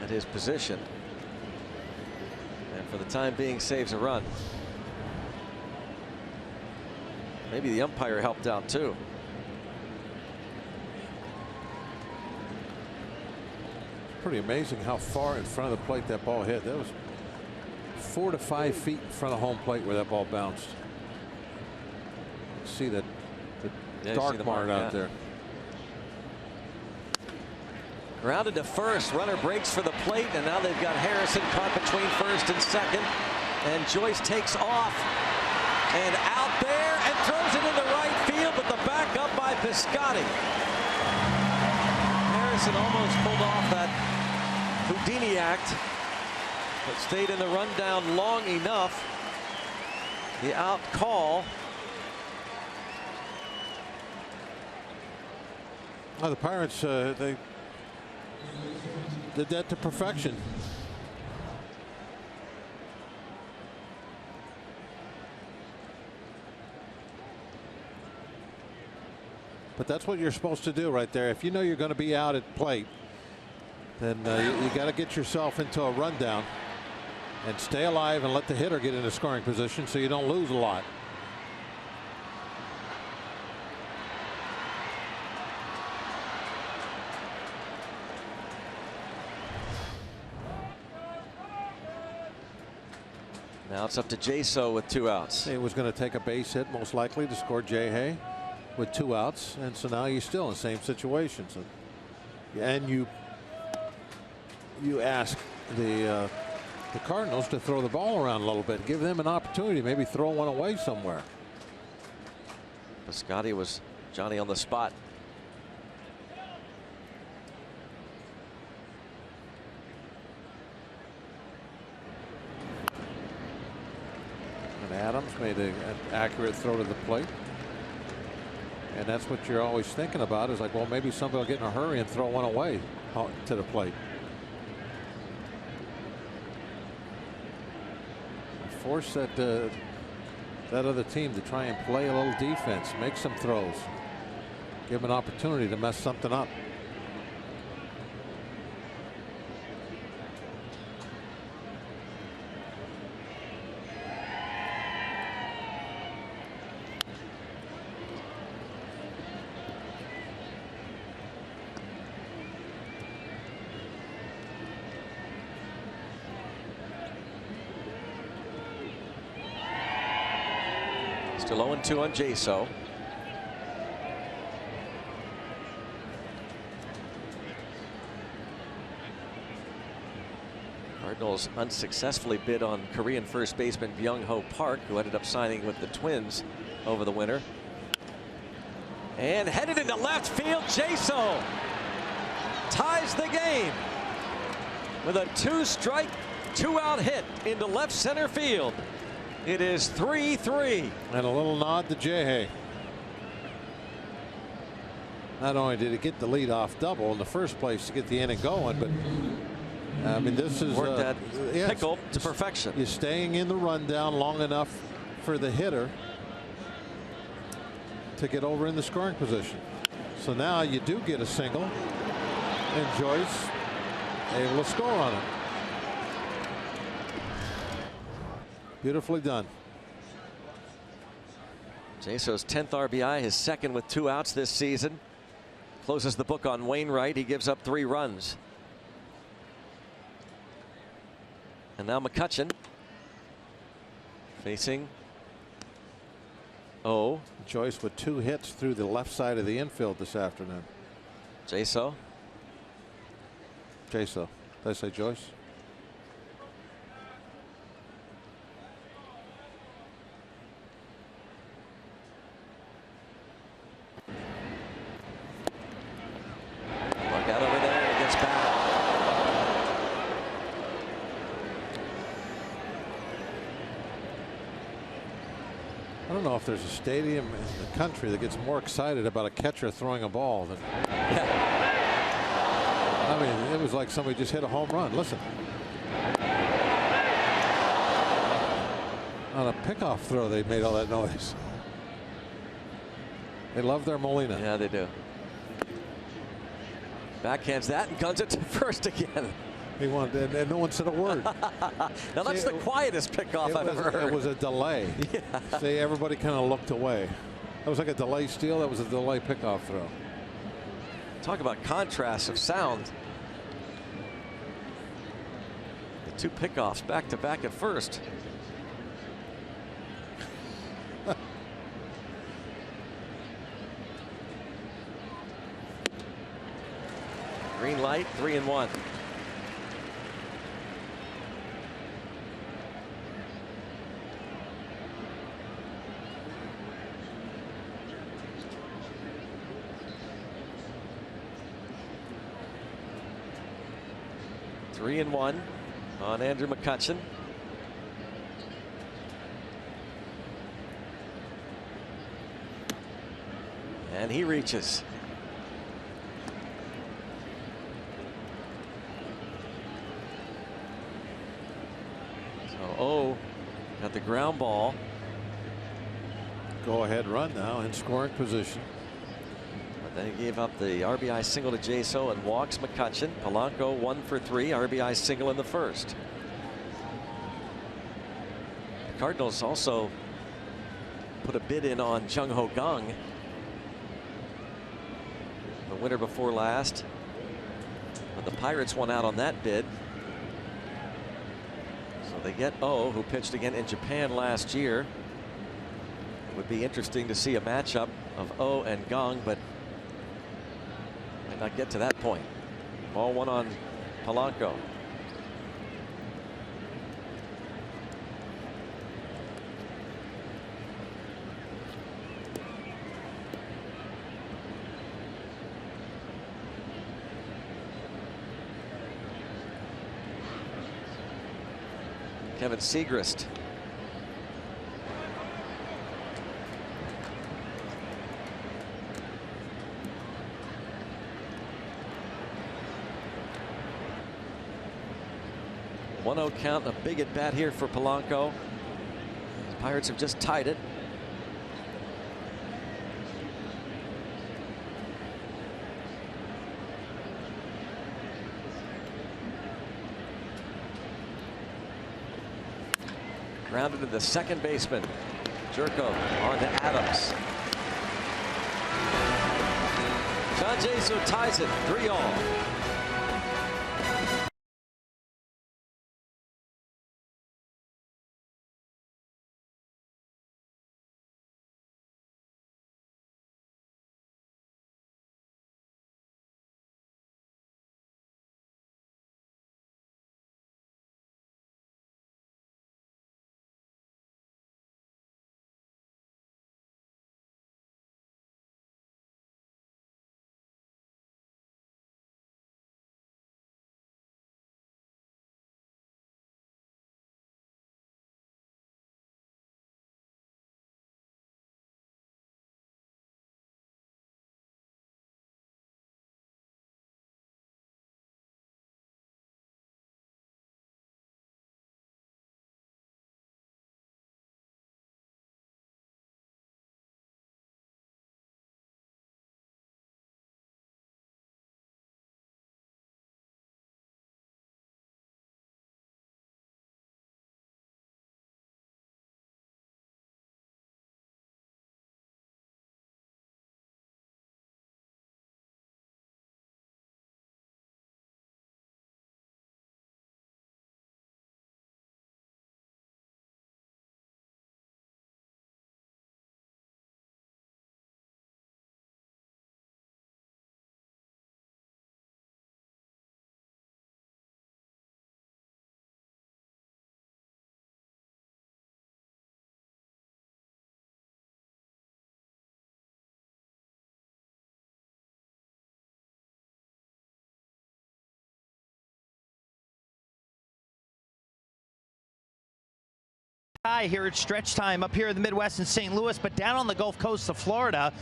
A: at his position, and for the time being saves a run. Maybe the umpire helped out too.
B: Pretty amazing how far in front of the plate that ball hit. That was 4 to 5 feet in front of home plate where that ball bounced. See that the dark mark out there.
A: Grounded to first. Runner breaks for the plate, and now they've got Harrison caught between first and second, and Joyce takes off and out there and throws it into right field, but the back up by Piscotty. Harrison almost pulled off that Houdini act, but stayed in the rundown long enough. The out call.
B: Well, the Pirates, they did that to perfection. But that's what you're supposed to do right there. If you know you're going to be out at plate, then you got to get yourself into a rundown and stay alive and let the hitter get into scoring position so you don't lose a lot.
A: Now it's up to Jaso with 2 outs.
B: He was going to take a base hit, most likely, to score Jay Hay with 2 outs, and so now he's still in the same situation. So, and you ask the Cardinals to throw the ball around a little bit, give them an opportunity, maybe throw one away somewhere.
A: Piscotty was Johnny on the spot.
B: And Adams made an accurate throw to the plate. And that's what you're always thinking about, is like, well, maybe somebody will get in a hurry and throw one away to the plate. Force that other team to try and play a little defense, make some throws, give them an opportunity to mess something up.
A: Still 0-2 on Jaso. Cardinals unsuccessfully bid on Korean first baseman Byung-Ho Park, who ended up signing with the Twins over the winter. And headed into left field, Jaso ties the game with a 2-strike, 2-out hit into left center field. It is 3-3.
B: And a little nod to Jay Hay. Not only did he get the leadoff double in the first place to get the inning going, but I mean, this is
A: worked that
B: yes,
A: pickle to perfection.
B: You're staying in the rundown long enough for the hitter to get over in the scoring position. So now you do get a single, and Joyce able to score on it. Beautifully done.
A: Jaso's 10th RBI, his second with 2 outs this season. Closes the book on Wainwright. He gives up 3 runs. And now McCutchen facing O.
B: Joyce with 2 hits through the left side of the infield this afternoon.
A: Jaso.
B: Did I say Joyce?
A: Look out over there. It gets back.
B: I don't know if there's a stadium in the country that gets more excited about a catcher throwing a ball than. I mean, it was like somebody just hit a home run. Listen. On a pickoff throw, they made all that noise. They love their Molina.
A: Yeah, they do. Backhands that and guns it to first again.
B: He wanted, and no one said a word.
A: Now that's the quietest pickoff I've ever heard.
B: It was a delay.
A: Yeah.
B: See, everybody kind of looked away. That was like a delay steal. That was a delay pickoff throw.
A: Talk about contrast of sound. The 2 pickoffs back to back at first. Green light, 3-1. Three and 1 on Andrew McCutchen. And he reaches. So O got the ground ball.
B: Go ahead run now in scoring position.
A: But then he gave up the RBI single to Jaso and walks McCutchen. Polanco 1 for 3, RBI single in the first. The Cardinals also put a bid in on Jung Ho Kang, the winner before last. But the Pirates won out on that bid. So they get O, who pitched again in Japan last year. It would be interesting to see a matchup of O and Kang, but might not get to that point. Ball 1 on Polanco. Kevin Segrist. One-0 count, a big at bat here for Polanco. The Pirates have just tied it. Grounded to the second baseman. Jerko on to Adams. John Jaso ties it 3-all.
D: Here at stretch time up here in the Midwest in St. Louis, but down on the Gulf Coast of Florida,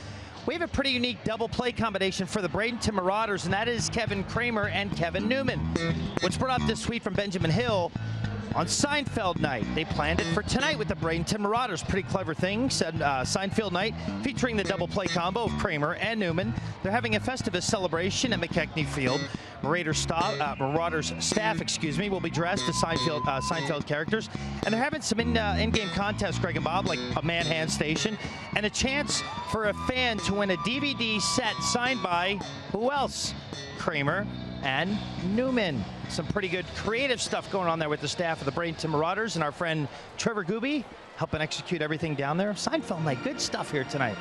D: we have a pretty unique double play combination for the Bradenton Marauders, and that is Kevin Kramer and Kevin Newman, which brought up this tweet from Benjamin Hill. On Seinfeld night, they planned it for tonight with the Bradenton Marauders. Pretty clever thing, said Seinfeld night, featuring the double play combo of Kramer and Newman. They're having a Festivus celebration at McKechnie Field. Marauders staff, will be dressed as Seinfeld characters. And they're having some in-game contests, Greg and Bob, like a man-hand station, and a chance for a fan to win a DVD set signed by, who else? Kramer and Newman. Some pretty good creative stuff going on there with the staff of the Bradenton Marauders and our friend Trevor Gooby helping execute everything down there. Seinfeld night, good stuff here tonight.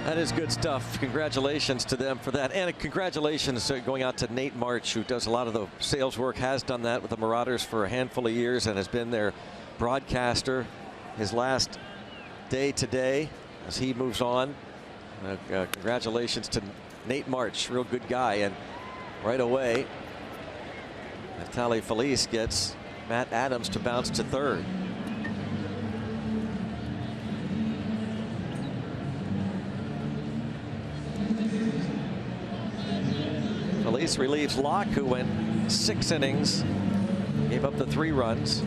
A: That is good stuff. Congratulations to them for that. And congratulations going out to Nate March, who does a lot of the sales work, has done that with the Marauders for a handful of years and has been their broadcaster. His last day today as he moves on. Congratulations to Nate March, real good guy. And right away, Natali Felice gets Matt Adams to bounce to third. Felice relieves Locke, who went 6 innings, gave up the 3 runs.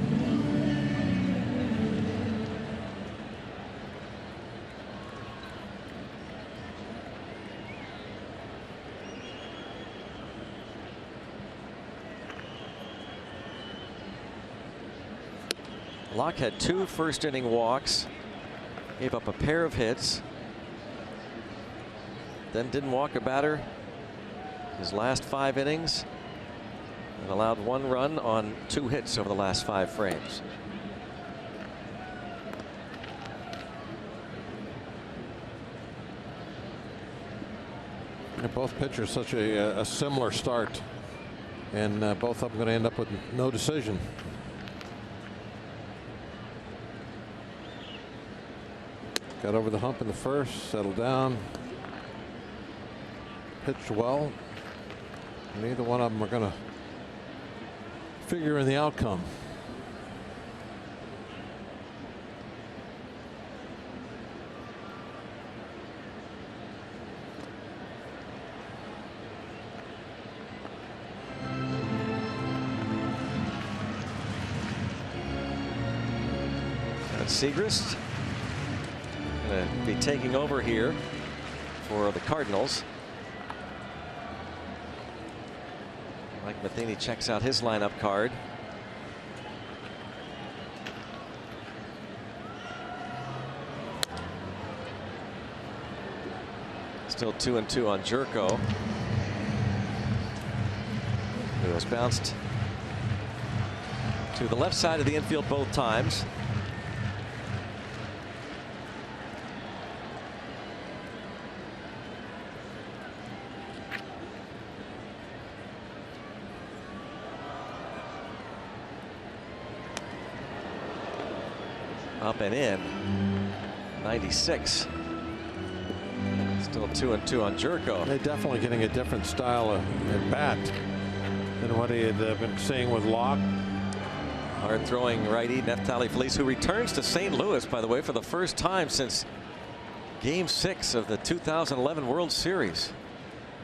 A: Locke had 2 first-inning walks, gave up a pair of hits, then didn't walk a batter his last 5 innings, and allowed 1 run on 2 hits over the last 5 frames.
B: Both pitchers such a similar start, and both of them going to end up with no decision. Got over the hump in the first, settled down, pitched well. Neither one of them are going to figure in the outcome.
A: That's Segrist going to be taking over here for the Cardinals. Mike Matheny checks out his lineup card. Still 2-2 on Jerko, who has bounced to the left side of the infield both times. Up and in. 96. Still 2-2 on Jerko.
B: They're definitely getting a different style at bat than what he had been seeing with Locke.
A: Hard throwing righty Neftali Felice, who returns to St. Louis, by the way, for the first time since Game 6 of the 2011 World Series.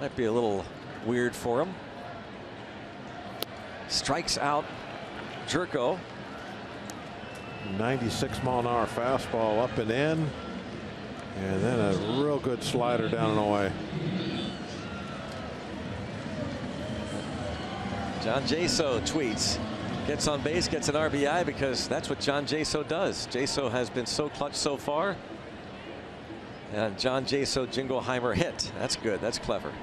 A: Might be a little weird for him. Strikes out Jerko.
B: 96-mile-an-hour fastball up and in, and then a real good slider down and away.
A: John Jaso tweets, gets on base, gets an RBI, because that's what John Jaso does. Jaso has been so clutch so far. And John Jaso Jingleheimer hit. That's good. That's clever.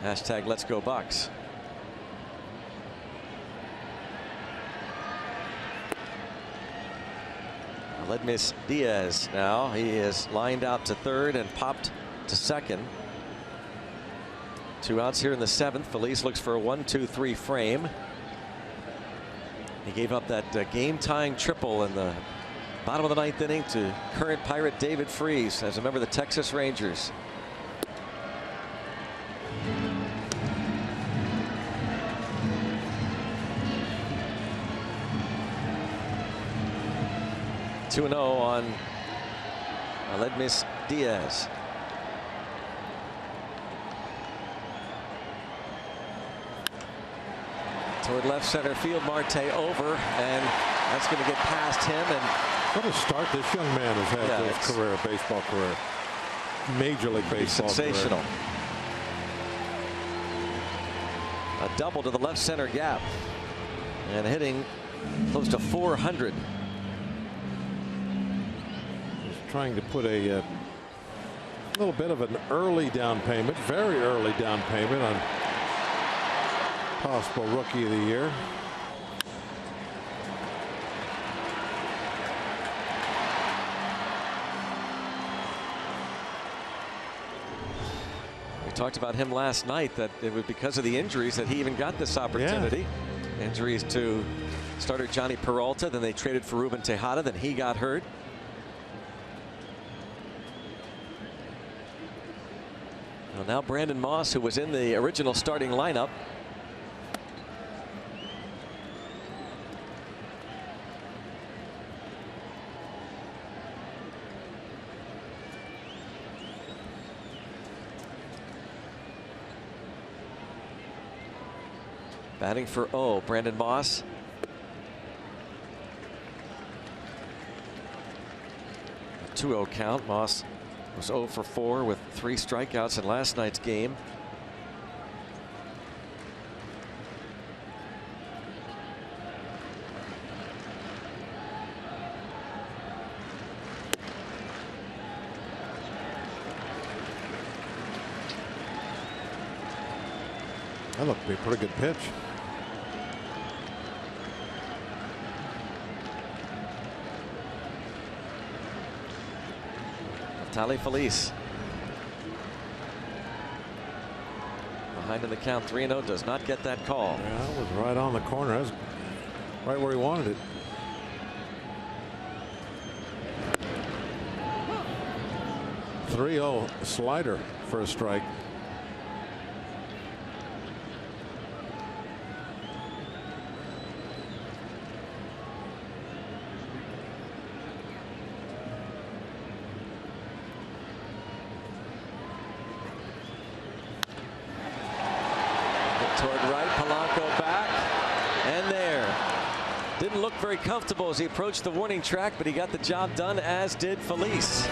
A: Hashtag Let's Go Bucks. Ledmus Diaz now. He is lined out to third and popped to second. 2 outs here in the 7th. Felice looks for a 1-2-3 frame. He gave up that game-tying triple in the bottom of the 9th inning to current Pirate David Freese as a member of the Texas Rangers. 2-0 on Aledmys Diaz. Toward left center field, Marte over, and that's going to get past him. And
B: what a start this young man has had to his career, baseball career. Major League Baseball
A: sensational.
B: career.
A: A double to the left center gap and hitting close to 400.
B: He's trying to put a little bit of an early down payment, very early down payment on possible Rookie of the Year.
A: We talked about him last night, that it was because of the injuries that he even got this opportunity. Yeah. Injuries to starter Johnny Peralta, then they traded for Ruben Tejada, then he got hurt. Well, now Brandon Moss, who was in the original starting lineup, batting for Brandon Moss. A 2-0 count. Moss was 0 for 4 with 3 strikeouts in last night's game.
B: That looked to be a pretty good pitch.
A: Tally Feliz behind in the count, 3-0, does not get that call.
B: Yeah, that was right on the corner. That was right where he wanted it. .30 slider for a strike.
A: Toward right, Polanco back, and there. Didn't look very comfortable as he approached the warning track, but he got the job done, as did Feliz.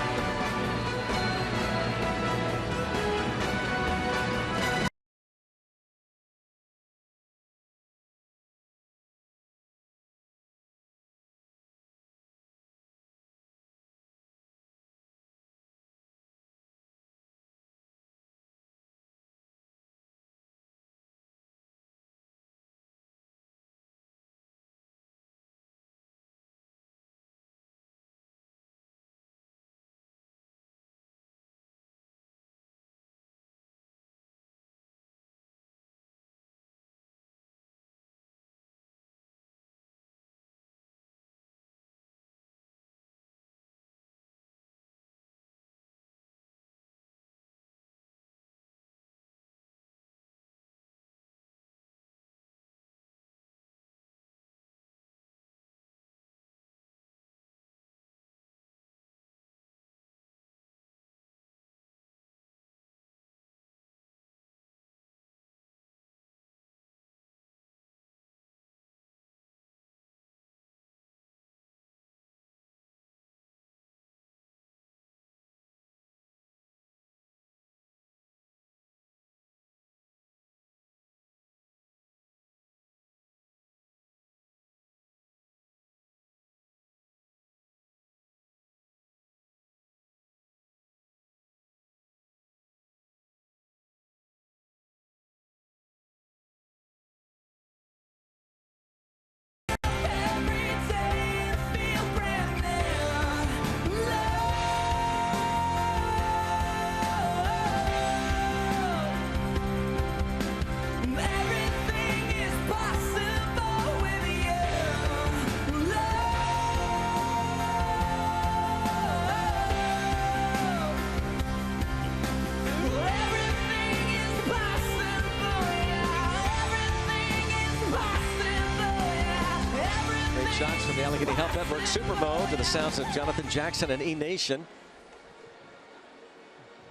A: shots from the Allegheny Health Network Super Bowl to the sounds of Jonathan Jackson and E Nation.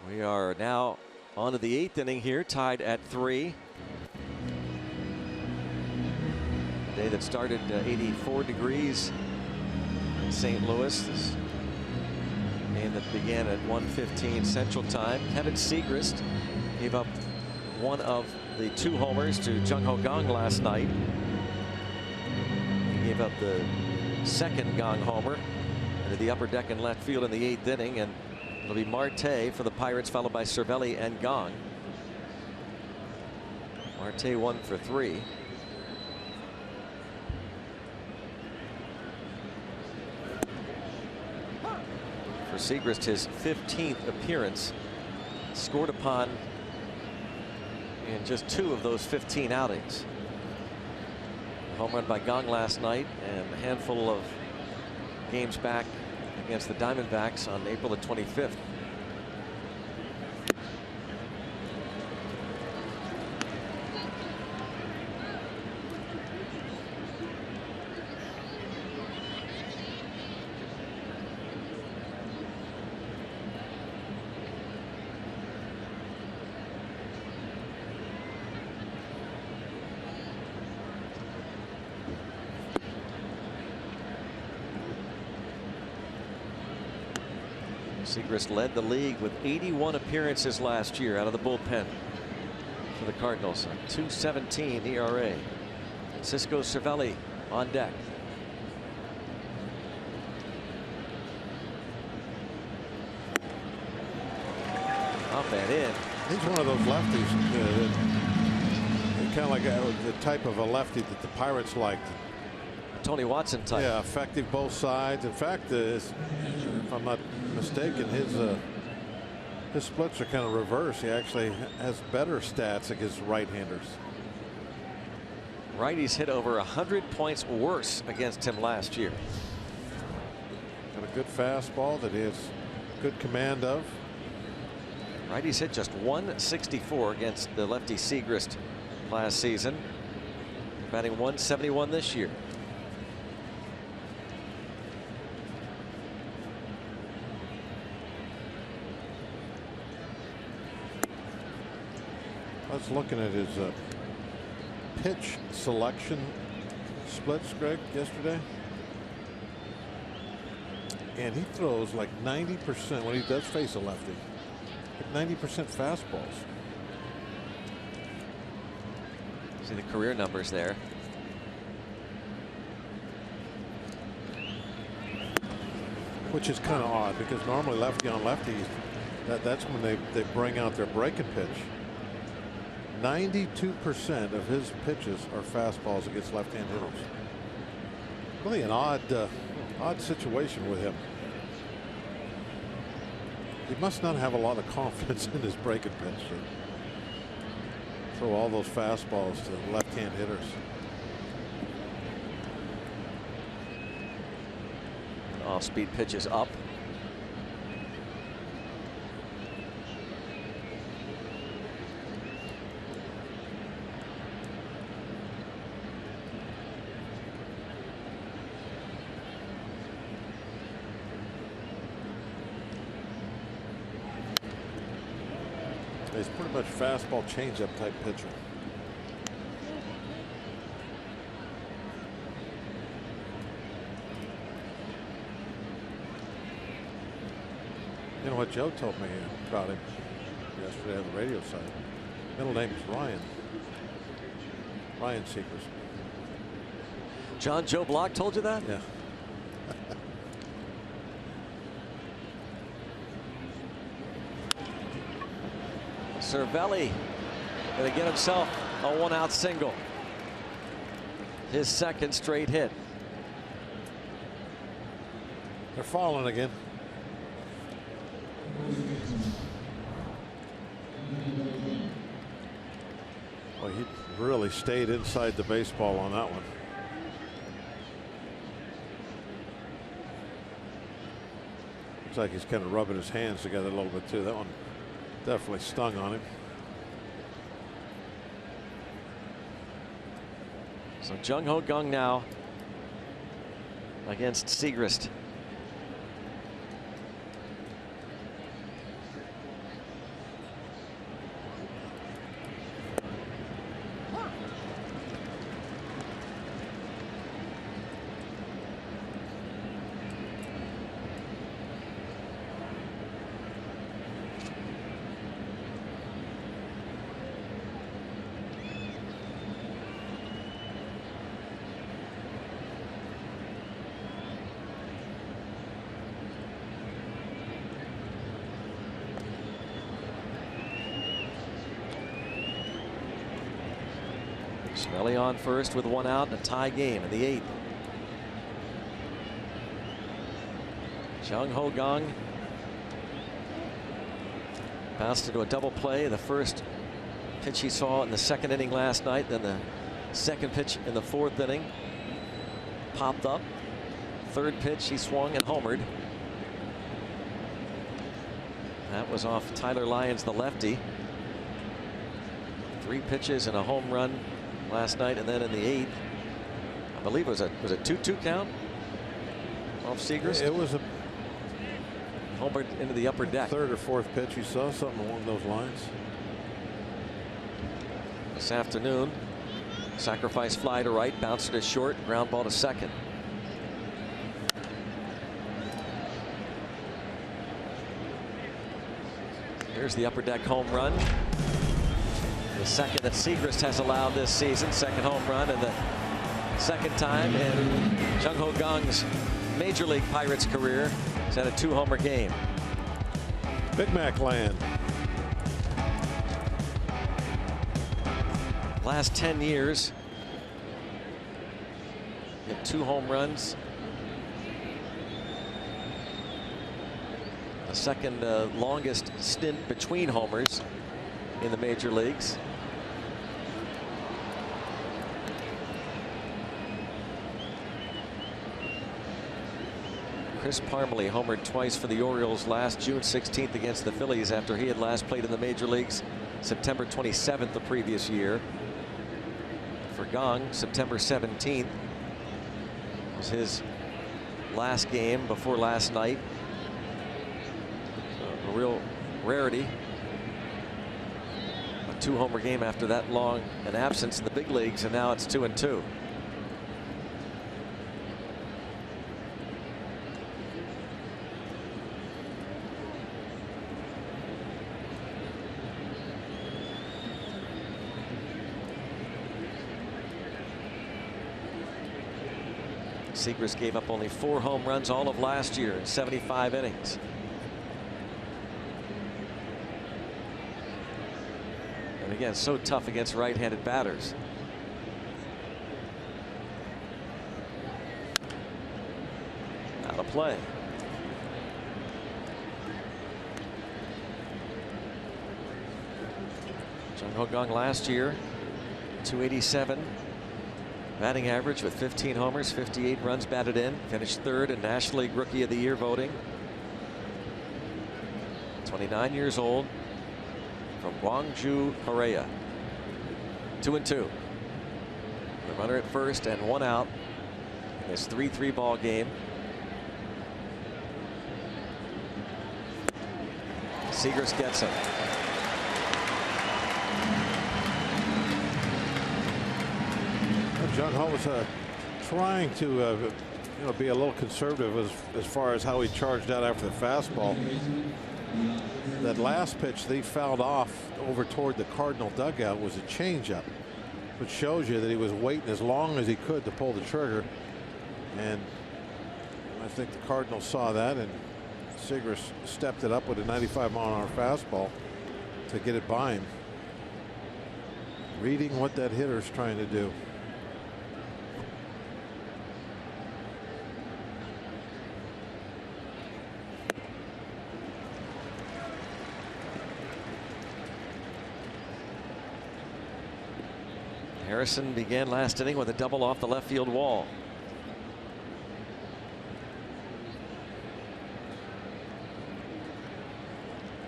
A: We are now on to the 8th inning here, tied at 3. A day that started 84 degrees in St. Louis. This game that began at 1:15 Central Time. Kevin Segrist gave up one of the 2 homers to Jung Ho Kang last night. He gave up the second Gong homer into the upper deck in left field in the 8th inning, and it'll be Marte for the Pirates, followed by Cervelli and Gong. Marte 1 for 3. For Segrist, his 15th appearance, scored upon in just 2 of those 15 outings. A home run by Gong last night, and a handful of games back against the Diamondbacks on April the 25th. Segrist led the league with 81 appearances last year out of the bullpen for the Cardinals. A 2.17 ERA. Cisco Cervelli on deck. Up and in.
B: He's one of those lefties, kind of like the type of a lefty that the Pirates liked.
A: Tony Watson type.
B: Yeah, effective both sides. In fact, if I'm not mistaken, his splits are kind of reverse. He actually has better stats against right-handers.
A: Righties hit over 100 points worse against him last year.
B: Got a good fastball that he has good command of.
A: Righties hit just 164 against the lefty Segrist last season. Batting 171 this year.
B: I was looking at his pitch selection splits, Greg, yesterday, and he throws like 90% when he does face a lefty. Like 90% fastballs.
A: See the career numbers there.
B: Which is kind of odd, because normally lefty on lefty, that's when they bring out their breaking pitch. 92% of his pitches are fastballs against left-hand hitters. Really an odd situation with him. He must not have a lot of confidence in his breaking pitch to throw all those fastballs to left-hand hitters.
A: Off-speed pitches up.
B: He's pretty much fastball changeup type pitcher. You know what Joe told me about him yesterday on the radio side? Middle name is Ryan. Ryan Segrist.
A: John Joe Block told you that?
B: Yeah.
A: Cervelli going to get himself a 1-out single. His second straight hit.
B: They're falling again. Well, he really stayed inside the baseball on that one. Looks like he's kind of rubbing his hands together a little bit too. That one definitely stung on him.
A: So Jung Ho Kang now against Segrist. Smelly on first with 1 out and a tie game in the 8th. Jung Ho Kang bounced into a double play. The first pitch he saw in the 2nd inning last night, then the 2nd pitch in the 4th inning popped up. 3rd pitch he swung and homered. That was off Tyler Lyons, the lefty. 3 pitches and a home run last night, and then in the 8th, I believe it was a 2-2 count off Segrist.
B: It was a
A: homered into the upper deck.
B: 3rd or 4th pitch. You saw something along those lines.
A: This afternoon, sacrifice fly to right, bounced to short, ground ball to 2nd. Here's the upper deck home run. The 2nd that Segrist has allowed this season. 2nd home run, and the 2nd time in Jung Ho Kang's Major League Pirates career. He's had a 2-homer game.
B: Big Mac land.
A: Last 10 years, hit 2 home runs. The 2nd longest stint between homers in the major leagues. Chris Parmelee homered twice for the Orioles last June 16th against the Phillies after he had last played in the major leagues September 27th the previous year. For Kang, September 17th was his last game before last night. So a real rarity. A 2-homer game after that long an absence in the big leagues, and now it's 2-2. Segrist gave up only 4 home runs all of last year in 75 innings. And again, so tough against right-handed batters. Out of play. Jung Ho Kang last year, 287. Batting average with 15 homers, 58 runs batted in, finished 3rd in National League Rookie of the Year voting. 29 years old, from Gwangju, Korea. 2-2. The runner at first and 1 out in this 3-3 ball game. Segrist gets him.
B: Jung Ho was trying to be a little conservative as far as how he charged out after the fastball. That last pitch that he fouled off over toward the Cardinal dugout was a changeup, which shows you that he was waiting as long as he could to pull the trigger. And I think the Cardinals saw that, and Segrist stepped it up with a 95-mile-an-hour fastball to get it by him. Reading what that hitter's trying to do.
A: Harrison began last inning with a double off the left field wall.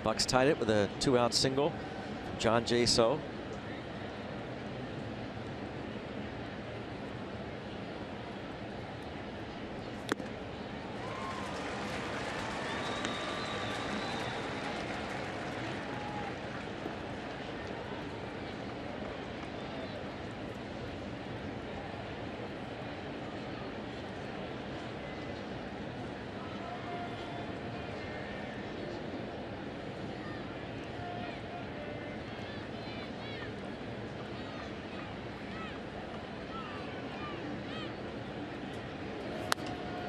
A: Bucks tied it with a 2-out single from John Jaso.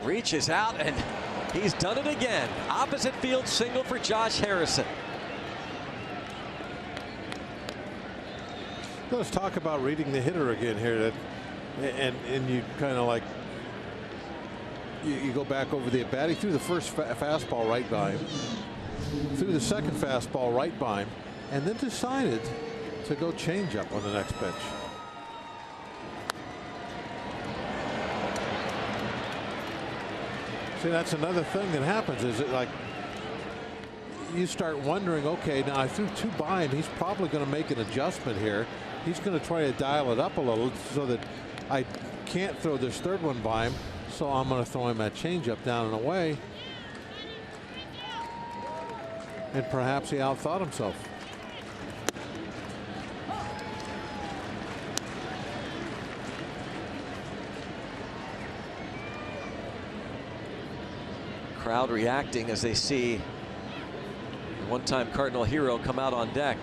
A: Reaches out, and he's done it again. Opposite field single for Josh Harrison.
B: Let's talk about reading the hitter again here. And you kind of like, you go back over the at bat. He threw the first fastball right by him, threw the second fastball right by him, and then decided to go change up on the next pitch. See, that's another thing that happens, is it like you start wondering, okay, now I threw two by him. He's probably going to make an adjustment here. He's going to try to dial it up a little so that I can't throw this third one by him. So I'm going to throw him that changeup down and away. And perhaps he outthought himself.
A: Crowd reacting as they see the one-time Cardinal hero come out on deck.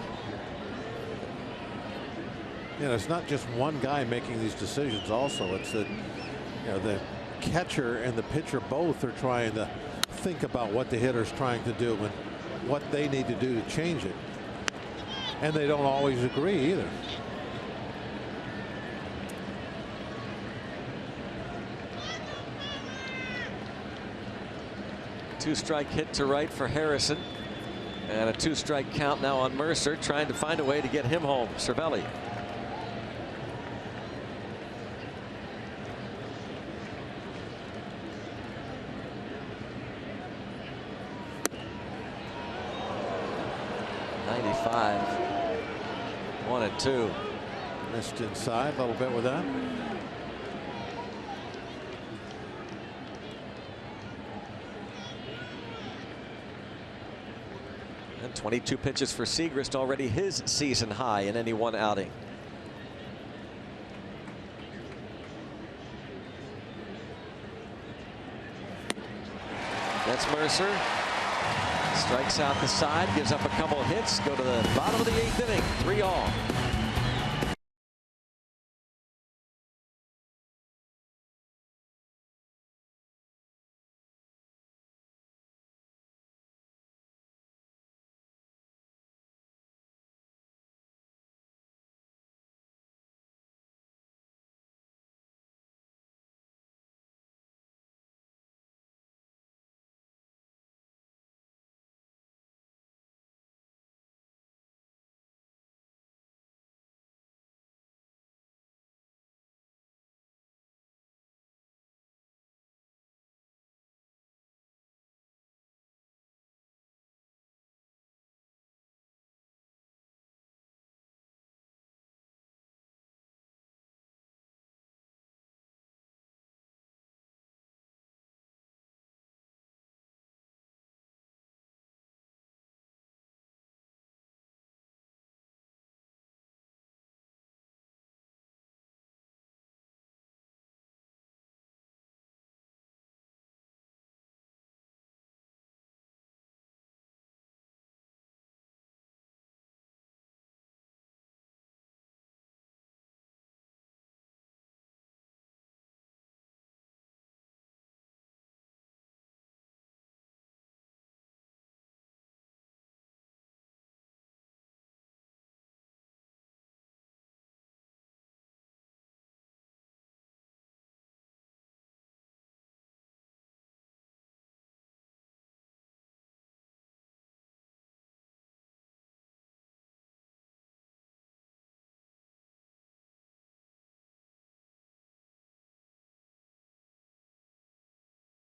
B: You know, it's not just one guy making these decisions. Also, it's that, you know, the catcher and the pitcher both are trying to think about what the hitter's trying to do and what they need to do to change it. And they don't always agree either.
A: Two-strike hit to right for Harrison, and a two-strike count now on Mercer, trying to find a way to get him home. Cervelli. '95. 1-2.
B: Missed inside a little bit with that.
A: And 22 pitches for Segrist, already his season high in any one outing. That's Mercer. Strikes out the side, gives up a couple of hits, go to the bottom of the 8th inning, 3-all.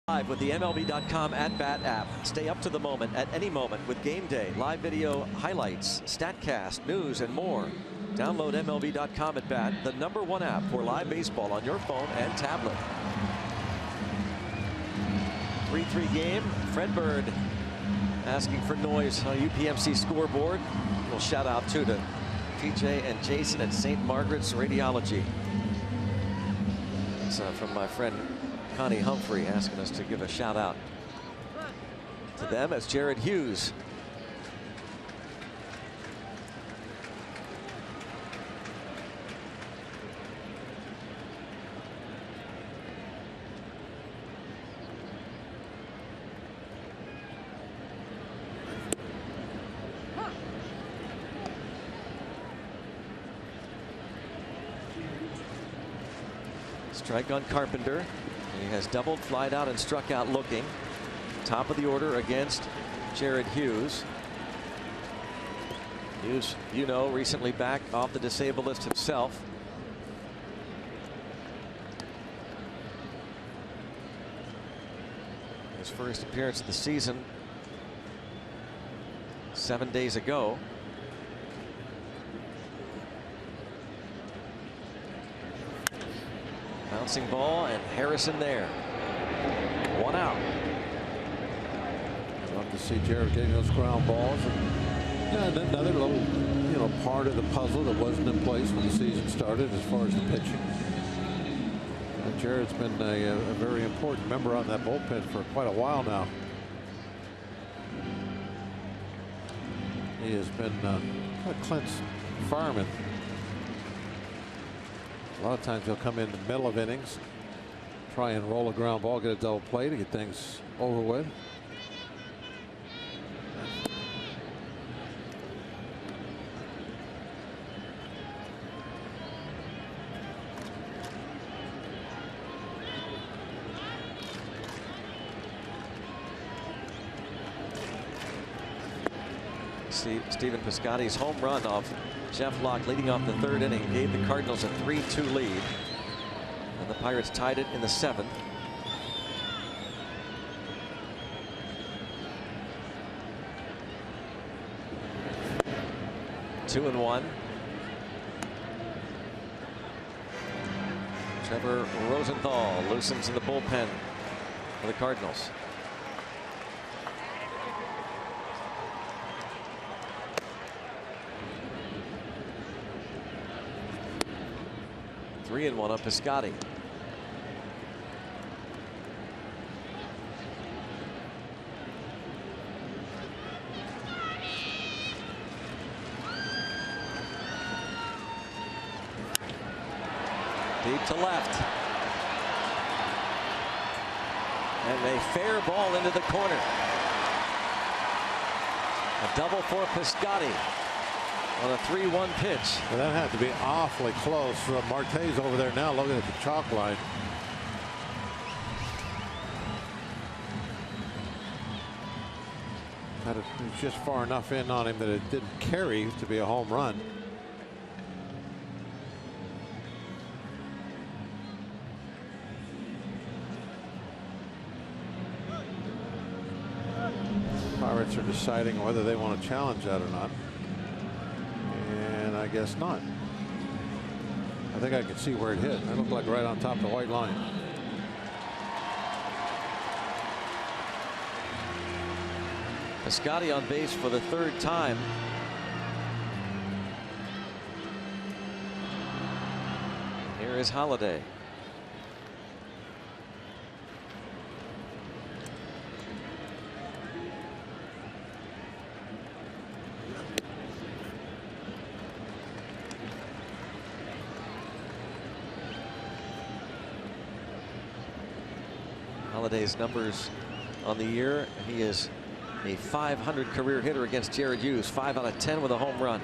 A: Live with the MLB.com at-bat app. Stay up to the moment at any moment with Game Day, live video highlights, StatCast, news, and more. Download MLB.com at-bat, the #1 app for live baseball on your phone and tablet. 3-3 game. Fred Bird asking for noise on UPMC scoreboard. We'll shout out too to PJ and Jason at St. Margaret's Radiology. It's from my friend Connie Humphrey asking us to give a shout out to them as Jared Hughes Strike on Carpenter. He has doubled, flied out, and struck out looking. Top of the order against Jared Hughes. Hughes, you know, recently back off the disabled list himself. His first appearance of the season 7 days ago. Bouncing ball, and Harrison there. 1 out.
B: Love to see Jared getting those ground balls. And another little, part of the puzzle that wasn't in place when the season started as far as the pitching. And Jared's been a very important member on that bullpen for quite a while now. He has been kind of Clint's fireman. A lot of times he'll come in the middle of innings, try and roll a ground ball, get a double play to get things over with.
A: Stephen Piscotty's home run off Jeff Locke leading off the 3rd inning gave the Cardinals a 3-2 lead, and the Pirates tied it in the 7th. Two and one. Trevor Rosenthal loosens in the bullpen for the Cardinals. Three and one on Piscotty. Deep to left. And a fair ball into the corner. A double for Piscotty on a 3-1 pitch.
B: Well, that had to be awfully close. Marte's over there now looking at the chalk line. It was just far enough in on him that it didn't carry to be a home run. Pirates are deciding whether they want to challenge that or not. I guess not. I think I can see where it hit. It looked like right on top of the white line.
A: Piscotty on base for the 3rd time. Here is Holiday. Holiday's numbers on the year. He is a .500 career hitter against Jared Hughes. 5 out of 10 with a home run.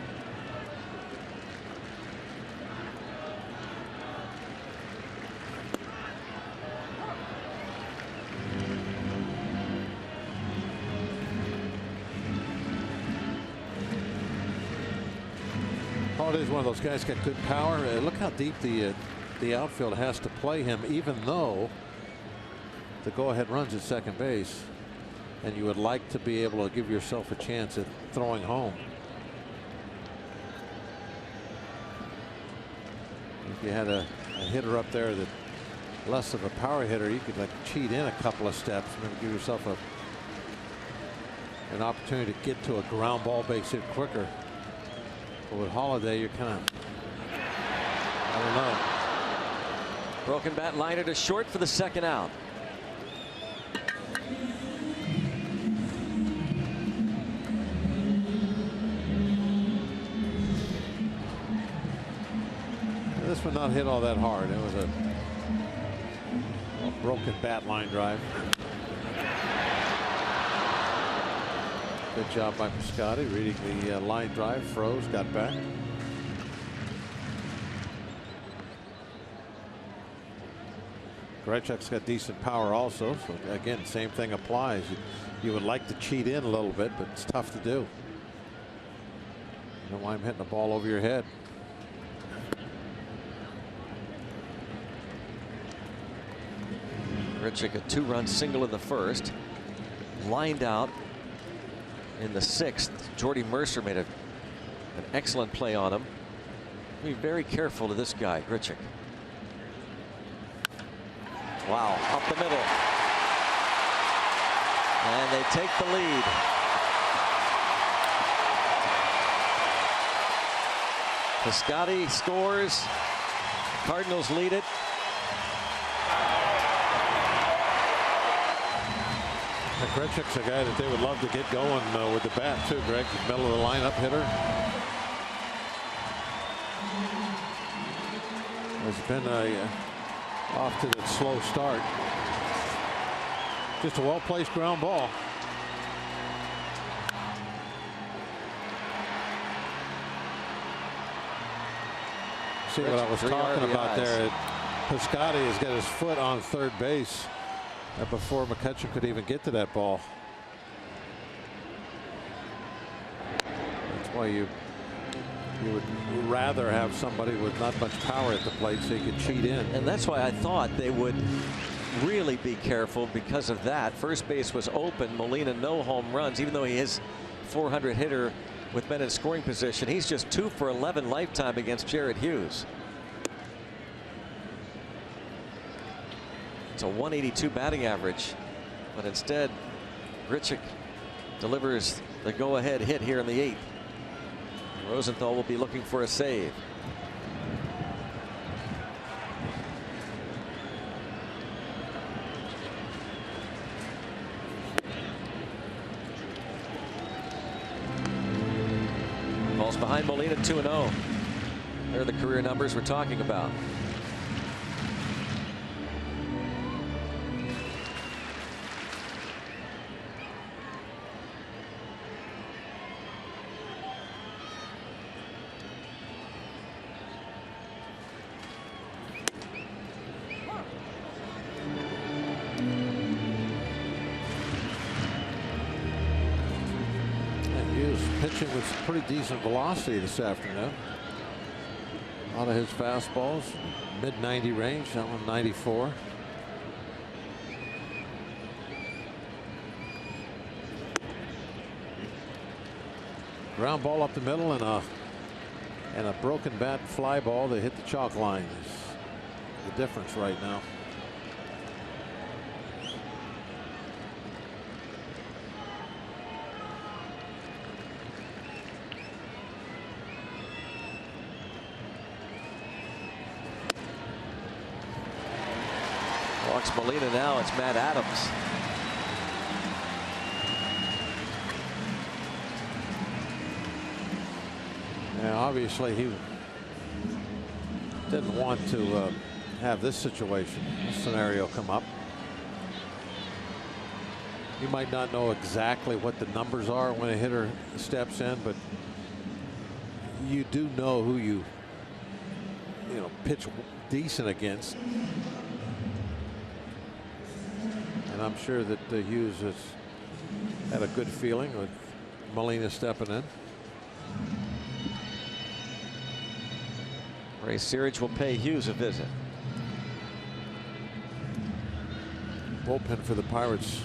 B: Holiday's one of those guys got good power. Look how deep the outfield has to play him, even though the go-ahead runs at second base, and you would like to be able to give yourself a chance at throwing home. If you had a hitter up there that less of a power hitter, you could like cheat in a couple of steps and maybe give yourself an opportunity to get to a ground ball base hit quicker. But with Holiday, you're kind of, I don't know.
A: Broken bat liner to short for the 2nd out.
B: This one not hit all that hard. It was a broken bat line drive. Good job by Piscotty reading the line drive. Froze, got back. Grichuk's got decent power also. So again, same thing applies. You would like to cheat in a little bit, but it's tough to do. You don't want him hitting the ball over your head.
A: Grichuk, a 2-run single in the first. Lined out in the 6th. Jordy Mercer made an excellent play on him. Be very careful to this guy, Grichuk. Wow, up the middle. And they take the lead. Piscotty scores. Cardinals lead it.
B: Grichuk's a guy that they would love to get going with the bat too, Greg. Middle of the lineup hitter. Has been off to the slow start. Just a well-placed ground ball. See what I was talking about there. Piscotty has got his foot on third base before McCutchen could even get to that ball. That's why you would rather have somebody with not much power at the plate so you could cheat in.
A: And that's why I thought they would really be careful because of that. First base was open. Molina no home runs, even though he is 400 hitter with men in scoring position. He's just 2 for 11 lifetime against Jared Hughes. It's a 182 batting average, but instead Grichuk delivers the go-ahead hit here in the 8th. Rosenthal will be looking for a save. Falls behind Molina 2-0. There are the career numbers we're talking about.
B: Pitching with pretty decent velocity this afternoon. A lot of his fastballs, mid-90 range, that one 94. Ground ball up the middle and a broken bat fly ball that hit the chalk line is the difference right now.
A: Walks Molina now. It's Matt Adams.
B: Yeah, obviously he didn't want to have this situation, this scenario come up. You might not know exactly what the numbers are when a hitter steps in, but you do know who you pitch decent against. And I'm sure that Hughes has had a good feeling with Molina stepping in.
A: Ray Searage will pay Hughes a visit.
B: Bullpen for the Pirates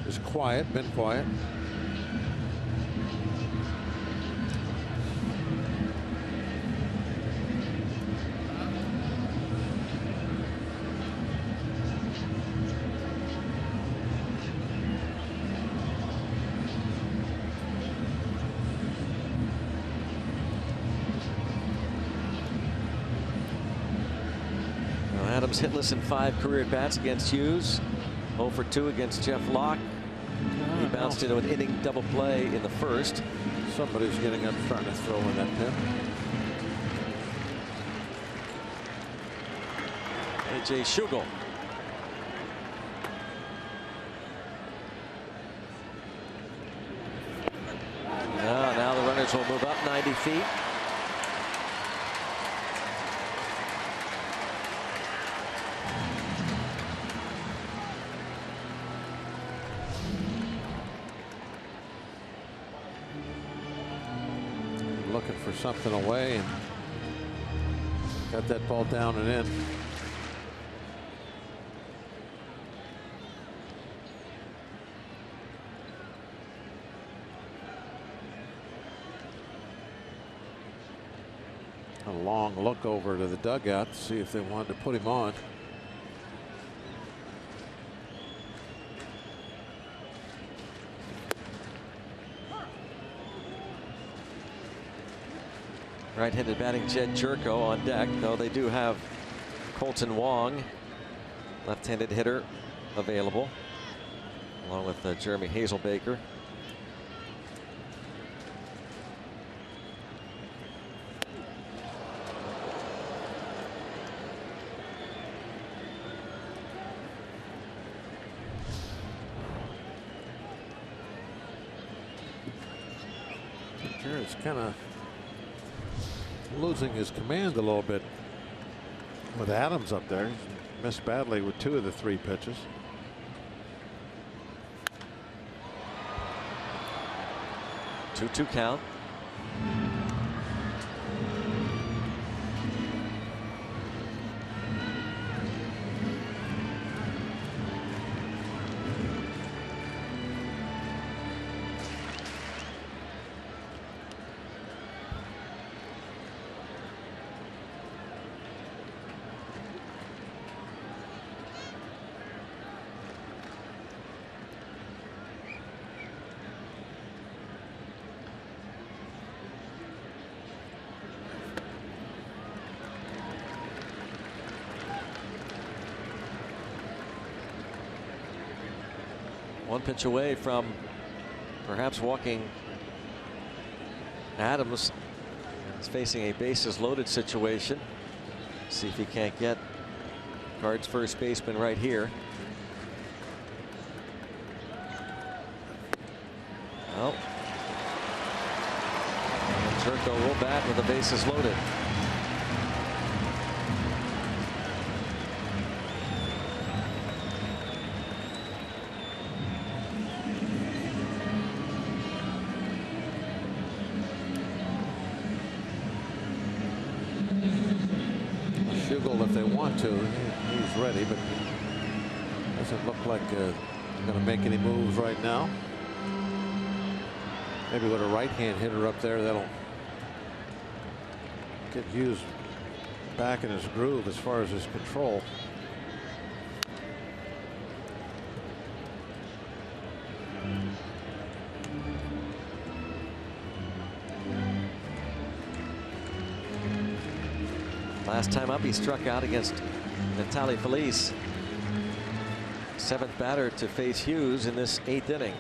B: is quiet, been quiet.
A: Adams hitless in 5 career at-bats against Hughes. 0 for 2 against Jeff Locke. He bounced into an inning double play in the first.
B: Somebody's getting up, starting to throw in that pin.
A: A.J. Schugel. Now the runners will move up 90 feet.
B: looking for something away and got that ball down and in. A long look over to the dugout to see if they wanted to put him on.
A: Right-handed batting Jed Jerko on deck, though they do have Colton Wong, left-handed hitter, available, along with Jeremy Hazelbaker.
B: It's kind of losing his command a little bit with Adams up there. He's missed badly with 2 of the 3 pitches.
A: Two count. One pitch away from perhaps walking Adams. He's facing a bases loaded situation. See if he can't get Cards first baseman right here. Well, Jerko will bat with the bases loaded.
B: If they want to, he's ready, but doesn't look like going to make any moves right now. Maybe with a right-hand hitter up there, that'll get Hughes back in his groove as far as his control.
A: Last time up, he struck out against Natali Felice. 7th batter to face Hughes in this 8th inning.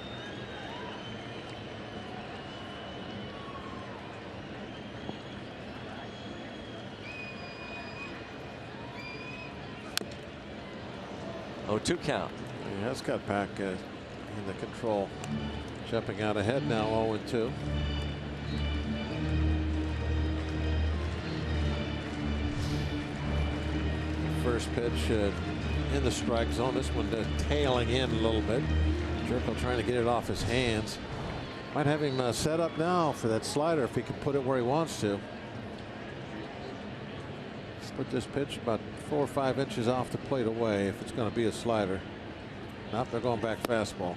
A: Oh, 2 count.
B: He has got back in the control. Jumping out ahead now, 0-2. First pitch in the strike zone. This one tailing in a little bit. Jerko trying to get it off his hands. Might have him set up now for that slider if he can put it where he wants to. Let's put this pitch about 4 or 5 inches off the plate away if it's going to be a slider. Nope, they're going back fastball.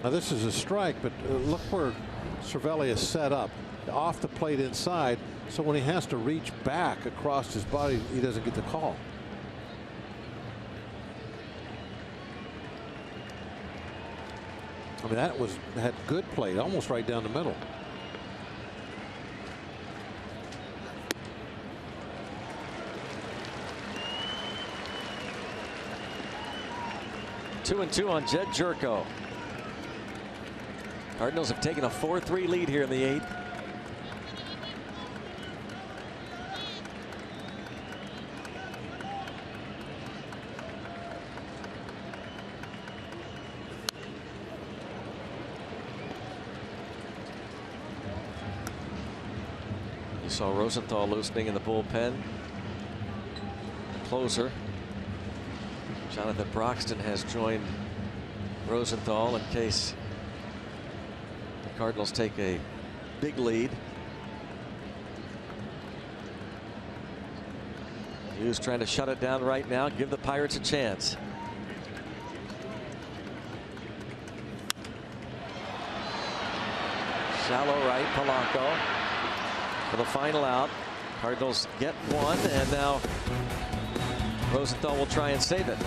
B: Now this is a strike, but look where Cervelli is set up. Off the plate inside, so when he has to reach back across his body, he doesn't get the call. I mean, that had good plate, almost right down the middle.
A: Two and 2 on Jed Jerko. Cardinals have taken a 4-3 lead here in the 8th. You saw Rosenthal loosening in the bullpen. The closer, Jonathan Broxton, has joined Rosenthal in case Cardinals take a big lead. Hughes trying to shut it down right now, give the Pirates a chance. Shallow right, Polanco for the final out. Cardinals get one, and now Rosenthal will try and save it.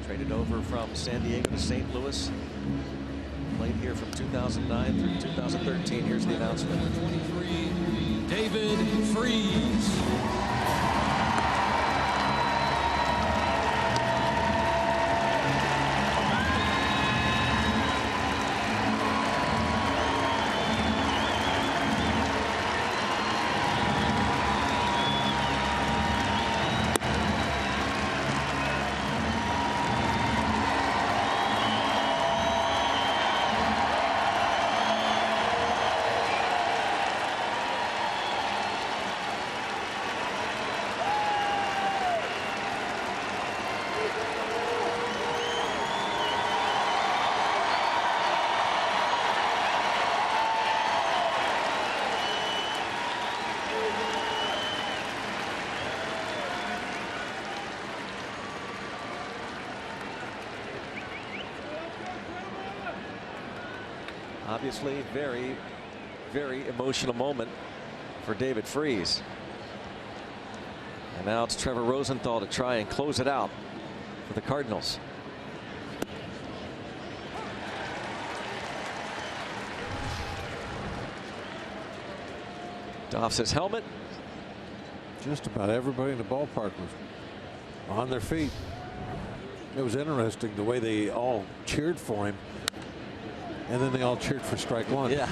A: Traded over from San Diego to St. Louis. Played here from 2009 through 2013. Here's the announcement.
E: Number 23, David Freese.
A: Obviously, very, very emotional moment for David Freese. And now it's Trevor Rosenthal to try and close it out for the Cardinals. Doffs his helmet.
B: Just about everybody in the ballpark was on their feet. It was interesting the way they all cheered for him. And then they all cheered for strike one.
A: Yeah.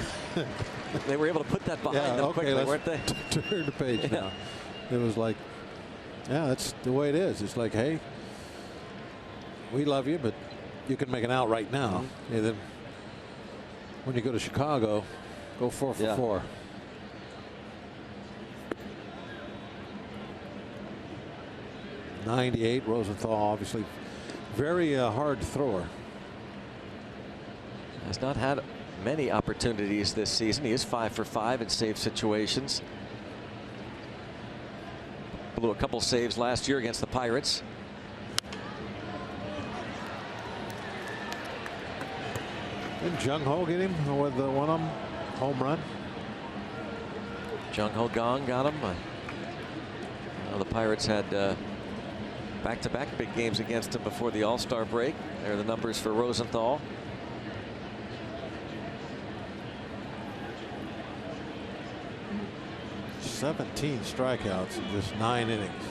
A: They were able to put that behind them quickly, weren't they?
B: Turn the page now. It was like, yeah, that's the way it is. It's like, hey, we love you, but you can make an out right now. And then when you go to Chicago, go 4 for 4. '98, Rosenthal, obviously very hard thrower.
A: Has not had many opportunities this season. He is 5 for 5 in save situations. Blew a couple saves last year against the Pirates.
B: Didn't Jung Ho get him with the one home run?
A: Jung Ho Gong got him. The Pirates had back-to-back big games against him before the All-Star break. There are the numbers for Rosenthal.
B: 17 strikeouts in just 9 innings.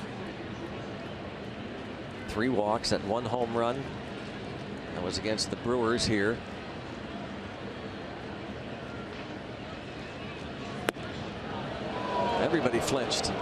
A: 3 walks and 1 home run That was against the Brewers here. Everybody flinched.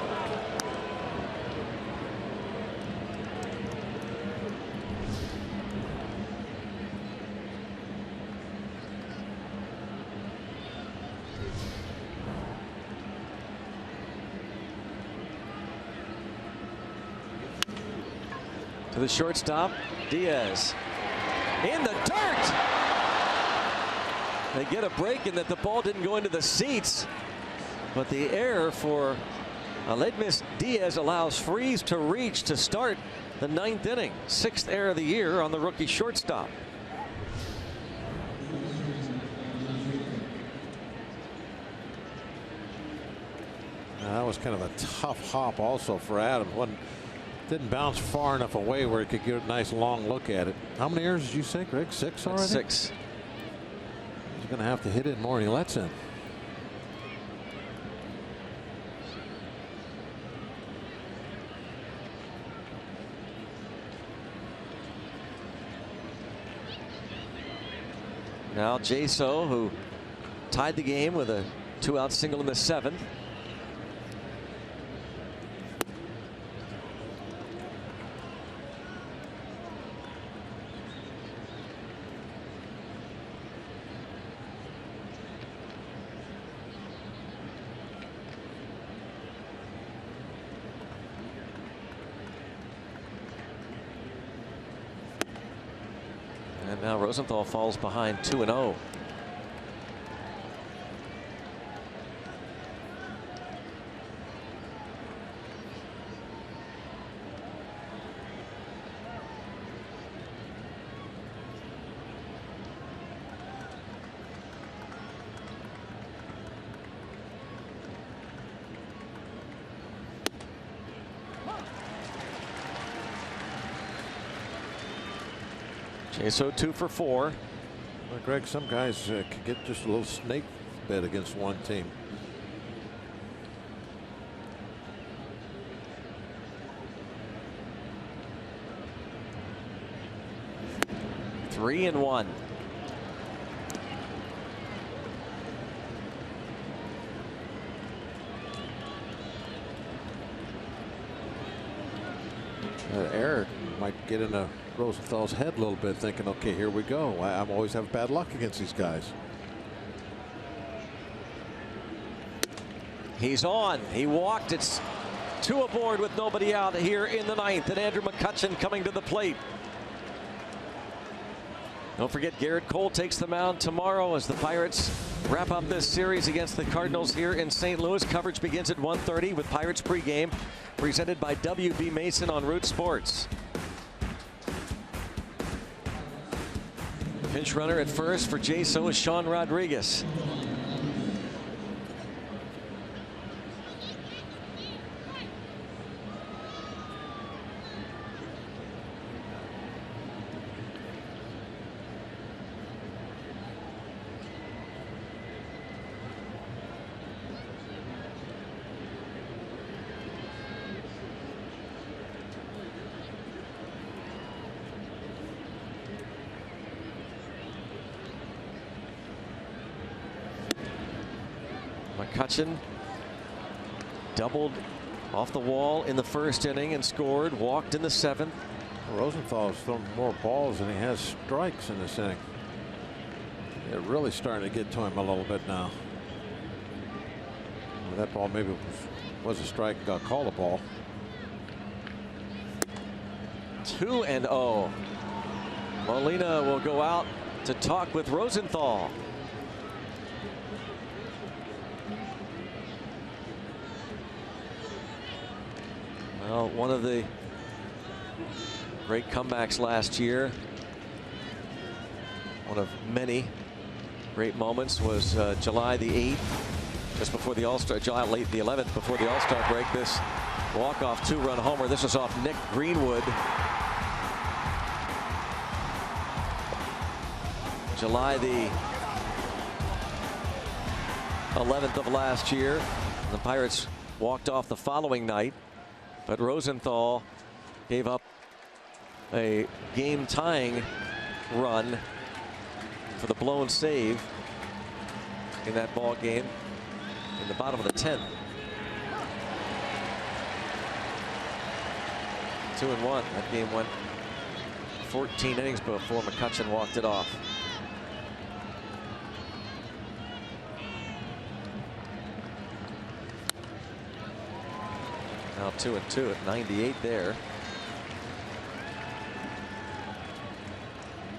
A: To the shortstop, Diaz. In the dirt! They get a break in that the ball didn't go into the seats. But the error for Aledmys Diaz allows Freese to reach to start the 9th inning. 6th error of the year on the rookie shortstop.
B: That was kind of a tough hop also for Adams. Didn't bounce far enough away where he could get a nice long look at it. How many errors did you say, Greg? 6 already?
A: 6.
B: He's going to have to hit it more, and he lets in.
A: Now Jaso, who tied the game with a 2-out single in the 7th. And now Rosenthal falls behind 2-0. So 2 for 4.
B: Well, Greg, some guys can get just a little snake bit against one team.
A: Three and 1.
B: Error might get into Rosenthal's head a little bit, thinking, okay, here we go. I'm always have bad luck against these guys.
A: He's on. He walked. It's 2 aboard with nobody out here in the 9th. And Andrew McCutchen coming to the plate. Don't forget, Garrett Cole takes the mound tomorrow as the Pirates wrap up this series against the Cardinals here in St. Louis. Coverage begins at 1:30 with Pirates pregame, presented by WB Mason on Root Sports. Pinch runner at first for Jaso is Sean Rodriguez. McCutchen doubled off the wall in the 1st inning and scored. Walked in the 7th.
B: Rosenthal has thrown more balls than he has strikes in this inning. They're really starting to get to him a little bit now. Well, that ball maybe was a strike and got called a ball.
A: 2-0. Molina will go out to talk with Rosenthal. Well, one of the great comebacks last year, one of many great moments, was July the 8th, just before the All-Star, July late the 11th, before the All-Star break. This walk-off 2-run homer. This was off Nick Greenwood. July the 11th of last year. The Pirates walked off the following night. But Rosenthal gave up a game-tying run for the blown save in that ball game in the bottom of the 10th. 2-1. That game went 14 innings before McCutchen walked it off. Now 2-2 at 98 there.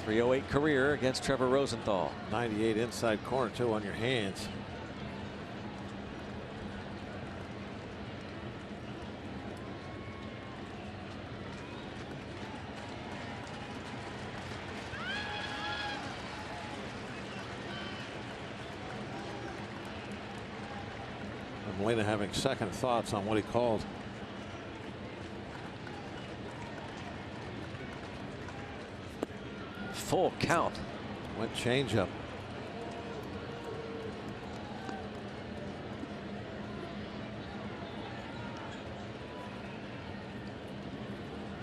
A: 308 career against Trevor Rosenthal.
B: 98 inside corner too on your hands. Molina having second thoughts on what he called.
A: Full count.
B: Went changeup.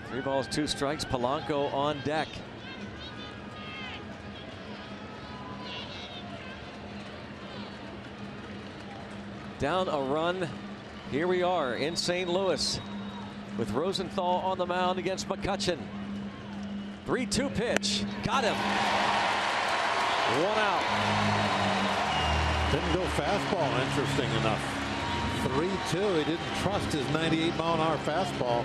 A: Three balls, two strikes. Polanco on deck. Down a run. Here we are in St. Louis with Rosenthal on the mound against McCutchen. 3-2 pitch. Got him. One out.
B: Didn't go fastball, interesting enough. 3-2. He didn't trust his 98-mile-an-hour fastball.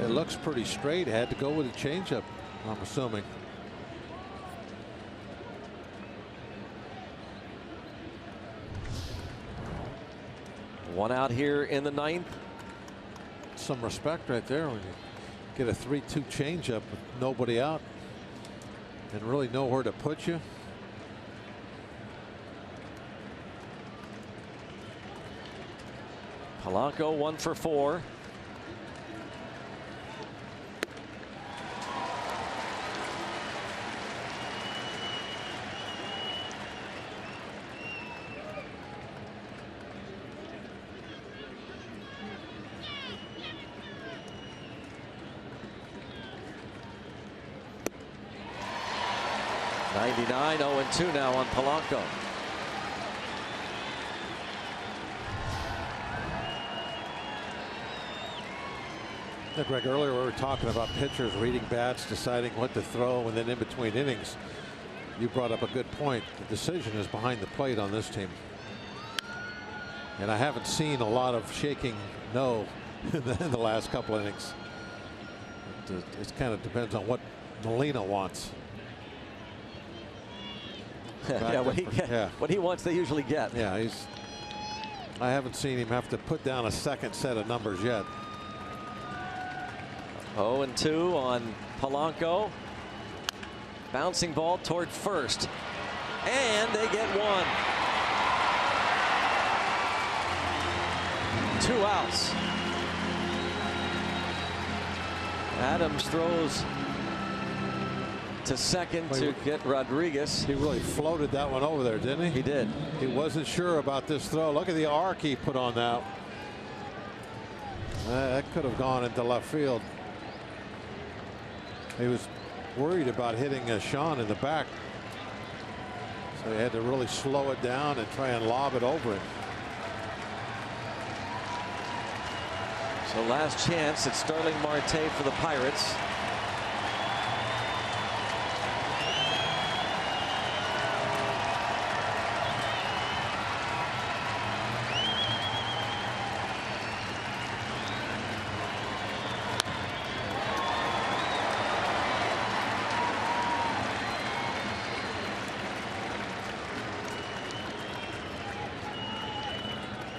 B: It looks pretty straight. Had to go with a changeup, I'm assuming.
A: One out here in the 9th.
B: Some respect right there when you get a 3-2 changeup with nobody out and really nowhere to put you.
A: Polanco 1 for 4. '99, 0-2 now on Polanco.
B: Yeah, Greg, earlier we were talking about pitchers reading bats, deciding what to throw, and then in between innings. You brought up a good point. The decision is behind the plate on this team. And I haven't seen a lot of shaking no in the last couple innings. It kind of depends on what Molina wants.
A: Yeah, what he wants, they usually get.
B: Yeah, I haven't seen him have to put down a second set of numbers yet.
A: 0-2 on Polanco. Bouncing ball toward first. And they get one. 2 outs. Adams throws to second to get Rodriguez.
B: He really floated that one over there, didn't he?
A: He did.
B: He wasn't sure about this throw. Look at the arc he put on that. That could have gone into left field. He was worried about hitting Sean in the back. So he had to really slow it down and try and lob it over him.
A: So last chance at Starling Marte for the Pirates.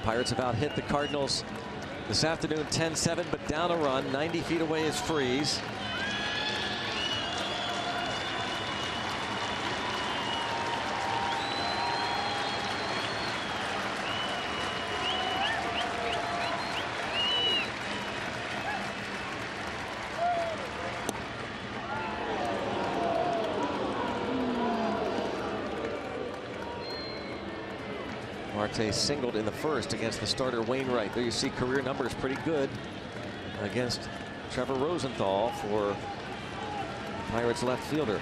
A: Pirates have out-hit the Cardinals this afternoon 10-7, but down a run. 90 feet away is Freeze. Marte singled in the first against the starter Wainwright. There you see career numbers pretty good against Trevor Rosenthal for Pirates left fielder.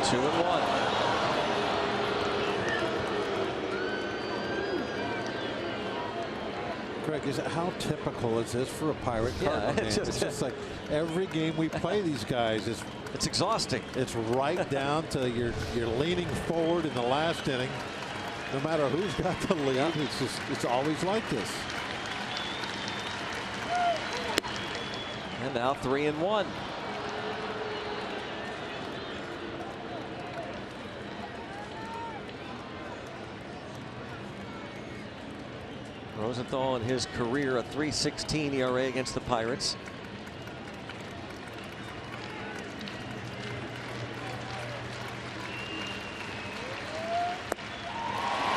A: Two and one.
B: Greg, how typical is this for a Pirate Cardinal game? It's just like every game we play these guys,
A: it's exhausting.
B: It's right down to you're leaning forward in the last inning. No matter who's got the lead, it's always like this.
A: And now 3 and 1. Rosenthal in his career a 3.16 ERA against the Pirates.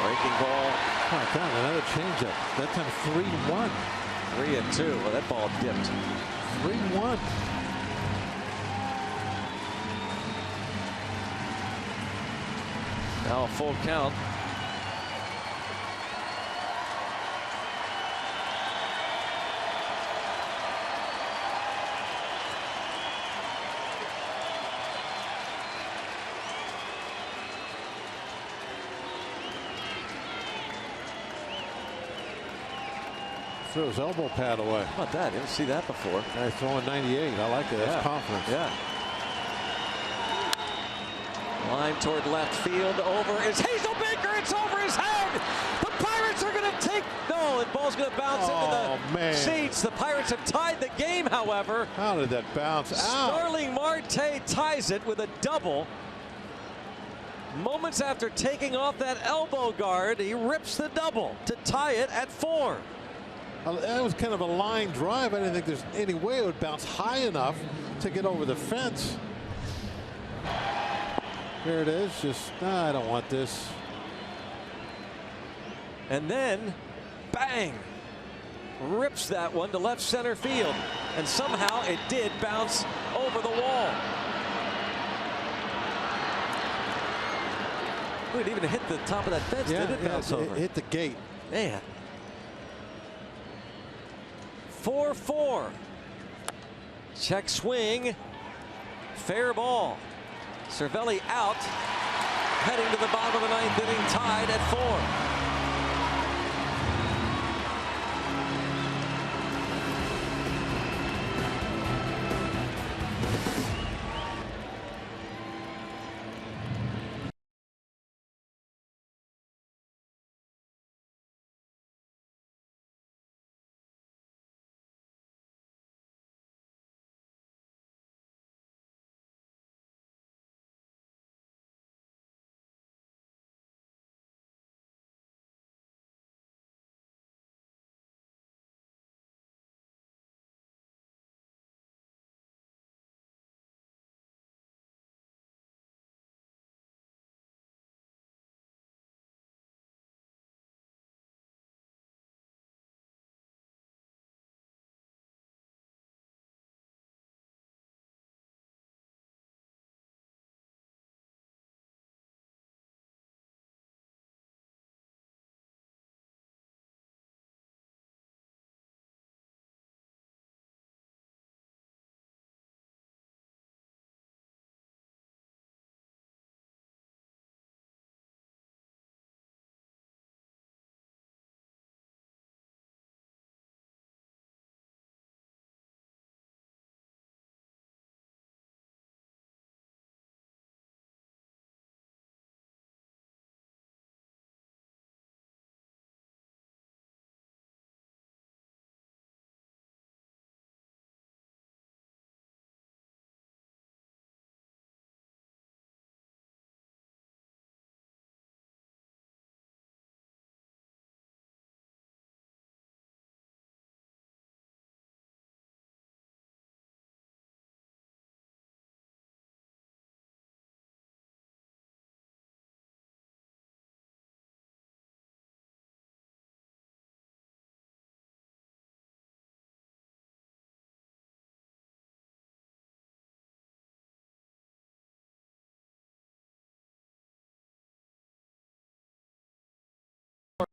A: Breaking ball.
B: Oh, God, another changeup. That time 3-1.
A: 3-2. Well, that ball dipped.
B: 3-1.
A: Now a full count.
B: Threw his elbow pad away.
A: How about that? Didn't see that before.
B: Guy throwing 98. I like it. That's confidence.
A: Yeah. Line toward left field. Over is Hazelbaker. It's over his head. The Pirates are going to take. No, the ball's going to bounce into the seats. The Pirates have tied the game, however.
B: How did that bounce out?
A: Starling Marte ties it with a double. Moments after taking off that elbow guard, he rips the double to tie it at 4.
B: That was kind of a line drive. I didn't think there's any way it would bounce high enough to get over the fence. Here it is. Just, I don't want this.
A: And then, bang! Rips that one to left center field. And somehow it did bounce over the wall. It didn't even hit the top of that fence. Did it bounce over?
B: It hit the gate.
A: Man. 4-4. Check swing. Fair ball. Cervelli out. Heading to the bottom of the 9th inning, tied at 4.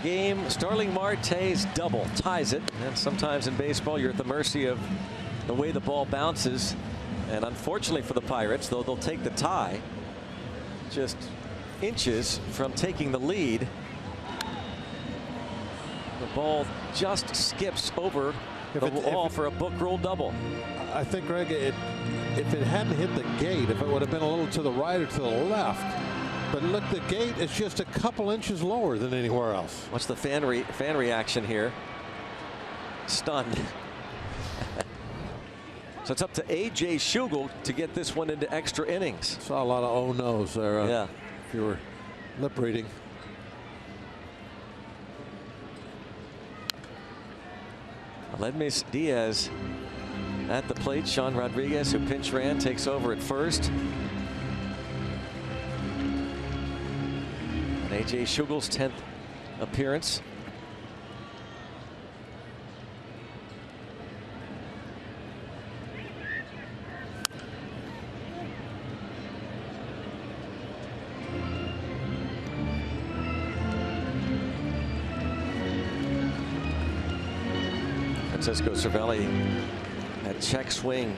A: Game, Starling Marte's double ties it, and sometimes in baseball you're at the mercy of the way the ball bounces, and unfortunately for the Pirates, though they'll take the tie, just inches from taking the lead, the ball just skips over the wall for a book rule double.
B: I think, Greg, if it hadn't hit the gate, if it would have been a little to the right or to the left. But look, the gate is just a couple inches lower than anywhere else.
A: What's the fan reaction here? Stunned. So it's up to A.J. Schugel to get this one into extra innings.
B: Saw a lot of oh no's there.
A: Yeah.
B: If you were lip reading.
A: Aledmys Diaz at the plate. Sean Rodriguez, who pinch ran, takes over at first. A.J. Schugel's 10th appearance. Francisco Cervelli had check swing.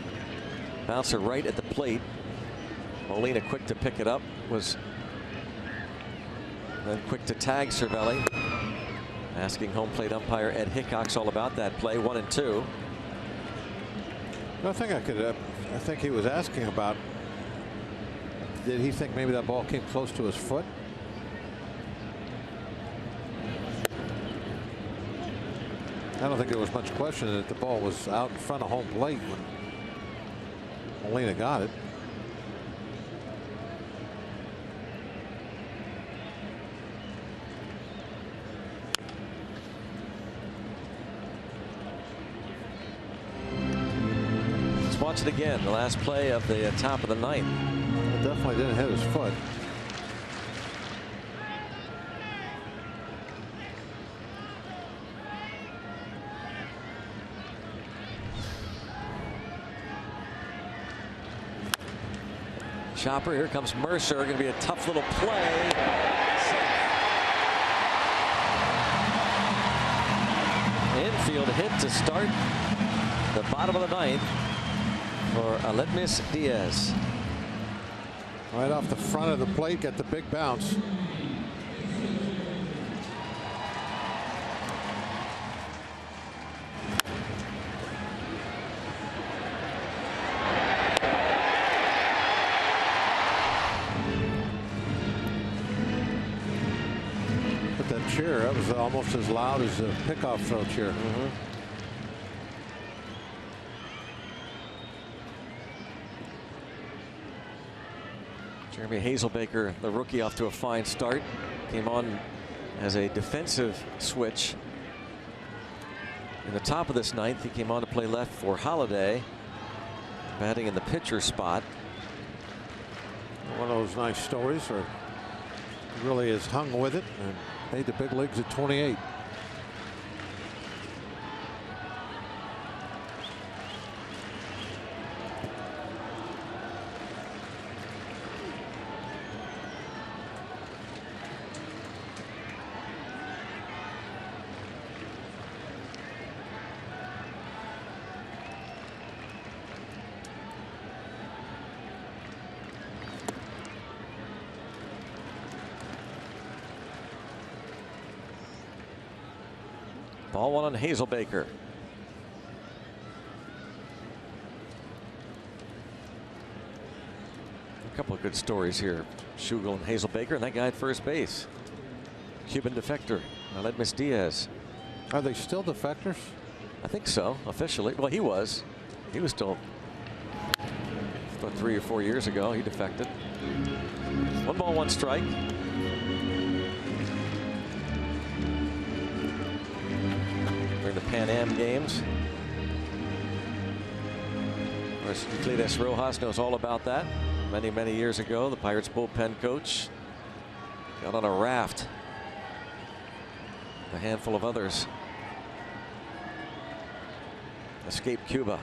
A: Bouncer right at the plate. Molina quick to pick it up. Was then quick to tag Cervelli. Asking home plate umpire Ed Hickox all about that play. 1-2.
B: I think he was asking about, did he think maybe that ball came close to his foot? I don't think there was much question that the ball was out in front of home plate when Molina got it.
A: Watch it again. The last play of the top of the ninth.
B: It definitely didn't hit his foot.
A: Chopper. Here comes Mercer. Going to be a tough little play. Infield hit to start the bottom of the ninth for Aledmys Diaz.
B: Right off the front of the plate, got the big bounce. But that cheer, that was almost as loud as a pickoff throw cheer.
A: Jeremy Hazelbaker, the rookie, off to a fine start. Came on as a defensive switch in the top of this ninth. He came on to play left for Holiday, batting in the pitcher spot.
B: One of those nice stories, or really is hung with it and made the big leagues at 28.
A: Ball one on Hazelbaker. A couple of good stories here. Schugel and Hazelbaker, and that guy at first base. Cuban defector, Aledmys Diaz.
B: Are they still defectors?
A: I think so, officially. Well, he was. He was still, 3 or 4 years ago, he defected. 1 ball, 1 strike. During the Pan Am games. Of course, Euclides Rojas knows all about that. Many, many years ago, the Pirates bullpen coach got on a raft. A handful of others escaped Cuba.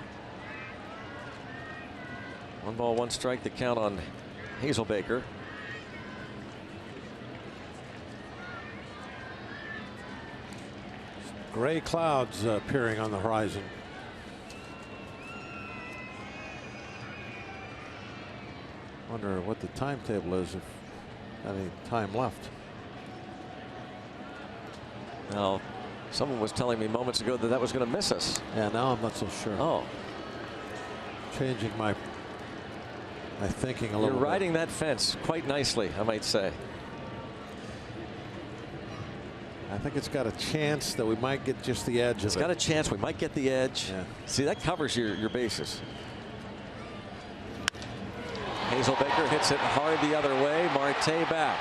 A: 1 ball, 1 strike, the count on Hazelbaker.
B: Gray clouds appearing on the horizon. Wonder what the timetable is, if any time left.
A: Now, someone was telling me moments ago that that was going to miss us.
B: Yeah, now I'm not so sure.
A: Oh.
B: Changing my thinking a little
A: You're
B: bit.
A: riding that fence quite nicely, I might say.
B: I think it's got a chance that we might get just the edge of it.
A: It's got a chance we might get the edge.
B: Yeah.
A: See, that covers your bases. Hazelbaker hits it hard the other way. Marte back.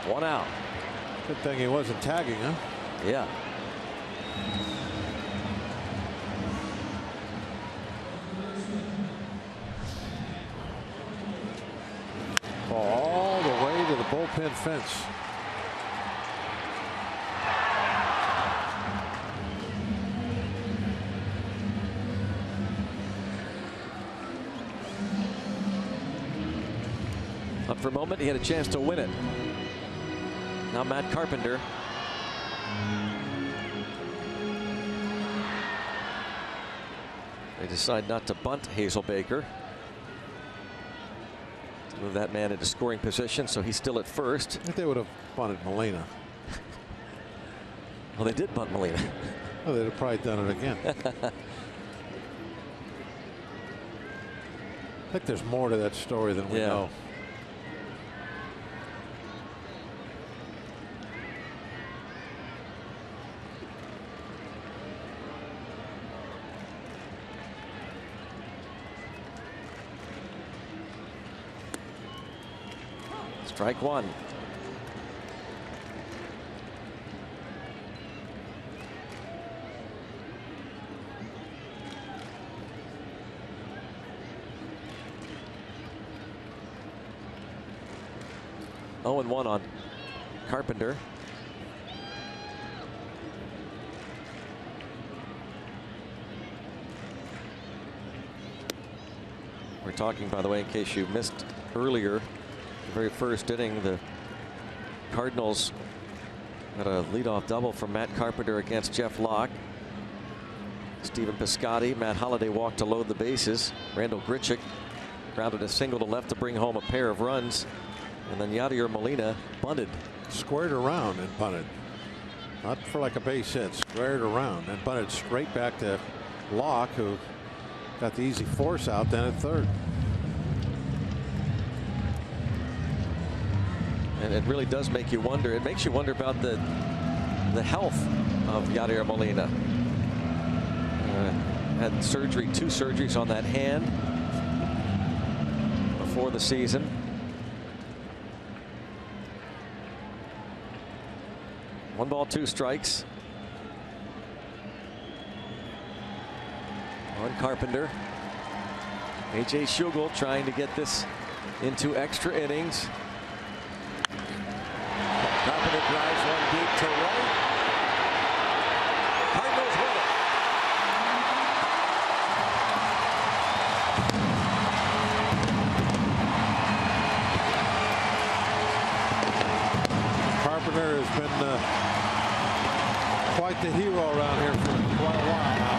A: 1 out.
B: Good thing he wasn't tagging, huh?
A: Yeah.
B: All the way to the bullpen fence.
A: Up for a moment, he had a chance to win it. Now Matt Carpenter. They decide not to bunt Hazelbaker. To move that man into scoring position, so he's still at first.
B: I think they would have bunted Molina.
A: Well, they did bunt Molina.
B: Oh, they'd have probably done it again. I think there's more to that story than we know.
A: Strike one. Oh, and 1 on Carpenter. We're talking, by the way, in case you missed earlier, the very first inning, the Cardinals got a leadoff double from Matt Carpenter against Jeff Locke. Stephen Piscotty, Matt Holliday walked to load the bases. Randall Grichuk grounded a single to left to bring home a pair of runs. And then Yadier Molina bunted.
B: Squared around and bunted. Not for like a base hit. Squared around and bunted straight back to Locke, who got the easy force out then at third.
A: And it really does make you wonder. It makes you wonder about the health of Yadier Molina. Had surgery, 2 surgeries on that hand before the season. One ball, 2 strikes on Carpenter. A.J. Schugel trying to get this into extra innings. Carpenter drives one deep to right. Cardinals win it.
B: Carpenter has been quite the hero around here for quite a while now.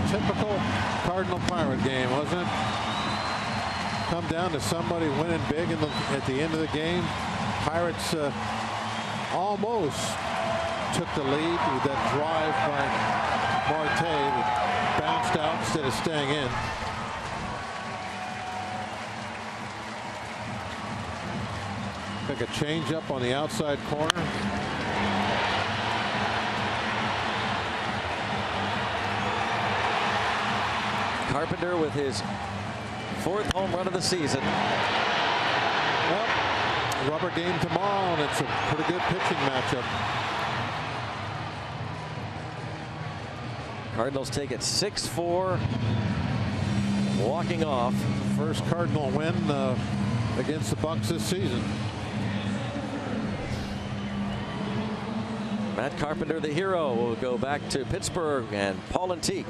B: Typical Cardinal Pirate game, wasn't it? Come down to somebody winning big at the end of the game. Pirates almost took the lead with that drive by Marte that bounced out instead of staying in. Took a change up on the outside corner.
A: Carpenter with his 4th home run of the season.
B: Well, rubber game tomorrow, and it's a pretty good pitching matchup.
A: Cardinals take it 6-4, walking off.
B: First Cardinal win against the Bucks this season.
A: Matt Carpenter, the hero, will go back to Pittsburgh, and Paul Antique